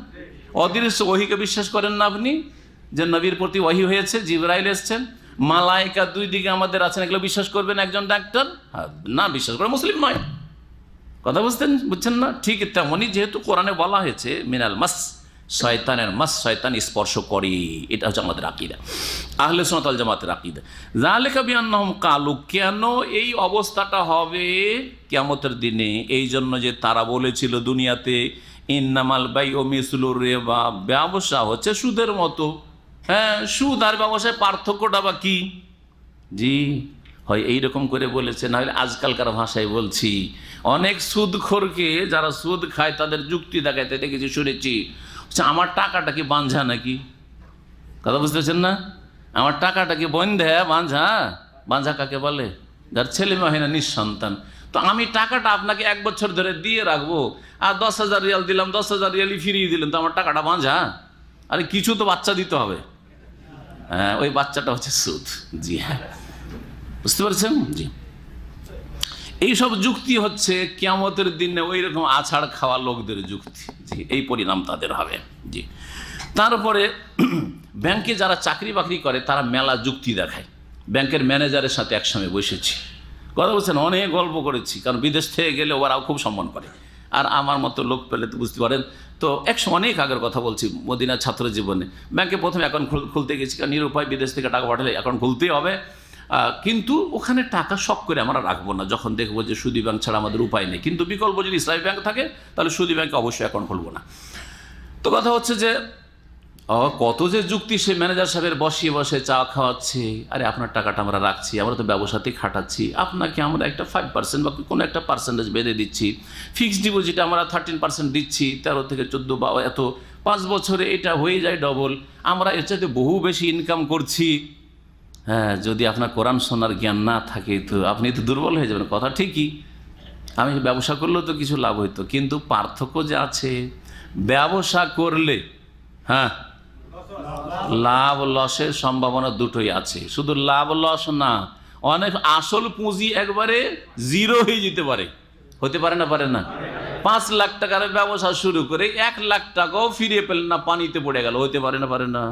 অদৃশ্য ওহীকে বিশ্বাস করেন না আপনি, যে নবীর প্রতি ওহী হয়েছে, জিবরাইল এসেছেন, মালায়েকা দুই দিকে আমাদের আছেন, এগুলো বিশ্বাস করবেন একজন ডাক্তার? না, বিশ্বাস করে মুসলিম নয়। কথা বুঝছেন না? ঠিক তেমনই যেহেতু কোরআনে বলা হয়েছে মিনাল মাস, শয়তানের মাস, শয়তান স্পর্শ করে, এটা হচ্ছে আমাদের আকীদা, আহলে সুন্নাত ওয়াল জামাতের আকীদা। যালিকা বিআন্নাহুম ক্বালু, কেন এই অবস্থাটা হবে কিয়ামতের দিনে? এই জন্য যে তারা বলেছিল দুনিয়াতে, ইন্নামাল বাইউ মিসলুর রিবা, ব্যবসা হচ্ছে সুদের মতো। হ্যাঁ, সুদ আর ব্যবসায় পার্থক্যটা বা কি? জি, হয় এইরকম করে বলেছে, না হলে আজকালকার ভাষায় বলছি, অনেক সুদখোরকে যারা সুদ খায় তাদের যুক্তি দেখাইতে দেখেছি, শুনেছি, আমার টাকাটা কি বাঞ্ঝা নাকি? কথা বুঝতে পারছেন না? আমার টাকাটা কি বন্ধে বাঞ্ঝা? বাঞ্ঝা কাকে বলে? যার ছেলে মেয়ে হয় না, নিঃসন্তান। তো আমি টাকাটা আপনাকে 1 বছর ধরে দিয়ে রাখবো, আর 10,000 রিয়াল দিলাম, 10,000 রিয়ালই ফিরিয়ে দিলেন, তো আমার টাকাটা বাঞ্ঝা? আরে কিছু তো বাচ্চা দিতে হবে। হ্যাঁ, ওই বাচ্চাটা হচ্ছে সুদ। জি হ্যাঁ, বুঝতে পারছেন? জি, এইসব যুক্তি হচ্ছে কিয়ামতের দিনে ওই রকম আছাড় খাওয়া লোকদের যুক্তি। জি, এই পরিণাম তাদের হবে। জি, তারপরে ব্যাংকে যারা চাকরি বাকরি করে তারা মেলা যুক্তি দেখায়। ব্যাংকের ম্যানেজারের সাথে একসঙ্গে বসেছি, কথা বলছেন, অনেক গল্প করেছি, কারণ বিদেশ থেকে গেলে ওরাও খুব সম্মান করে, আর আমার মতো লোক পেলে তো বুঝতে পারেন। তো অনেক আগের কথা বলছি, মদিনার ছাত্র জীবনে ব্যাংকে প্রথমে অ্যাকাউন্ট খুলতে গেছি, কারণ নিরুপায়, বিদেশ থেকে টাকা পাঠালে অ্যাকাউন্ট খুলতেই হবে। কিন্তু ওখানে টাকা শখ করে আমরা রাখবো না, যখন দেখবো যে সুদী ব্যাংক ছাড়া আমাদের উপায় নেই। কিন্তু বিকল্প যদি ইসলামী ব্যাংক থাকে তাহলে সুদী ব্যাংকে অবশ্যই অ্যাকাউন্ট খুলবো না। তো কথা হচ্ছে যে কত যে যুক্তি, সে ম্যানেজার সাহেবের বসিয়ে বসে চা খাওয়াচ্ছে, আরে আপনার টাকাটা আমরা রাখছি, আমরা তো ব্যবসাতেই খাটাচ্ছি, আপনাকে আমরা একটা 5% বা কোনো একটা পার্সেন্টেজ বেঁধে দিচ্ছি, ফিক্সড ডিপোজিটে আমরা 13% দিচ্ছি, 13 থেকে 14 বা এত, 5 বছরে এটা হয়ে যায় ডবল, আমরা এর চাইতে বহু বেশি ইনকাম করছি। হ্যাঁ, যদি আপনার কোরআন শোনার জ্ঞান না থাকে তো আপনি তো দুর্বল হয়ে যাবেন। কথা ঠিকই, আমি ব্যবসা করলেও তো কিছু লাভ হইতো, কিন্তু পার্থক্য যে আছে, ব্যবসা করলে হ্যাঁ লাভ লসের সম্ভাবনা দুটোই আছে। শুধু লাভ লস না, অনেক আসল পুঁজি একবারে জিরো হয়ে যেতে পারে। হতে পারে না? পারে না? 5 লাখ টাকার ব্যবসা শুরু করে 1 লাখ টাকাও ফিরিয়ে পেলেন না, পানিতে পড়ে গেল। হতে পারে না? পারে না?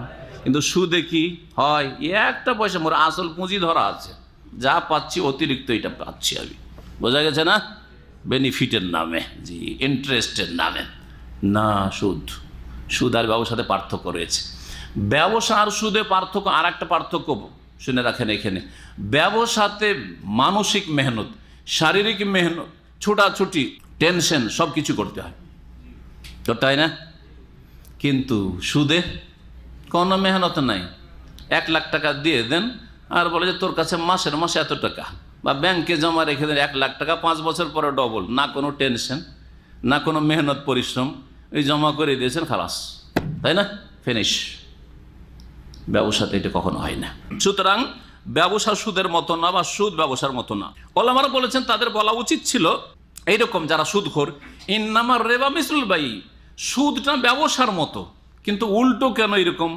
কিন্তু সুদে কি হয়, একটা পয়সা মোর আসল পুঁজি ধরা আছে, যা পাচ্ছি অতিরিক্ত এটা পাচ্ছি আমি। বোঝা গেছে না? বেনিফিটের নামে, জি, ইন্টারেস্টের নামে না। সুদ আর ব্যবসাতে পার্থক্য রয়েছে। ব্যবসা আর সুদে পার্থক্য, আর একটা পার্থক্য শুনে রাখেন এখানে। ব্যবসাতে মানসিক মেহনত, শারীরিক মেহনত, ছোটাছুটি, টেনশন সব কিছু করতে হয়, তাই না? কিন্তু সুদে কোনো মেহনত নাই। 1 লাখ টাকা দিয়ে দেন আর বলে যে তোর কাছে মাসের মাসে এত টাকা, বা ব্যাংকে জমা রেখে দেন 1 লাখ টাকা, 5 বছর পরে ডবল, না কোনো টেনশন, না কোনো মেহনত পরিশ্রম, এই জমা করে দিয়েছেন, খালাস, তাই না? ফিনিশ। ব্যবসাতে এটা কখনো হয় না। সুতরাং ব্যবসা সুদের মতো না, বা সুদ ব্যবসার মতো না। ওলামারা বলেছেন তাদের বলা উচিত ছিল এইরকম যারা সুদখোর, ইন্নামার রিবা মিসলুল বাই, সুদটা ব্যবসার মতো, কিন্তু উল্টো কেন এরকম?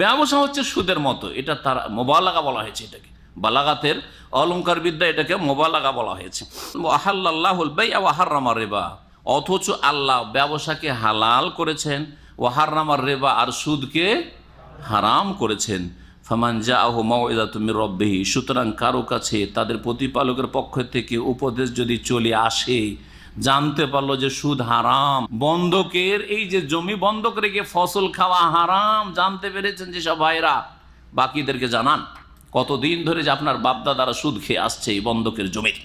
ব্যবসা হচ্ছে সুদের মতো, এটা তার মোবালাগা বলা হয়েছে। এটাকে বালাগাতের অলংকার বিদ্যা, এটাকে মোবালাগা বলা হয়েছে। ওয়াহাল্লাল্লাহুল বাই'a ওয়া হাররামা রিবা, অথচ আল্লাহ ব্যবসাকে হালাল করেছেন, ওয়া হাররামা রিবা, আর সুদকে হারাম করেছেন। ফামান জাআহু মাউইযাতুম মির রাব্বিহি, সুতরাং কারো কাছে তাদের প্রতিপালকের পক্ষ থেকে উপদেশ যদি চলে আসে, জানতে পারলো যে সুদ হারাম, বন্ধকের এই যে জমি বন্ধক রেখে ফসল খাওয়া হারাম, জানতে পেরেছেন যেসব ভাইরা, বাকিদেরকে জানান কতদিন ধরে যে আপনার বাপদাদারা সুদ খেয়ে আসছে এই বন্ধকের জমির।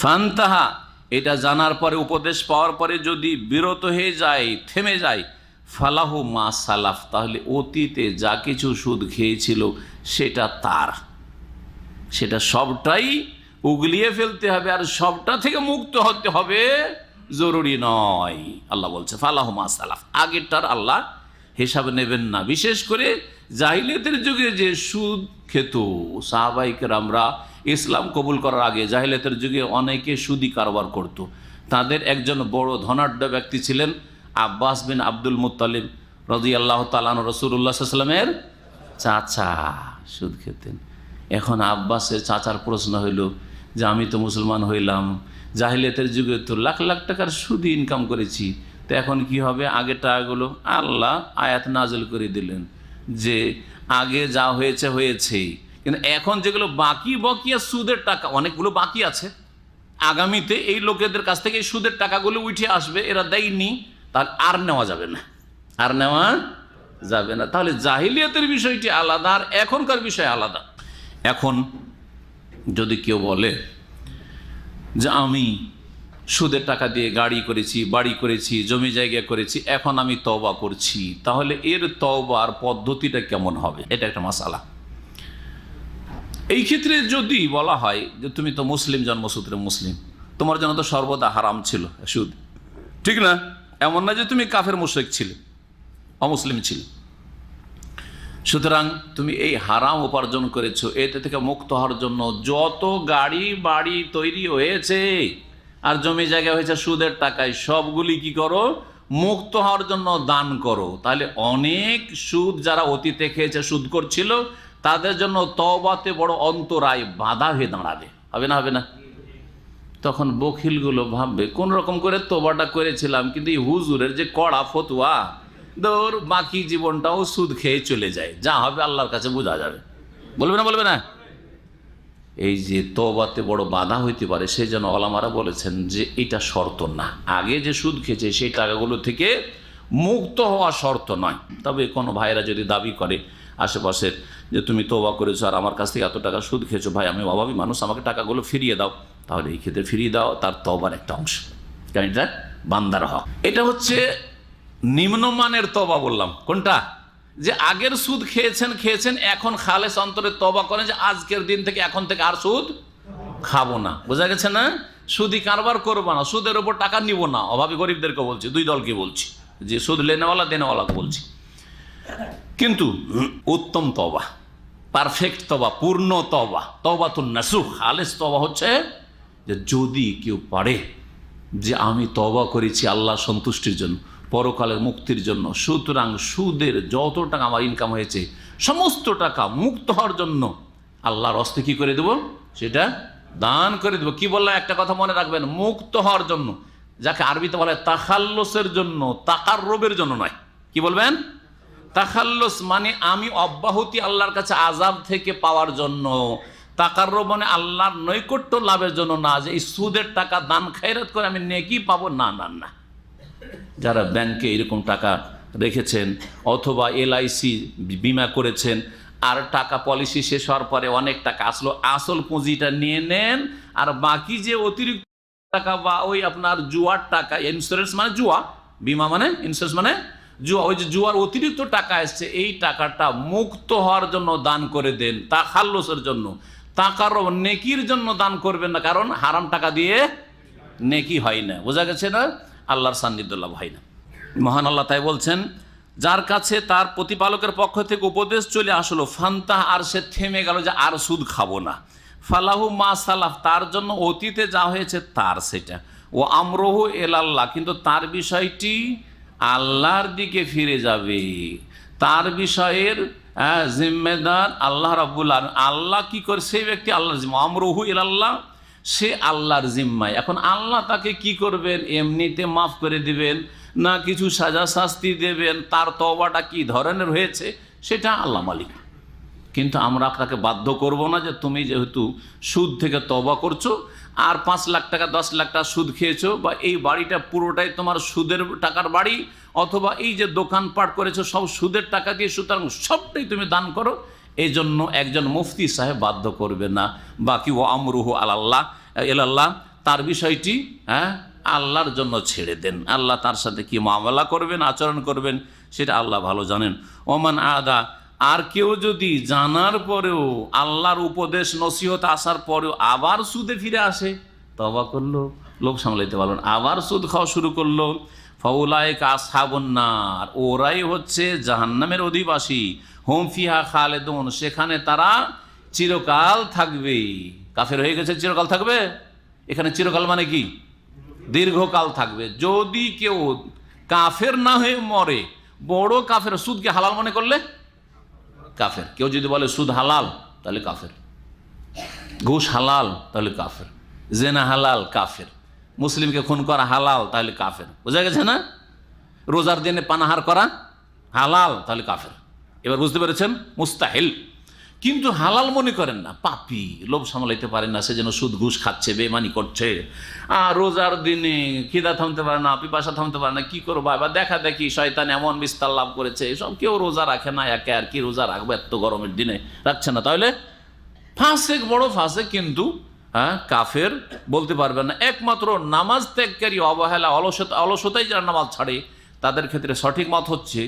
ফান্তাহা, এটা জানার পরে, উপদেশ পাওয়ার পরে যদি বিরত হয়ে যায়, থেমে যায়, ফালাহু মা সালাফ, তাহলে অতীতে যা কিছু সুদ খেয়েছিল সেটা তার, সেটা সবটাই উগলিয়ে ফেলতে হবে, আর সবটা থেকে মুক্ত হতে হবে জরুরি নয়। আল্লাহ বলছে ফালাহু মা সালাফ, আগেরটার আল্লাহ হিসাব নেবেন না। বিশেষ করে জাহিলিয়াতের যুগে যে সুদ খেত সাহাবায়ে কেরামরা, ইসলাম কবুল করার আগে জাহিলিয়াতের যুগে অনেকে সুদি কারবার করত। তাদের একজন বড় ধনাঢ্য ব্যক্তি ছিলেন আব্বাস বিন আব্দুল মুত্তালিব রাদিয়াল্লাহু তাআলা আনহু, রাসূলুল্লাহ সাল্লাল্লাহু আলাইহি ওয়াসাল্লামের চাচা, সুদ খেতেন। এখন আব্বাসের চাচার প্রশ্ন হইল যে আমি তো মুসলমান হইলাম, জাহিলিয়াতের যুগে তো লাখ লাখ টাকার সুদি ইনকাম করেছি, তো এখন কি হবে? আগের টাকাগুলো, আল্লাহ আয়াত নাযিল করে দিলেন যে আগে যা হয়েছে হয়েছেই, কিন্তু এখন যেগুলো বাকি বকিয়া সুদের টাকা, অনেকগুলো বাকি আছে, আগামীতে এই লোকেদের কাছ থেকে এই সুদের টাকাগুলো উঠে আসবে, এরা দেয়নি, তাহলে আর নেওয়া যাবে না, আর নেওয়া যাবে না। তাহলে জাহিলিয়াতের বিষয়টি আলাদা, আর এখনকার বিষয় আলাদা। এখন যদি কেউ বলে যে আমি সুদের টাকা দিয়ে গাড়ি করেছি, বাড়ি করেছি, জমি জায়গা করেছি, এখন আমি তওবা করছি, তাহলে এর তওবার পদ্ধতিটা কেমন হবে? এটা একটা মাসালা। এই ক্ষেত্রে যদি বলা হয় যে তুমি তো মুসলিম, জন্মসূত্রে মুসলিম, তোমার জন্য তো সর্বদা হারাম ছিল সুদ, ঠিক না? এমন না যে তুমি কাফের মুশরিক ছিলে, অমুসলিম ছিলে। সুতরাং তুমি এই হারাম উপার্জন করেছো, এতে থেকে মুক্ত হওয়ার জন্য যত গাড়ি বাড়ি তৈরি হয়েছে আর জমি জায়গা হয়েছে সুদের টাকায়, সবগুলি কি করো? মুক্ত হওয়ার জন্য দান করো। তাহলে অনেক সুদ যারা অতীতে খেয়েছে, সুদ করছিল, তাদের জন্য তওবাতে বড় অন্তরায়, বাধা হয়ে দাঁড়াবে। হবে না? হবে না? তখন বখিলগুলো ভাববে কোন রকম করে তওবাটা করেছিলাম, কিন্তু এই হুজুরের যে কড়া ফতোয়া, দৌড় বাকি জীবনটাও সুদ খেয়ে চলে যায়, যা হবে আল্লাহর কাছে বোঝা যাবে। বলবে না? বলবে না? এই যে তওবাতে বড় বাধা হইতে পারে, সেই জন্য ওলামারা বলেছেন যে এটা শর্ত না। আগে যে সুদ খেয়েছে সেই টাকাগুলো থেকে মুক্ত হওয়া শর্ত নয়। তবে কোনো ভাইরা যদি দাবি করে আশেপাশের যে তুমি তওবা করেছো আর আমার কাছ থেকে এত টাকা সুদ খেয়েছো, ভাই আমি অভাবী মানুষ, আমাকে টাকাগুলো ফিরিয়ে দাও, তাহলে এই ক্ষেত্রে ফিরিয়ে দাও তার তওবার একটা অংশ, কারণ এটা বান্দার হক। এটা হচ্ছে নিম্নমানের তওবা বললাম। কোনটা? যে আগের সুদ খেয়েছেন, এখন খালেস অন্তরে তওবা করেন যে আজকের দিন থেকে, এখন থেকে আর সুদ খাবো না। বোঝা গেছে না? সুদি কারবার করবো না, সুদের উপর টাকা নিব না। অভাবী গরিবদেরকে বলছি, দুই দলকে বলছি, যে সুদ লেনেওয়ালা দেনেওয়ালাকে বলছি। কিন্তু উত্তম তওবা, পারফেক্ট তওবা, পূর্ণ তওবা, তওবাতুন নাসুহ, খালেস তওবা হচ্ছে যে যদি কেউ পারে যে আমি তওবা করেছি আল্লাহ সন্তুষ্টির জন্য, পরকালের মুক্তির জন্য, সুতরাং সুদের যত টাকা আমার ইনকাম হয়েছে সমস্ত টাকা মুক্ত হওয়ার জন্য আল্লাহর হস্তে কি করে দেব? সেটা দান করে দেব। কি বললাম? একটা কথা মনে রাখবেন, মুক্ত হওয়ার জন্য, যাকে আরবিতে বলে তাখাল্লুসের জন্য, তাকাররুবের জন্য নয়। কি বলবেন? তাখাল্লুস মানে আমি অব্যাহতি আল্লাহর কাছে আযাব থেকে পাওয়ার জন্য, তাকাররুব মানে আল্লাহর নৈকট্য লাভের জন্য না, যে এই সুদের টাকা দান খায়রাত করে আমি নেকি পাবো, না না না। যারা ব্যাংকে এরকম টাকা রেখেছেন অথবা এলআইসি বিমা করেছেন, আর টাকা পলিসি শেষ হওয়ার পরে অনেক টাকা আসলো, আসল পুঁজিটা নিয়ে নেন, আর বাকি যে অতিরিক্ত টাকা বা ওই আপনার জুয়ার টাকা, ইন্স্যুরেন্স মানে জুয়া, বিমা মানে ইন্স্যুরেন্স মানে জুয়া, ওই যে জুয়ার অতিরিক্ত টাকা এসছে, এই টাকাটা মুক্ত হওয়ার জন্য দান করে দেন, তাখাল্লুসের জন্য। তাকাররুব নেকির জন্য দান করবেন না, কারণ হারাম টাকা দিয়ে নেকি হয় না। বোঝা গেছে না? আল্লাহর সান্নিধ্য লাভ হয় না। মহান আল্লাহ তাই বলছেন, যার কাছে তার প্রতিপালকের পক্ষ থেকে উপদেশ চলে আসলো, ফান্তাহ, আর সে থেমে গেল যে আর সুদ খাবো না, ফালাহু মা সালাফ, তার জন্য অতীতে যা হয়েছে তার সেটা, ও আমরহু এলাল্লাহ, কিন্তু তার বিষয়টি আল্লাহর দিকে ফিরে যাবে, তার বিষয়ের জিম্মেদার আল্লাহ রাব্বুল আলামিন। আল্লাহ কি করে? সেই ব্যক্তি আল্লাহর জিম্মা, আমরহু ইলাল্লাহ, সে আল্লাহর জিম্মায়। এখন আল্লাহ তাকে কি করবেন? এমনিতে মাফ করে দিবেন না কিছু সাজা শাস্তি দেবেন, তার তওবাটা কি ধরনের হয়েছে সেটা আল্লাহ মালিক। কিন্তু আমরা আপনাকে বাধ্য করব না যে তুমি যেহেতু সুদ থেকে তওবা করছো আর 5 লাখ টাকা 10 লাখ টাকা সুদ খেয়েছো, বা এই বাড়িটা পুরোটাই তোমার সুদের টাকার বাড়ি, অথবা এই যে দোকানপাট করেছো সব সুদের টাকা দিয়ে, সুতরাং সবটাই তুমি দান করো, এই জন্য একজন মুফতি সাহেব বাধ্য করবে না। বাকি ও আমরুহু আলাল্লাহ এলাল্লাহ, তার বিষয়টি আল্লাহর জন্য ছেড়ে দেন। আল্লাহ তার সাথে কি মামলা করবেন, আচরণ করবেন, সেটা আল্লাহ ভালো জানেন। ওমান আদা, আর কেউ যদি জানার পরেও, আল্লাহর উপদেশ নসিহত আসার পরেও আবার সুদে ফিরে আসে, তওবা করলো, লোক সামলাইতে পারবেন, আবার সুদ খাওয়া শুরু করলো, ফাউলাইকা আসহাবুন নার, ওরাই হচ্ছে জাহান্নামের অধিবাসী, হুম ফিহা খালেদুন, সেখানে তারা চিরকাল থাকবে। কাফের হয়ে গেছে, চিরকাল থাকবে। এখানে চিরকাল মানে কি? দীর্ঘকাল থাকবে। যদি কেউ কাফের না হয়ে মরে, বড় কাফের, সুদকে হালাল মনে করলে কাফের। কেউ যদি বলে সুদ হালাল, তাহলে কাফের। ঘুষ হালাল, তাহলে কাফের। জেনা হালাল, কাফের। মুসলিমকে খুন করা হালাল, তাহলে কাফের। বোঝা গেছে না? রোজার দিনে পানাহার করা হালাল, তাহলে কাফের। এবার বুঝতে পেরেছেন? মুস্তাহিল। কিন্তু হালাল মনে করেন না, পাপী, লোভ সামলাইতে পারেন না, সেজন্য সুদ ঘুষ খাচ্ছে, বেমানি করছে। আর রোজার দিনে খিদা থামতে পারে না, পিপাসা থামতে পারে না, কি করবো? এবার দেখা দেখি শয়তান এমন বিস্তার লাভ করেছে, এসব কেউ রোজা রাখে না, একে আর কি রোজা রাখবো, এত গরমের দিনে রাখছে না, তাহলে ফাসেক, বড় ফাসেক। কিন্তু কাফের বলতে পারবেন না। একমাত্র নামাজ ত্যাগকারী, অবহেলা, অলসতাই যারা নামাজ ছাড়ে, তাদের ক্ষেত্রে সঠিক মত হচ্ছে,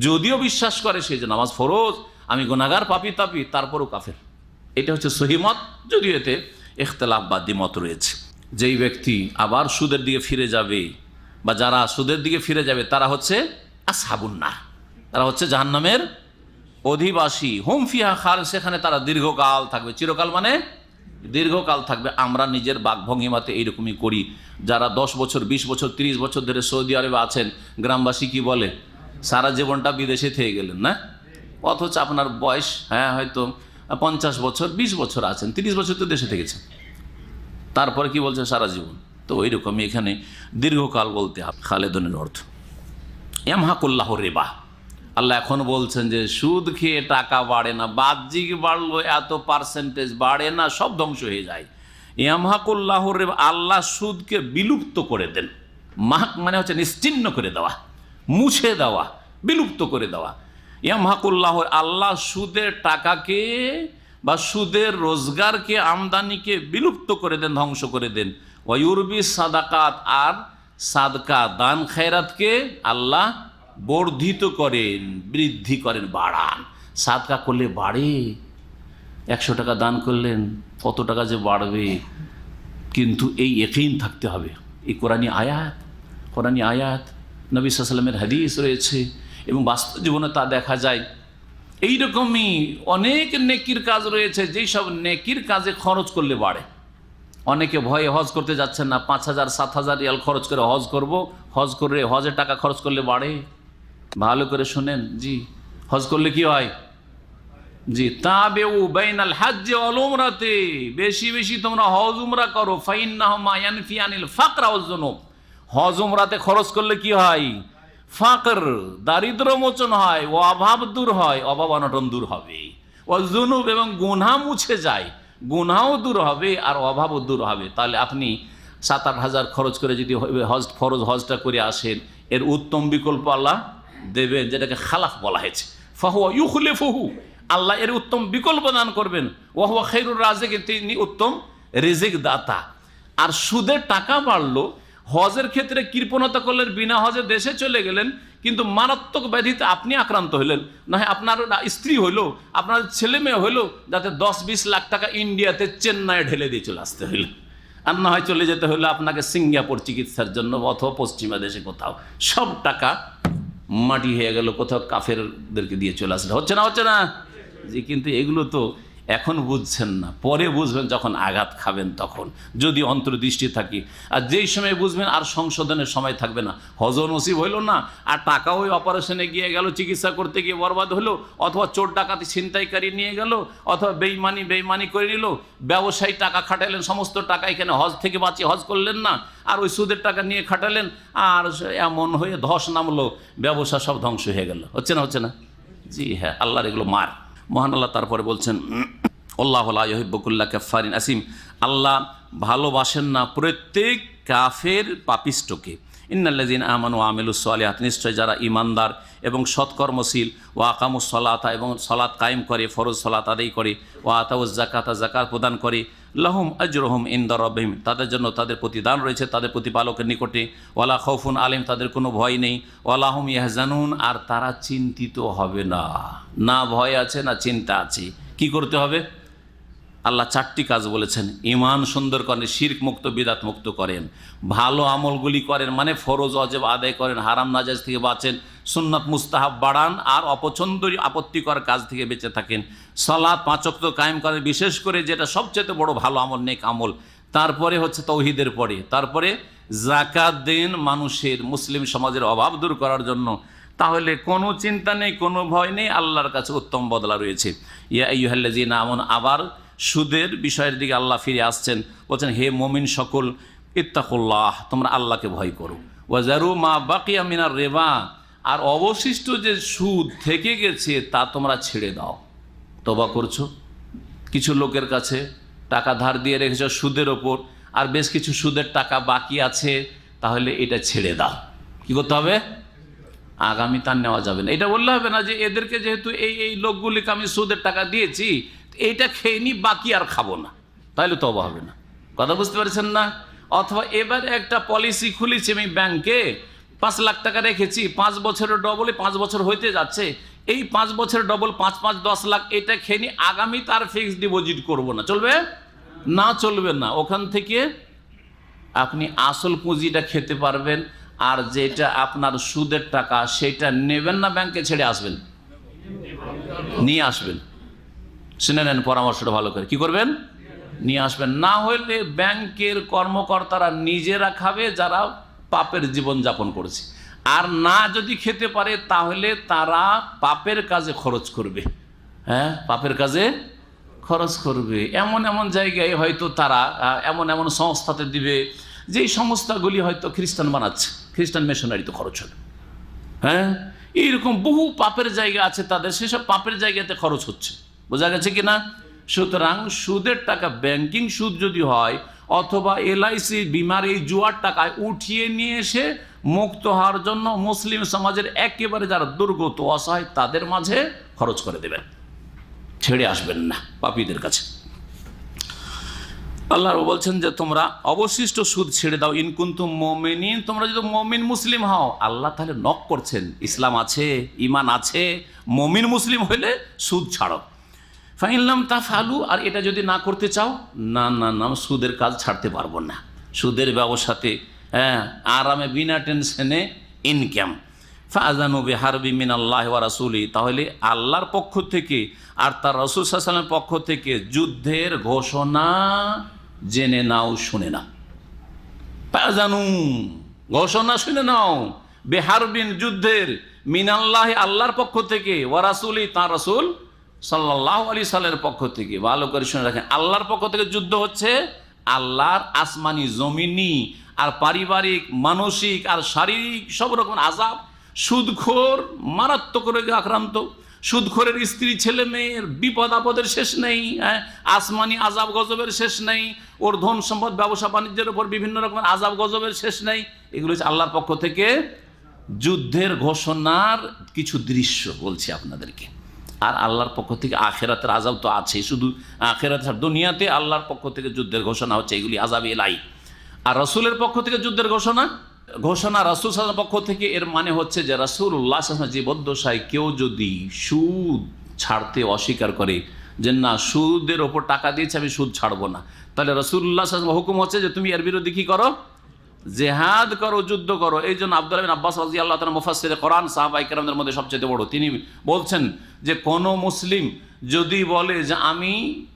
যদিও বিশ্বাস করে সে যে নামাজ ফরজ, আমি গুনাহগার, পাপী তাপী, তারপরও কাফের। এটা হচ্ছে সহিমত, যদিও এতে ইখতিলাফ বা দ্বিমত রয়েছে। যেই ব্যক্তি আবার সুদের দিকে ফিরে যাবে বা যারা সুদের দিকে ফিরে যাবে তারা হচ্ছে আসহাবুন নার, তারা হচ্ছে জাহান্নামের অধিবাসী। হুম ফিহা খালিদুন, সেখানে তারা দীর্ঘকাল থাকবে। চিরকাল মানে দীর্ঘকাল থাকবে। আমরা নিজের বাকভঙ্গিমাতে এইরকমই করি। যারা 10 বছর 20 বছর 30 বছর ধরে সৌদি আরবে আছেন, গ্রামবাসী কি বলে, সারা জীবনটা বিদেশে থেকে গেলেন না, অথচ আপনার বয়স হয়তো 50 বছর 20 বছর আছেন, 30 বছর তো দেশে থেকেছেন, তারপরে কি বলছে সারা জীবন। তো ওই রকমই এখানে দীর্ঘকাল বলতে খালেদনের অর্থ ইয়ামহাকুল্লাহ রিবা। আল্লাহ এখন বলছেন যে সুদ খেয়ে টাকা বাড়ে না, বাহ্যিক বাড়লো এত পার্সেন্টেজ বাড়ে না, সব ধ্বংস হয়ে যায়। ইয়ামহাকুল্লাহ রিবা, আল্লাহ সুদকে বিলুপ্ত করে দেন। মাহক মানে হচ্ছে নিশ্চিহ্ন করে দেওয়া, মুছে দেওয়া, বিলুপ্ত করে দেওয়া। ইয়ামহাকুল্লাহ, আল্লাহ সুদের টাকাকে বা সুদের রোজগারকে, আমদানিকে বিলুপ্ত করে দেন, ধ্বংস করে দেন। ওয়ায়ুরবি সাদাকাত, আর সাদকা দান খায়রাতকে আল্লাহ বর্ধিত করেন, বৃদ্ধি করেন, বাড়ান। সাদকা করলে বাড়ে, 100 টাকা দান করলেন কত টাকা যে বাড়বে, কিন্তু এই ইয়াকিন থাকতে হবে। এই কোরআনী আয়াত নবী সাল্লাল্লাহু আলাইহি ওয়াসাল্লামের হাদিস রয়েছে এবং বাস্তব জীবনে তা দেখা যায়। এইরকমই অনেক নেকির কাজ রয়েছে, যেই সব নেকির কাজে খরচ করলে বাড়ে। অনেকে ভয়ে হজ করতে যাচ্ছেন না, 5,000 7,000 রিয়াল খরচ করে হজ করব, হজ করে হজের টাকা খরচ করলে বাড়ে। ভালো করে শোনেন জি, হজ করলে কি হয় জি, তাবেউ বাইনাল হজ্জ ওয়াল উমরাতে, বেশি বেশি তোমরা হজ উমরা করো। ফাইন্নাহুমা ইয়ানফিয়ানিল ফাকরা ওয়াজ যুনুব, হজ উমরাতে খরচ করলে কি হয়, ফাকর দারিদ্র মোচন হয়, ও অভাব দূর হয়, অভাব অনটন দূর হবে, ওয়াজ যুনুব এবং গুনাহ মুছে যায়, গুনাহও দূর হবে আর অভাবও দূর হবে। তাহলে আপনি 7-8 হাজার খরচ করে যদি হজ ফরজ হজটা করে আসেন, এর উত্তম বিকল্প আল্লাহ দেবেন, যেটাকে খালাফ বলা হয়েছে। ফাহুয়া ইউখলিফুহু, আল্লাহ এর উত্তম বিকল্প দান করবেন। ওয়া হুয়া খায়রুর রাযিক, তিনি উত্তম রিজিক দাতা। আর সুদের টাকা বাড়লো, হজের ক্ষেত্রে কৃপণতা করলেন, বিনা হজে দেশে চলে গেলেন, কিন্তু মারাত্মক ব্যাধিতে আপনি আক্রান্ত হইলেন, না হয় আপনার স্ত্রী হইলো, আপনার ছেলে মেয়ে হইলো, যাতে 10-20 লাখ টাকা ইন্ডিয়াতে চেন্নাইয়ে ঢেলে দিয়ে চলে আসতে হইল, আর না হয় চলে যেতে হলো আপনাকে সিঙ্গাপুর চিকিৎসার জন্য অথবা পশ্চিমা দেশে কোথাও। সব টাকা মাটি হয়ে গেল, কোথাও কাফেরদেরকে দিয়ে চলে আসলে। হচ্ছে না জি, কিন্তু এগুলো তো এখন বুঝছেন না, পরে বুঝবেন যখন আঘাত খাবেন তখন, যদি অন্তর্দৃষ্টি থাকি। আর যেই সময় বুঝবেন আর সংশোধনের সময় থাকবে না, হজ নসিব হইল না, আর টাকা ওই অপারেশনে গিয়ে গেল, চিকিৎসা করতে গিয়ে বরবাদ হলো, অথবা চোর ডাকাতি ছিনতাইকারী নিয়ে গেল, অথবা বেইমানি করে নিল, ব্যবসায়ী টাকা খাটালেন, সমস্ত টাকা এখানে হজ থেকে বাঁচিয়ে হজ করলেন না, আর ওই সুদের টাকা নিয়ে খাটালেন, আর এমন হয়ে ধস নামলো, ব্যবসা সব ধ্বংস হয়ে গেল। হচ্ছে না জি হ্যাঁ, আল্লাহর এগুলো মার। মহান আল্লাহ তারপরে বলছেন আল্লাহু লা ইউহিব্বু কুল্লা কাফফারিন আসিম, আল্লাহ ভালোবাসেন না প্রত্যেক কাফের পাপিষ্টকে। ইন্নাল্লাযীনা আমানু ওয়া আমিলুস সালিহাত, নিশ্চয় যারা ঈমানদার এবং সৎকর্মশীল, ওয়া আকামুস সালাতা, এবং সালাত কায়েম করে, ফরজ সালাত আদায় করে, ওয়া আতাউজ যাকাতা, যাকাত প্রদান করে, লাহুম আজরুহুম ইনদা রাব্বিহিম, তাদের জন্য তাদের প্রতিদান রয়েছে তাদের প্রতিপালকের নিকটে। ওয়ালা খাউফুন আলাইহিম, তাদের কোনো ভয় নেই। ওয়ালা হুম ইয়াহজানুন, আর তারা চিন্তিত হবে না। না ভয় আছে না চিন্তা আছে। কি করতে হবে? আল্লাহ 4টি কাজ বলেছেন। ঈমান সুন্দর করেন, শিরক মুক্ত, বিদআত মুক্ত করেন, ভালো আমলগুলি করেন, মানে ফরজ ওয়াজিব আদায় করেন, হারাম নাজায়েজ থেকে বাঁচেন, সুন্নাত মুস্তাহাব বাড়ান, আর অপছন্দনীয় আপত্তিকর কাজ থেকে বেঁচে থাকেন। সালাত 5 ওয়াক্ত কায়েম করেন, বিশেষ করে যেটা সবচেয়ে বড় ভালো আমল, নেক আমল। তারপরে হচ্ছে তৌহিদের পরে, তারপরে যাকাত দেন মানুষের, মুসলিম সমাজের অভাব দূর করার জন্য। তাহলে কোনো চিন্তা নেই, কোনো ভয় নেই, আল্লাহর কাছে উত্তম বদলা রয়েছে। ইয়া আইয়ুহাল্লাযীনা আমানু, আবার সুদের বিষয়ের দিকে আল্লাহ ফিরে আসছেন, বলছেন হে মুমিন সকল, ইত্তাকুল্লাহ, তোমরা আল্লাহকে ভয় করো। ওয়াজারু মা বাকিয়া মিনার রিবা, আর অবশিষ্ট যে সুদ থেকে গেছে তা তোমরা ছেড়ে দাও। তওবা করছো, কিছু লোকের কাছে টাকা ধার দিয়ে রেখেছো সুদের ওপর, আর বেশ কিছু সুদের টাকা বাকি আছে, তাহলে এটা ছেড়ে দাও। কি করতে হবে? আগামী তার নেওয়া যাবে না। এটা বললে হবে না যে এদেরকে যেহেতু এই লোকগুলিকে আমি সুদের টাকা দিয়েছি, এইটা খেয়ে নি, বাকি আর খাবো না, তাহলে তওবা হবে না। কথা বুঝতে পারছেন না? অথবা এবার একটা পলিসি খুলেছি আমি ব্যাংকে, 5 লাখ টাকা রেখেছি, 5 বছরের ডবলে 5 বছর হইতে যাচ্ছে, এই 5 বছর ডবল 5 5 10 লাখ এটা খেয়ে নি, আগামী তার ফিক্সড ডিপোজিট করব না, চলবে না? চলবে না। ওখান থেকে আপনি আসল পুঁজিটা খেতে পারবেন, আর যেটা আপনার সুদের টাকা সেটা নেবেন না, ব্যাংকে ছেড়ে আসবেন, নিয়ে আসবেন। শুনে নেন পরামর্শটা ভালো করে, কি করবেন? নিয়ে আসবেন। না হলে ব্যাংকের কর্মকর্তারা নিজেরা খাবে, যারা পাপের জীবন যাপন করেছে। আর না যদি খেতে পারে তাহলে তারা পাপের কাজে খরচ করবে। হ্যাঁ, পাপের কাজে খরচ করবে। এমন এমন জায়গায় হয়তো তারা এমন এমন সংস্থাতে দিবে, যেই সংস্থাগুলি হয়তো খ্রিস্টান বানাচ্ছে, খ্রিস্টান মিশনারিতে খরচ হবে। হ্যাঁ, এইরকম বহু পাপের জায়গা আছে তাদের, সেসব পাপের জায়গাতে খরচ হচ্ছে। বোঝা গেছে কিনা? সুতরাং সুদের টাকা, ব্যাংকিং সুদ যদি হয়, অথবা এলআইসি বিমার এই জুয়ার টাকায় উঠিয়ে নিয়ে এসে মুক্ত হওয়ার জন্য মুসলিম সমাজের একেবারে যারা দুর্গত অসহায় তাদের মাঝে খরচ করে দেবেন, ছেড়ে আসবেন না পাপীদের কাছে। আল্লাহ বলছেন যে তোমরা অবশিষ্ট সুদ ছেড়ে দাও, ইনকুন্তুম মুমিনিন, তোমরা যদি মুমিন মুসলিম হও। আল্লাহ তাহলে নক করছেন, ইসলাম আছে, ইমান আছে, মুমিন মুসলিম হইলে সুদ ছাড়ো। ফাইনলাম তাফআলু, আর এটা যদি না করতে চাও, না না না, সুদের কাজ ছাড়তে পারবো না, সুদের ব্যবসাতে আরামে বিনা টেনশনে ইনকাম। ফাআযানু বিহারবি মিনাল্লাহি ওয়া রাসূলি, তাহলে আল্লাহর পক্ষ থেকে আর তার রাসূল সাল্লাল্লাহু আলাইহি ওয়াসাল্লামের পক্ষ থেকে যুদ্ধের ঘোষণা জেনে নাও, শুনে নাও। ফাআযানু, ঘোষণা শুনে নাও, বিহারবিন, যুদ্ধের, মিনাল্লাহি, আল্লাহর পক্ষ থেকে, ওয়া রাসূলি, তার রাসূল সাল্লাল্লাহু আলাইহি সাল্লামের পক্ষ থেকে। ভালো করে শুনে রাখেন, আল্লাহর পক্ষ থেকে যুদ্ধ হচ্ছে। আল্লাহর আসমানি, জমিনি আর পারিবারিক, মানসিক আর শারীরিক সব রকম আযাব, সুদখোর মারাত্মক রোগে আক্রান্ত, সুদখোরের স্ত্রী ছেলে মেয়ের বিপদ আপদের শেষ নেই, আসমানি আযাব গজবের শেষ নেই, ওর ধন সম্পদ ব্যবসা বাণিজ্যের উপর বিভিন্ন রকমের আযাব গজবের শেষ নেই। এগুলো হচ্ছে আল্লাহর পক্ষ থেকে যুদ্ধের ঘোষণার কিছু দৃশ্য বলছি আপনাদেরকে। আর আল্লাহর পক্ষ থেকে আখেরাতের আযাব তো আছে, শুধু আখেরাত, দুনিয়াতে আল্লাহর পক্ষ থেকে যুদ্ধের ঘোষণা হচ্ছে, এগুলি আযাব এলাই। আর রাসূলের পক্ষ থেকে যুদ্ধের ঘোষণা রাসূল সাল্লাল্লাহু আলাইহি ওয়াসাল্লামের পক্ষ থেকে, এর মানে হচ্ছে যে রাসূলুল্লাহ সাল্লাল্লাহু আলাইহি ওয়াসাল্লাম জীবদ্দশায় কেউ যদি সুদ ছাড়তে অস্বীকার করে, যে না সুদের ওপর টাকা দিয়েছে আমি সুদ ছাড়বো না, তাহলে রাসূলুল্লাহ সাল্লাল্লাহু আলাইহি ওয়াসাল্লাম হুকুম হচ্ছে যে তুমি এর বিরুদ্ধে কি করো? জেহাদ করো, যুদ্ধ করো। এই জন্য আব্দুল্লাহ বিন আব্বাস রাদিয়াল্লাহু তাআলা মুফাসসিরে কোরআন, সাহাবায়ে কেরামদের মধ্যে সবচেয়ে বড়, তিনি বলছেন যে কোনো মুসলিম যদি বলে যে আমি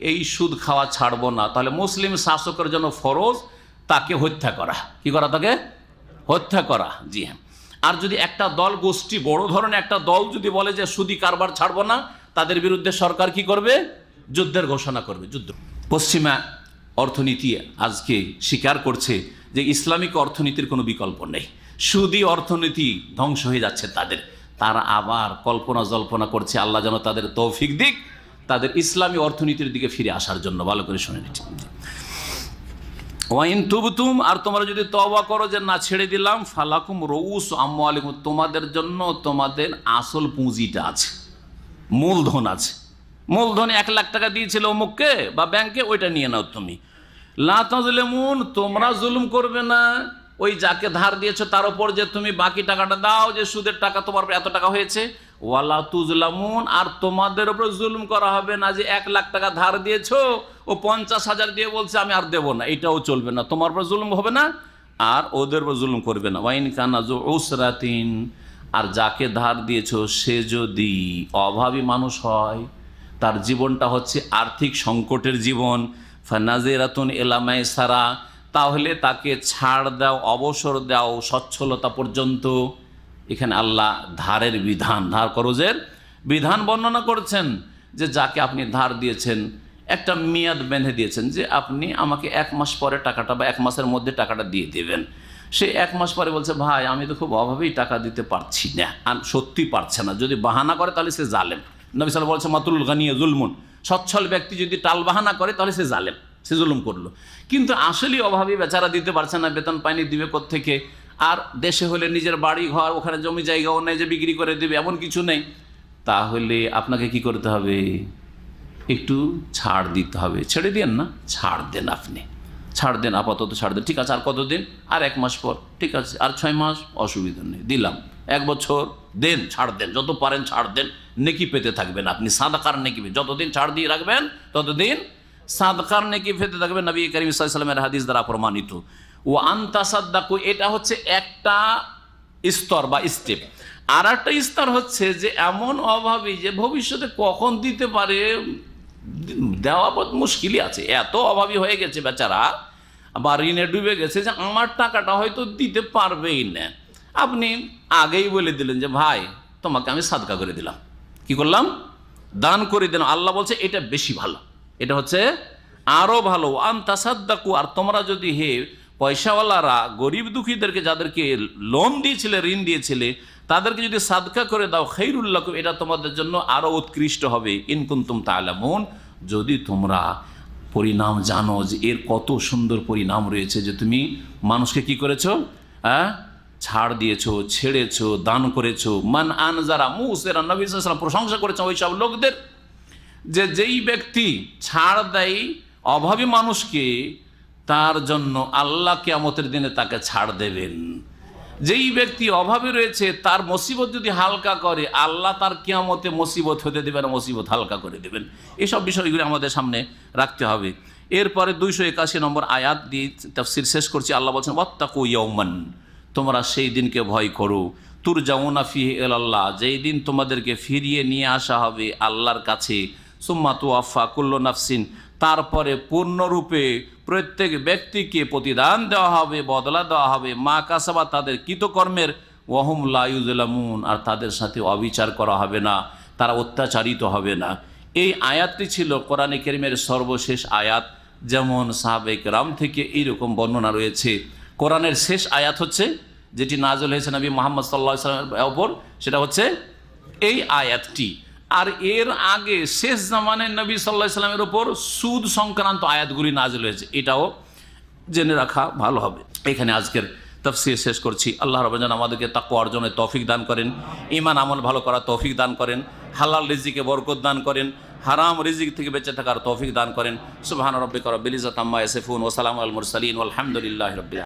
এই সুদ খাওয়া ছাড়বো না, তাহলে মুসলিম শাসকের জন্য ফরজ তাকে হত্যা করা। কি করা? তাকে হত্যা করা। জি হ্যাঁ। আর যদি একটা দল, গোষ্ঠী, বড় ধরনের একটা দল যদি বলে যে সুদি কারবার ছাড়বো না, তাদের বিরুদ্ধে সরকার কি করবে? যুদ্ধের ঘোষণা করবে। যুদ্ধ। পশ্চিমা অর্থনীতি আজকে স্বীকার করছে যে ইসলামিক অর্থনীতির কোনো বিকল্প নেই, সুদি অর্থনীতি ধ্বংস হয়ে যাচ্ছে তাদের। তারা আবার কল্পনা জল্পনা করছে, আল্লাহ যেন তাদের তৌফিক দিক তাদের ইসলামী অর্থনীতির দিকে ফিরে আসার জন্য। ভালো করে শুনে নিচ্ছি। ওয়াইন তুবতুম, আর তোমরা যদি তওবা করো যে না ছেড়ে দিলাম, ফালাকুম রউস আমওয়ালিকুম, তোমাদের জন্য তোমাদের আসল পুঁজিটা আছে, মূলধন আছে। মূলধনে 1 লাখ টাকা দিয়েছিল অমুককে বা ব্যাংকে, ওইটা নিয়ে নাও তুমি। লা তাজলিমুন, তোমরা জুলুম করবে না ওই যাকে ধার দিয়েছো তার উপর, যে তুমি বাকি টাকাটা দাও, যে সুদের টাকা তোমার এত টাকা হয়েছে। ওয়ালা তুজলামুন, আর তোমাদের উপর জুলুম করা হবে না, যে 1 লাখ টাকা ধার দিয়েছো, ও 50,000 দিয়ে বলছে আমি আর দেবো না, এটাও চলবে না, তোমার উপর জুলুম হবে না আর ওদের উপর জুলুম করবে না। ওয়াইন কানা যু উসরাতিন, আর যাকে ধার দিয়েছো সে যদি অভাবী মানুষ হয়, তার জীবনটা হচ্ছে আর্থিক সংকটের জীবন, ফানাজিরাতুন ইলা মাইসারা, তাহলে তাকে ছাড় দাও, অবসর দাও সচ্ছলতা পর্যন্ত। এখানে আল্লাহ ধারের বিধান, ধার করজের বিধান বর্ণনা করছেন, যে যাকে আপনি ধার দিয়েছেন, একটা মেয়াদ বেঁধে দিয়েছেন যে আপনি আমাকে 1 মাস পরে টাকাটা বা 1 মাসের মধ্যে টাকাটা দিয়ে দেবেন। সে 1 মাস পরে বলছে ভাই আমি তো খুব অভাবেই টাকা দিতে পারছি না, আর সত্যি পারছে না, যদি বাহানা করে তাহলে সে জালেম। নবী সাল্লাল্লাহু আলাইহি ওয়াসাল্লাম বলছে মাতুল গানিয়া জুলমুন, সচ্ছল ব্যক্তি যদি টাল বাহানা করে তাহলে সে জালেম, সে জুলুম করলো। কিন্তু আসলেই অভাবী বেচারা দিতে পারছে না, বেতন পায়নি, দিবে কোত্থেকে? আর দেশে হলে নিজের বাড়ি ঘর, ওখানে জমি জায়গাও নেই যে বিক্রি করে দেবে, এমন কিছু নেই। তাহলে আপনাকে কি করতে হবে? একটু ছাড় দিতে হবে। ছেড়ে দেন না, ছাড় দেন, আপনি ছাড় দেন, আপাতত ছাড় দেন। ঠিক আছে, আর কতদিন? আর 1 মাস পর। ঠিক আছে, আর 6 মাস, অসুবিধা নেই, দিলাম। 1 বছর দেন, ছাড় দেন, যত পারেন ছাড় দেন, নেকি পেতে থাকবেন আপনি, সাদাকার নেকি। যতদিন ছাড় দিয়ে রাখবেন ততদিন সাদকার নেকি পেতে থাকবেন, নবী করিম সাল্লাল্লাহু আলাইহি ওয়াসাল্লামের হাদিস দ্বারা প্রমাণিত। ও আনতাসাদ্দাকু, এটা হচ্ছে একটা স্তর বা স্টেপ। আর একটা স্তর হচ্ছে যে এমন অভাবী যে ভবিষ্যতে কখন দিতে পারে, দেওয়া মুশকিলই আছে, এত অভাবী হয়ে গেছে বেচারা, বা ঋণে ডুবে গেছে যে আমার টাকাটা হয়তো দিতে পারবেই না। আপনি আগেই বলে দিলেন যে ভাই তোমাকে আমি সাদকা করে দিলাম, কি করলাম, দান করে দিলাম। আল্লাহ বলছে এটা বেশি ভালো, এটা হচ্ছে আরো ভালো। আনতাসাদ্দাকু, আর তোমরা যদি হে পয়সাওয়ালারা গরিব দুঃখীদেরকে, যাদেরকে লোন দিয়েছিলে, ঋণ দিয়েছিলে, তাদেরকে যদি সাদকা করে দাও, খায়রুল লাকুম, এটা তোমাদের জন্য আরো উৎকৃষ্ট হবে। ইন কুনতুম তা'লামুন, যদি তোমরা পরিণাম জানো যে এর কত সুন্দর পরিণাম রয়েছে, যে তুমি মানুষকে কি করেছো, ছাড় দিয়েছো, ছেড়েছো, দান করেছো। মান আনজারা মুসিরা, নবী সাল্লাল্লাহু আলাইহি ওয়াসাল্লাম প্রশংসা করেছেন ওই সব লোকদের, যে যেই ব্যক্তি ছাড় দেয় অভাবী মানুষকে, তার জন্য আল্লাহ কিয়ামতের দিনে তাকে ছাড় দেবেন। যেই ব্যক্তি অভাবে রয়েছে, তার মুসিবত যদি হালকা করে, আল্লাহ তার কিয়ামতে মুসিবত হতে দেবেন, মুসিবত হালকা করে দেবেন। এসব বিষয়গুলি আমাদের সামনে রাখতে হবে। এরপরে 281 নম্বর আয়াত দিয়ে তাফসীর শেষ করছি। আল্লাহ বলছেন ওয়াত্তাকু ইয়াওমান, তোমরা সেই দিনকে ভয় করো, তুরজাউনা ফিহি ইলাল্লাহ, যেই দিন তোমাদেরকে ফিরিয়ে নিয়ে আসা হবে আল্লাহর কাছে। সুম্মা তুওয়াফা কুল্লু নাফসিন, তারপরে পূর্ণরূপে প্রত্যেক ব্যক্তিকে প্রতিদান দেওয়া হবে, বদলা দেওয়া হবে, মা কাসাবা, তাদের কৃতকর্মের, ওয়াহুম লা ইউযলামুন, আর তাদের সাথে অবিচার করা হবে না, তারা অত্যাচারিত হবে না। এই আয়াতটি ছিল কোরআনে কারীমের সর্বশেষ আয়াত। যেমন সাহাবায়ে কেরাম থেকে এইরকম বর্ণনা রয়েছে। কোরআনের শেষ আয়াত হচ্ছে যেটি নাযিল হয়েছে নবী মুহাম্মদ সাল্লাল্লাহু আলাইহি ওয়াসাল্লামের উপর, সেটা হচ্ছে এই আয়াতটি। আর এর আগে শেষ জামানের নবী সাল্লাল্লাহু আলাইহি ওয়াসাল্লামের উপর সুদ সংক্রান্ত আয়াতগুলি নাযিল হয়েছে, এটাও জেনে রাখা ভালো হবে। এখানে আজকের তাফসীর শেষ করছি। আল্লাহ রাব্বুল আলামিন আমাদেরকে তাকওয়া অর্জনের তৌফিক দান করেন, ঈমান আমল ভালো করার তৌফিক দান করেন, হালাল রিজিকে বরকত দান করেন, হারাম রিজিক থেকে বেঁচে থাকার তৌফিক দান করেন। সুবহান রাব্বিকা রাব্বিল ইজ্জাতি আম্মা ইয়াসিফুন ওয়া সালামুন আলাল মুরসালিন ওয়াল হামদুলিল্লাহি রাব্বিল আলামিন।